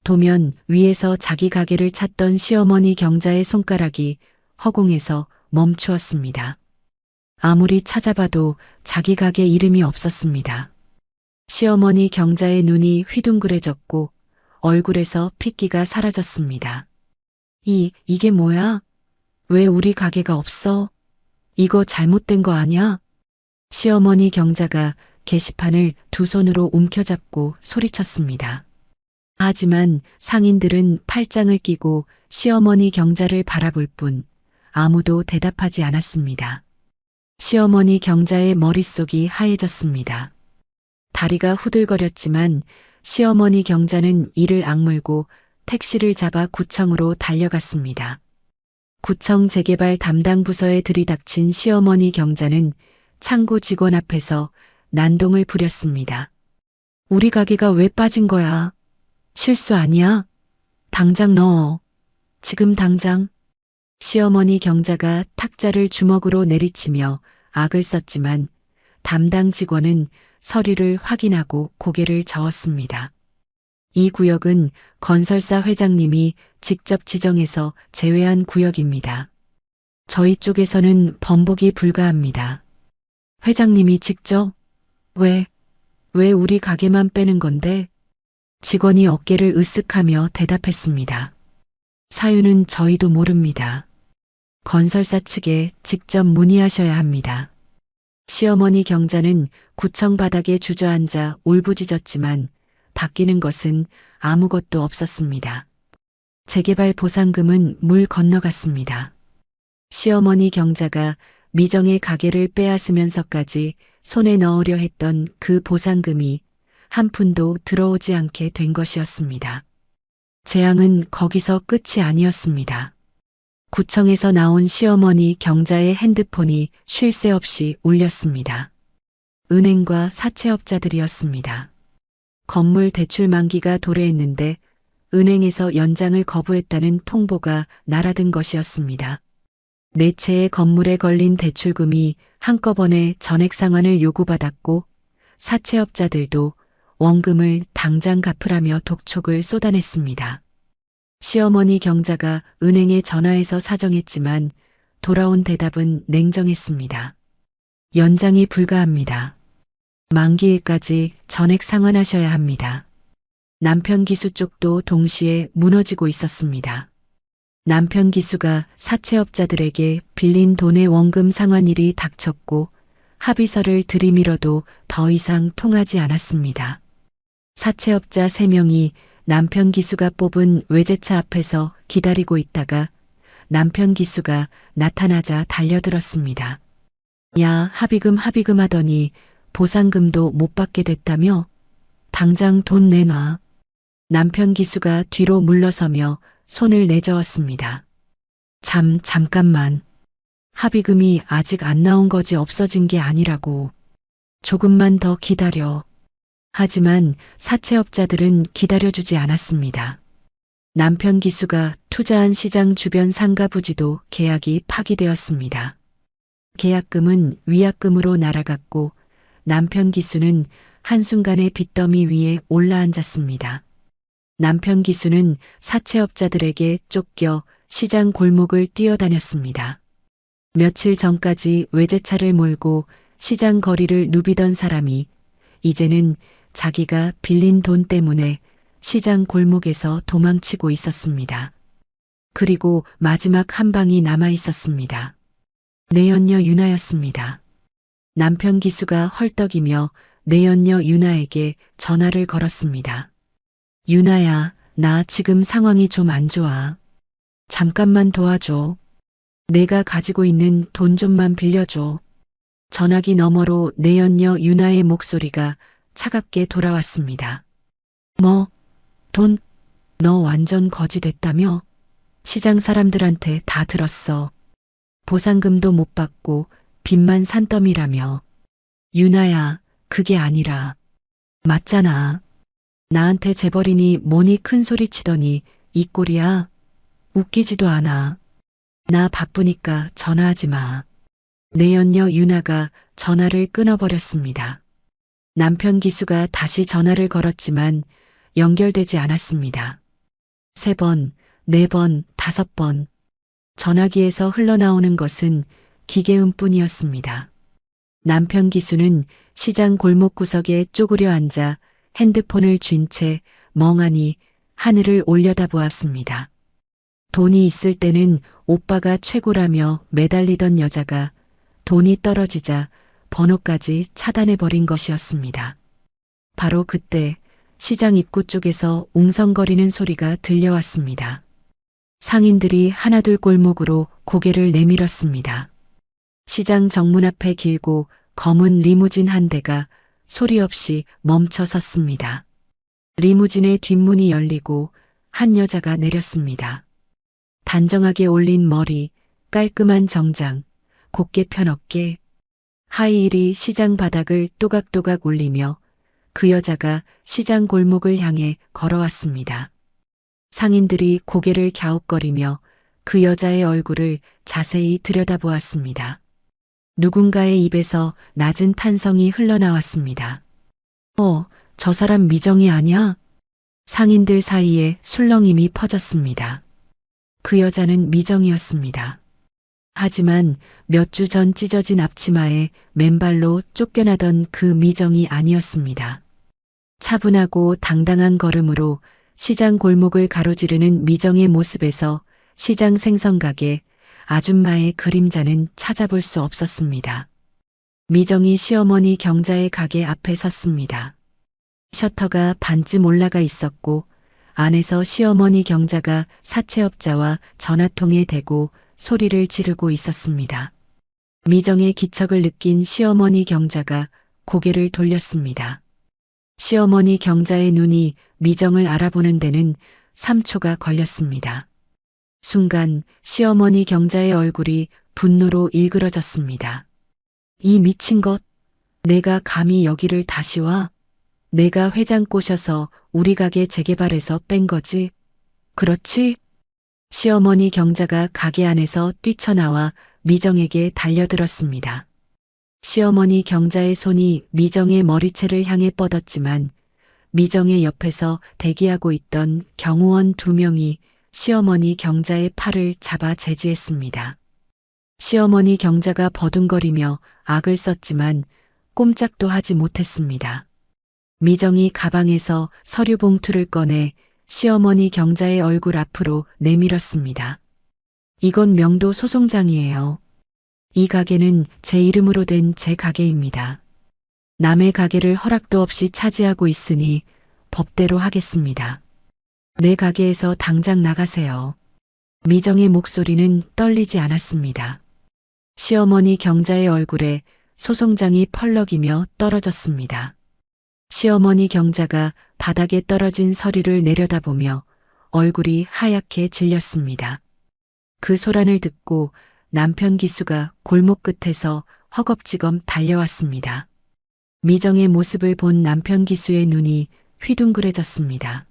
S2: 도면 위에서 자기 가게를 찾던 시어머니 경자의 손가락이 허공에서 멈추었습니다. 아무리 찾아봐도 자기 가게 이름이 없었습니다. 시어머니 경자의 눈이 휘둥그레졌고 얼굴에서 핏기가 사라졌습니다. 이게 뭐야? 왜 우리 가게가 없어? 이거 잘못된 거 아냐? 시어머니 경자가 게시판을 두 손으로 움켜잡고 소리쳤습니다. 하지만 상인들은 팔짱을 끼고 시어머니 경자를 바라볼 뿐 아무도 대답하지 않았습니다. 시어머니 경자의 머릿속이 하얘졌습니다. 다리가 후들거렸지만 시어머니 경자는 이를 악물고 택시를 잡아 구청으로 달려갔습니다. 구청 재개발 담당 부서에 들이닥친 시어머니 경자는 창구 직원 앞에서 난동을 부렸습니다. 우리 가게가 왜 빠진 거야? 실수 아니야? 당장 넣어. 지금 당장. 시어머니 경자가 탁자를 주먹으로 내리치며 악을 썼지만 담당 직원은 서류를 확인하고 고개를 저었습니다. 이 구역은 건설사 회장님이 직접 지정해서 제외한 구역입니다. 저희 쪽에서는 번복이 불가합니다. 회장님이 직접? 왜 우리 가게만 빼는 건데? 직원이 어깨를 으쓱하며 대답했습니다. 사유는 저희도 모릅니다. 건설사 측에 직접 문의하셔야 합니다. 시어머니 경자는 구청 바닥에 주저앉아 울부짖었지만 바뀌는 것은 아무것도 없었습니다. 재개발 보상금은 물 건너갔습니다. 시어머니 경자가 미정의 가게를 빼앗으면서까지 손에 넣으려 했던 그 보상금이 한 푼도 들어오지 않게 된 것이었습니다. 재앙은 거기서 끝이 아니었습니다. 구청에서 나온 시어머니 경자의 핸드폰이 쉴 새 없이 울렸습니다. 은행과 사채업자들이었습니다. 건물 대출 만기가 도래했는데 은행에서 연장을 거부했다는 통보가 날아든 것이었습니다. 네 채의 건물에 걸린 대출금이 한꺼번에 전액 상환을 요구받았고 사채업자들도 원금을 당장 갚으라며 독촉을 쏟아냈습니다. 시어머니 경자가 은행에 전화해서 사정했지만 돌아온 대답은 냉정했습니다. 연장이 불가합니다. 만기일까지 전액 상환하셔야 합니다. 남편 기수 쪽도 동시에 무너지고 있었습니다. 남편 기수가 사채업자들에게 빌린 돈의 원금 상환일이 닥쳤고 합의서를 들이밀어도 더 이상 통하지 않았습니다. 사채업자 3명이 남편 기수가 뽑은 외제차 앞에서 기다리고 있다가 남편 기수가 나타나자 달려들었습니다. 야, 합의금 하더니 보상금도 못 받게 됐다며? 당장 돈 내놔. 남편 기수가 뒤로 물러서며 손을 내저었습니다. 잠깐만. 합의금이 아직 안 나온 거지 없어진 게 아니라고. 조금만 더 기다려. 하지만 사채업자들은 기다려주지 않았습니다. 남편 기수가 투자한 시장 주변 상가 부지도 계약이 파기되었습니다. 계약금은 위약금으로 날아갔고 남편 기수는 한순간에 빚더미 위에 올라앉았습니다. 남편 기수는 사채업자들에게 쫓겨 시장 골목을 뛰어다녔습니다. 며칠 전까지 외제차를 몰고 시장 거리를 누비던 사람이 이제는 자기가 빌린 돈 때문에 시장 골목에서 도망치고 있었습니다. 그리고 마지막 한 방이 남아 있었습니다. 내연녀 유나였습니다. 남편 기수가 헐떡이며 내연녀 유나에게 전화를 걸었습니다. 유나야, 나 지금 상황이 좀 안 좋아. 잠깐만 도와줘. 내가 가지고 있는 돈 좀만 빌려줘. 전화기 너머로 내연녀 유나의 목소리가 차갑게 돌아왔습니다. 뭐? 돈? 너 완전 거지 됐다며? 시장 사람들한테 다 들었어. 보상금도 못 받고 빚만 산더미라며. 유나야, 그게 아니라. 맞잖아. 나한테 재벌이니 뭐니 큰 소리 치더니 이 꼴이야. 웃기지도 않아. 나 바쁘니까 전화하지 마. 내연녀 유나가 전화를 끊어버렸습니다. 남편 기수가 다시 전화를 걸었지만 연결되지 않았습니다. 3번, 4번, 5번. 전화기에서 흘러나오는 것은 기계음뿐이었습니다. 남편 기수는 시장 골목 구석에 쪼그려 앉아 핸드폰을 쥔 채 멍하니 하늘을 올려다보았습니다. 돈이 있을 때는 오빠가 최고라며 매달리던 여자가 돈이 떨어지자 번호까지 차단해버린 것이었습니다. 바로 그때 시장 입구 쪽에서 웅성거리는 소리가 들려왔습니다. 상인들이 하나둘 골목으로 고개를 내밀었습니다. 시장 정문 앞에 길고 검은 리무진 한 대가 소리 없이 멈춰 섰습니다. 리무진의 뒷문이 열리고 한 여자가 내렸습니다. 단정하게 올린 머리, 깔끔한 정장, 곱게 편 어깨, 하이힐이 시장 바닥을 또각또각 울리며 그 여자가 시장 골목을 향해 걸어왔습니다. 상인들이 고개를 갸웃거리며 그 여자의 얼굴을 자세히 들여다보았습니다. 누군가의 입에서 낮은 탄성이 흘러나왔습니다. 저 사람 미정이 아니야? 상인들 사이에 술렁임이 퍼졌습니다. 그 여자는 미정이었습니다. 하지만 몇 주 전 찢어진 앞치마에 맨발로 쫓겨나던 그 미정이 아니었습니다. 차분하고 당당한 걸음으로 시장 골목을 가로지르는 미정의 모습에서 시장 생선가게 아줌마의 그림자는 찾아볼 수 없었습니다. 미정이 시어머니 경자의 가게 앞에 섰습니다. 셔터가 반쯤 올라가 있었고 안에서 시어머니 경자가 사채업자와 전화통에 대고 소리를 지르고 있었습니다. 미정의 기척을 느낀 시어머니 경자가 고개를 돌렸습니다. 시어머니 경자의 눈이 미정을 알아보는 데는 3초가 걸렸습니다. 순간 시어머니 경자의 얼굴이 분노로 일그러졌습니다. 이 미친 것, 내가 감히 여기를 다시 와? 내가 회장 꼬셔서 우리 가게 재개발해서 뺀 거지? 그렇지? 시어머니 경자가 가게 안에서 뛰쳐나와 미정에게 달려들었습니다. 시어머니 경자의 손이 미정의 머리채를 향해 뻗었지만 미정의 옆에서 대기하고 있던 경호원 2명이 시어머니 경자의 팔을 잡아 제지했습니다. 시어머니 경자가 버둥거리며 악을 썼지만 꼼짝도 하지 못했습니다. 미정이 가방에서 서류 봉투를 꺼내 시어머니 경자의 얼굴 앞으로 내밀었습니다. 이건 명도 소송장이에요. 이 가게는 제 이름으로 된 제 가게입니다. 남의 가게를 허락도 없이 차지하고 있으니 법대로 하겠습니다. 내 가게에서 당장 나가세요. 미정의 목소리는 떨리지 않았습니다. 시어머니 경자의 얼굴에 소송장이 펄럭이며 떨어졌습니다. 시어머니 경자가 바닥에 떨어진 서류를 내려다보며 얼굴이 하얗게 질렸습니다. 그 소란을 듣고 남편 기수가 골목 끝에서 허겁지겁 달려왔습니다. 미정의 모습을 본 남편 기수의 눈이 휘둥그레졌습니다.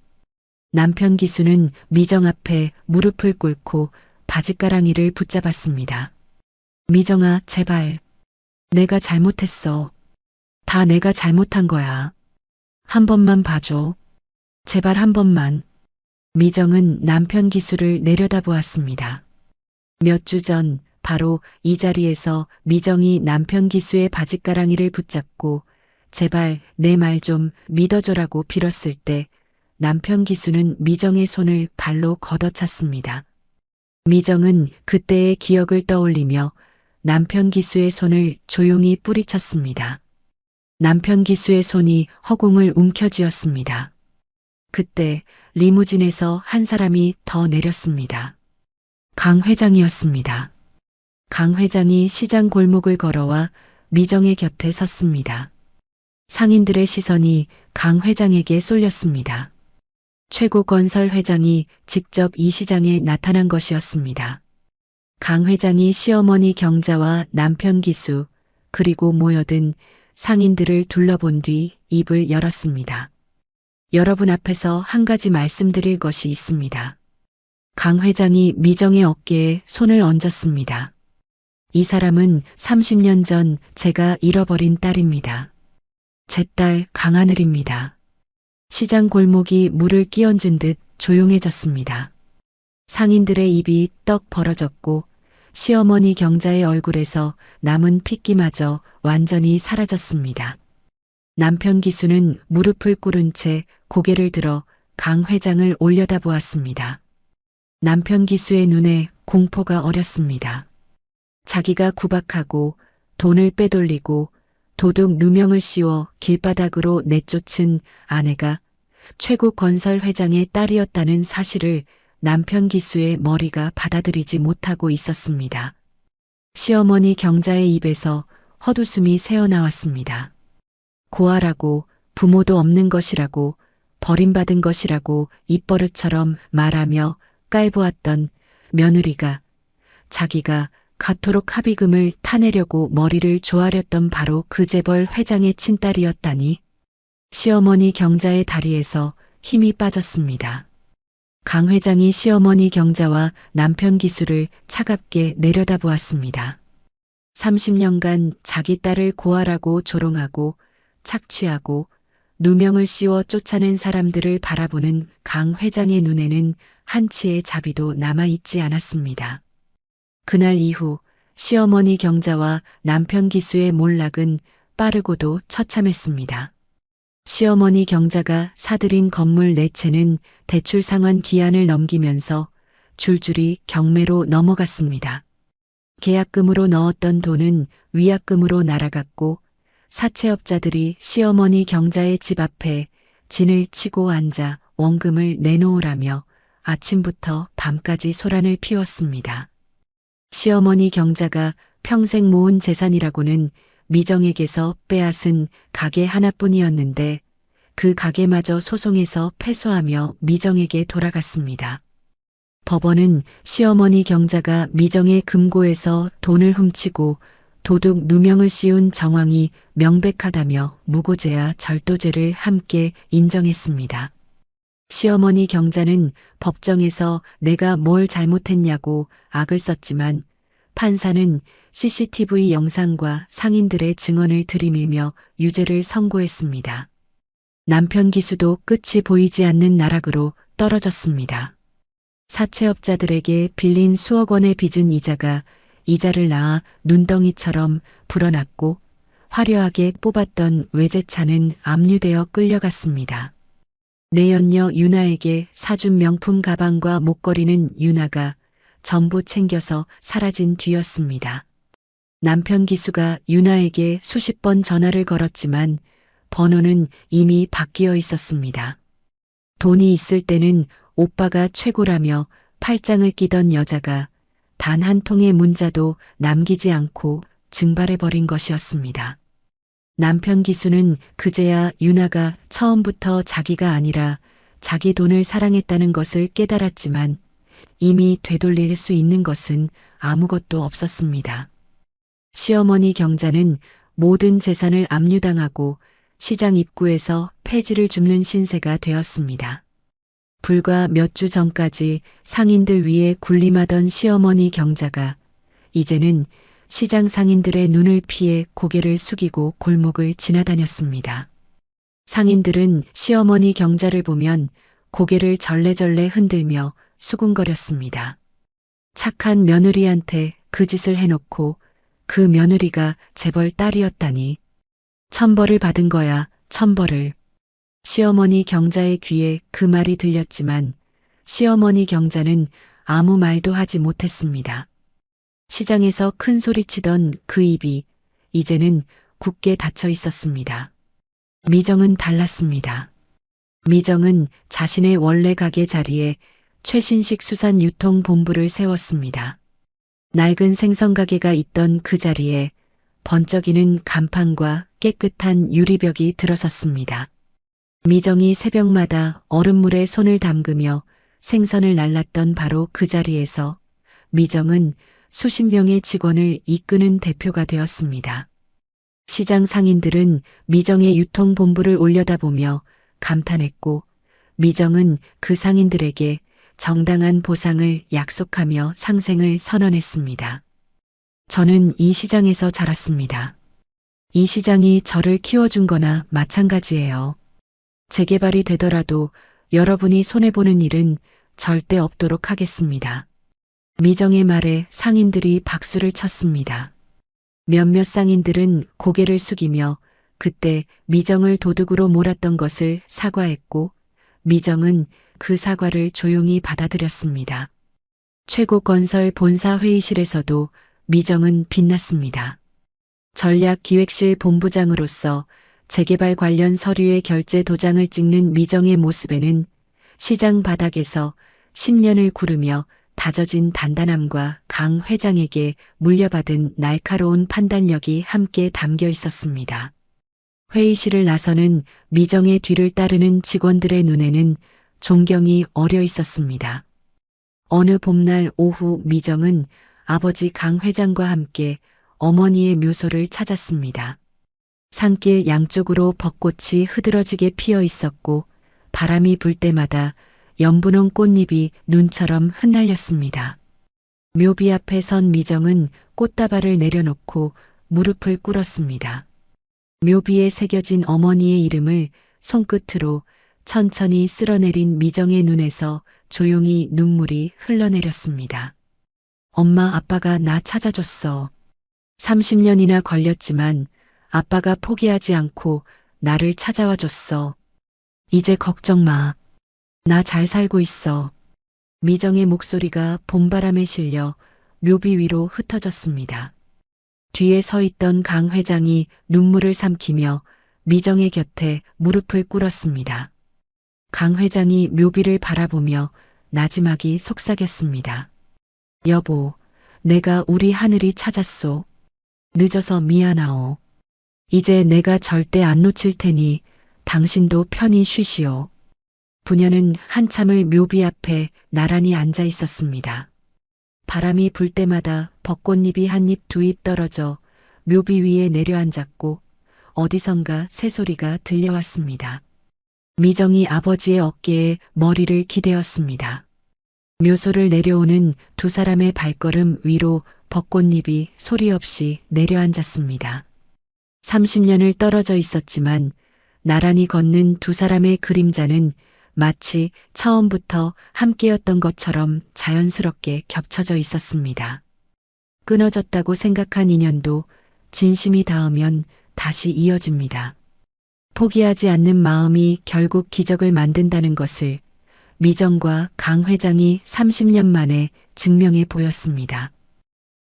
S2: 남편 기수는 미정 앞에 무릎을 꿇고 바짓가랑이를 붙잡았습니다. 미정아, 제발. 내가 잘못했어. 다 내가 잘못한 거야. 한 번만 봐줘. 제발 한 번만. 미정은 남편 기수를 내려다보았습니다. 몇 주 전 바로 이 자리에서 미정이 남편 기수의 바짓가랑이를 붙잡고 제발 내 말 좀 믿어줘라고 빌었을 때 남편 기수는 미정의 손을 발로 걷어찼습니다. 미정은 그때의 기억을 떠올리며 남편 기수의 손을 조용히 뿌리쳤습니다. 남편 기수의 손이 허공을 움켜쥐었습니다. 그때 리무진에서 한 사람이 더 내렸습니다. 강 회장이었습니다. 강 회장이 시장 골목을 걸어와 미정의 곁에 섰습니다. 상인들의 시선이 강 회장에게 쏠렸습니다. 최고건설 회장이 직접 이 시장에 나타난 것이었습니다. 강 회장이 시어머니 경자와 남편 기수 그리고 모여든 상인들을 둘러본 뒤 입을 열었습니다. 여러분 앞에서 한 가지 말씀드릴 것이 있습니다. 강 회장이 미정의 어깨에 손을 얹었습니다. 이 사람은 30년 전 제가 잃어버린 딸입니다. 제 딸 강하늘입니다. 시장 골목이 물을 끼얹은 듯 조용해졌습니다. 상인들의 입이 떡 벌어졌고 시어머니 경자의 얼굴에서 남은 핏기마저 완전히 사라졌습니다. 남편 기수는 무릎을 꿇은 채 고개를 들어 강 회장을 올려다보았습니다. 남편 기수의 눈에 공포가 어렸습니다. 자기가 구박하고 돈을 빼돌리고 도둑 누명을 씌워 길바닥으로 내쫓은 아내가 최고 건설 회장의 딸이었다는 사실을 남편 기수의 머리가 받아들이지 못하고 있었습니다. 시어머니 경자의 입에서 헛웃음이 새어나왔습니다. 고아라고 부모도 없는 것이라고 버림받은 것이라고 입버릇처럼 말하며 깔보았던 며느리가 자기가 가토록 합의금을 타내려고 머리를 조아렸던 바로 그 재벌 회장의 친딸이었다니. 시어머니 경자의 다리에서 힘이 빠졌습니다. 강 회장이 시어머니 경자와 남편 기수를 차갑게 내려다보았습니다. 30년간 자기 딸을 고아라고 조롱하고 착취하고 누명을 씌워 쫓아낸 사람들을 바라보는 강 회장의 눈에는 한치의 자비도 남아있지 않았습니다. 그날 이후 시어머니 경자와 남편 기수의 몰락은 빠르고도 처참했습니다. 시어머니 경자가 사들인 건물 4채는 대출 상환 기한을 넘기면서 줄줄이 경매로 넘어갔습니다. 계약금으로 넣었던 돈은 위약금으로 날아갔고 사채업자들이 시어머니 경자의 집 앞에 진을 치고 앉아 원금을 내놓으라며 아침부터 밤까지 소란을 피웠습니다. 시어머니 경자가 평생 모은 재산이라고는 미정에게서 빼앗은 가게 하나뿐이었는데 그 가게마저 소송에서 패소하며 미정에게 돌아갔습니다. 법원은 시어머니 경자가 미정의 금고에서 돈을 훔치고 도둑 누명을 씌운 정황이 명백하다며 무고죄와 절도죄를 함께 인정했습니다. 시어머니 경자는 법정에서 내가 뭘 잘못했냐고 악을 썼지만 판사는 CCTV 영상과 상인들의 증언을 들이밀며 유죄를 선고했습니다. 남편 기수도 끝이 보이지 않는 나락으로 떨어졌습니다. 사채업자들에게 빌린 수억 원의 빚은 이자를 낳아 눈덩이처럼 불어났고 화려하게 뽑았던 외제차는 압류되어 끌려갔습니다. 내연녀 유나에게 사준 명품 가방과 목걸이는 유나가 전부 챙겨서 사라진 뒤였습니다. 남편 기수가 유나에게 수십 번 전화를 걸었지만 번호는 이미 바뀌어 있었습니다. 돈이 있을 때는 오빠가 최고라며 팔짱을 끼던 여자가 단 한 통의 문자도 남기지 않고 증발해버린 것이었습니다. 남편 기수는 그제야 유나가 처음부터 자기가 아니라 자기 돈을 사랑했다는 것을 깨달았지만 이미 되돌릴 수 있는 것은 아무것도 없었습니다. 시어머니 경자는 모든 재산을 압류당하고 시장 입구에서 폐지를 줍는 신세가 되었습니다. 불과 몇 주 전까지 상인들 위에 군림하던 시어머니 경자가 이제는 시장 상인들의 눈을 피해 고개를 숙이고 골목을 지나다녔습니다. 상인들은 시어머니 경자를 보면 고개를 절레절레 흔들며 수군거렸습니다. 착한 며느리한테 그 짓을 해놓고 그 며느리가 재벌 딸이었다니. 천벌을 받은 거야, 천벌을. 시어머니 경자의 귀에 그 말이 들렸지만 시어머니 경자는 아무 말도 하지 못했습니다. 시장에서 큰 소리치던 그 입이 이제는 굳게 닫혀 있었습니다. 미정은 달랐습니다. 미정은 자신의 원래 가게 자리에 최신식 수산 유통본부를 세웠습니다. 낡은 생선가게가 있던 그 자리에 번쩍이는 간판과 깨끗한 유리벽이 들어섰습니다. 미정이 새벽마다 얼음물에 손을 담그며 생선을 날랐던 바로 그 자리에서 미정은 수십 명의 직원을 이끄는 대표가 되었습니다. 시장 상인들은 미정의 유통본부를 올려다보며 감탄했고 미정은 그 상인들에게 정당한 보상을 약속하며 상생을 선언했습니다. 저는 이 시장에서 자랐습니다. 이 시장이 저를 키워준 거나 마찬가지예요. 재개발이 되더라도 여러분이 손해보는 일은 절대 없도록 하겠습니다. 미정의 말에 상인들이 박수를 쳤습니다. 몇몇 상인들은 고개를 숙이며 그때 미정을 도둑으로 몰았던 것을 사과했고 미정은 그 사과를 조용히 받아들였습니다. 최고건설 본사 회의실에서도 미정은 빛났습니다. 전략기획실 본부장으로서 재개발 관련 서류의 결제 도장을 찍는 미정의 모습에는 시장 바닥에서 10년을 구르며 다져진 단단함과 강 회장에게 물려받은 날카로운 판단력이 함께 담겨 있었습니다. 회의실을 나서는 미정의 뒤를 따르는 직원들의 눈에는 존경이 어려 있었습니다. 어느 봄날 오후 미정은 아버지 강 회장과 함께 어머니의 묘소를 찾았습니다. 산길 양쪽으로 벚꽃이 흐드러지게 피어 있었고 바람이 불 때마다 연분홍 꽃잎이 눈처럼 흩날렸습니다. 묘비 앞에 선 미정은 꽃다발을 내려놓고 무릎을 꿇었습니다. 묘비에 새겨진 어머니의 이름을 손끝으로 천천히 쓸어내린 미정의 눈에서 조용히 눈물이 흘러내렸습니다. 엄마, 아빠가 나 찾아줬어. 30년이나 걸렸지만 아빠가 포기하지 않고 나를 찾아와 줬어. 이제 걱정 마. 나 잘 살고 있어. 미정의 목소리가 봄바람에 실려 묘비 위로 흩어졌습니다. 뒤에 서 있던 강 회장이 눈물을 삼키며 미정의 곁에 무릎을 꿇었습니다. 강 회장이 묘비를 바라보며 나지막이 속삭였습니다. 여보, 내가 우리 하늘이 찾았소. 늦어서 미안하오. 이제 내가 절대 안 놓칠 테니 당신도 편히 쉬시오. 부녀는 한참을 묘비 앞에 나란히 앉아 있었습니다. 바람이 불 때마다 벚꽃잎이 한 잎 두 잎 떨어져 묘비 위에 내려앉았고 어디선가 새소리가 들려왔습니다. 미정이 아버지의 어깨에 머리를 기대었습니다. 묘소를 내려오는 두 사람의 발걸음 위로 벚꽃잎이 소리 없이 내려앉았습니다. 30년을 떨어져 있었지만 나란히 걷는 두 사람의 그림자는 마치 처음부터 함께였던 것처럼 자연스럽게 겹쳐져 있었습니다. 끊어졌다고 생각한 인연도 진심이 닿으면 다시 이어집니다. 포기하지 않는 마음이 결국 기적을 만든다는 것을 미정과 강 회장이 30년 만에 증명해 보였습니다.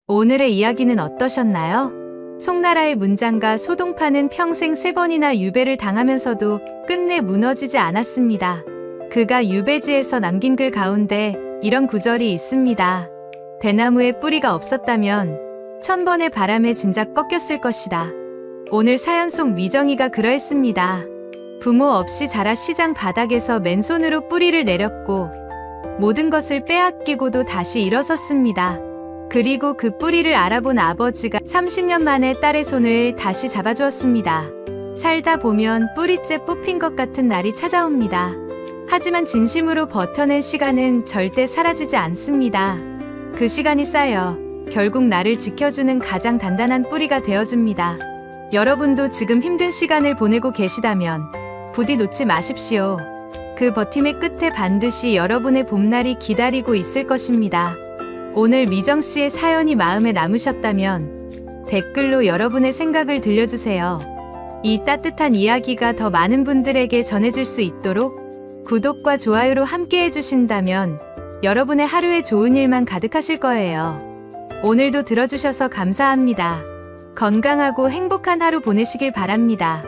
S4: 오늘의 이야기는 어떠셨나요? 송나라의 문장가 소동파는 평생 3번이나 유배를 당하면서도 끝내 무너지지 않았습니다. 그가 유배지에서 남긴 글 가운데 이런 구절이 있습니다. 대나무에 뿌리가 없었다면 1000번의 바람에 진작 꺾였을 것이다. 오늘 사연 속 미정이가 그러했습니다. 부모 없이 자라 시장 바닥에서 맨손으로 뿌리를 내렸고 모든 것을 빼앗기고도 다시 일어섰습니다. 그리고 그 뿌리를 알아본 아버지가 30년 만에 딸의 손을 다시 잡아주었습니다. 살다 보면 뿌리째 뽑힌 것 같은 날이 찾아옵니다. 하지만 진심으로 버텨낸 시간은 절대 사라지지 않습니다. 그 시간이 쌓여 결국 나를 지켜주는 가장 단단한 뿌리가 되어줍니다. 여러분도 지금 힘든 시간을 보내고 계시다면 부디 놓지 마십시오. 그 버팀의 끝에 반드시 여러분의 봄날이 기다리고 있을 것입니다. 오늘 미정씨의 사연이 마음에 남으셨다면 댓글로 여러분의 생각을 들려주세요. 이 따뜻한 이야기가 더 많은 분들에게 전해질 수 있도록 구독과 좋아요로 함께 해주신다면 여러분의 하루에 좋은 일만 가득하실 거예요. 오늘도 들어주셔서 감사합니다. 건강하고 행복한 하루 보내시길 바랍니다.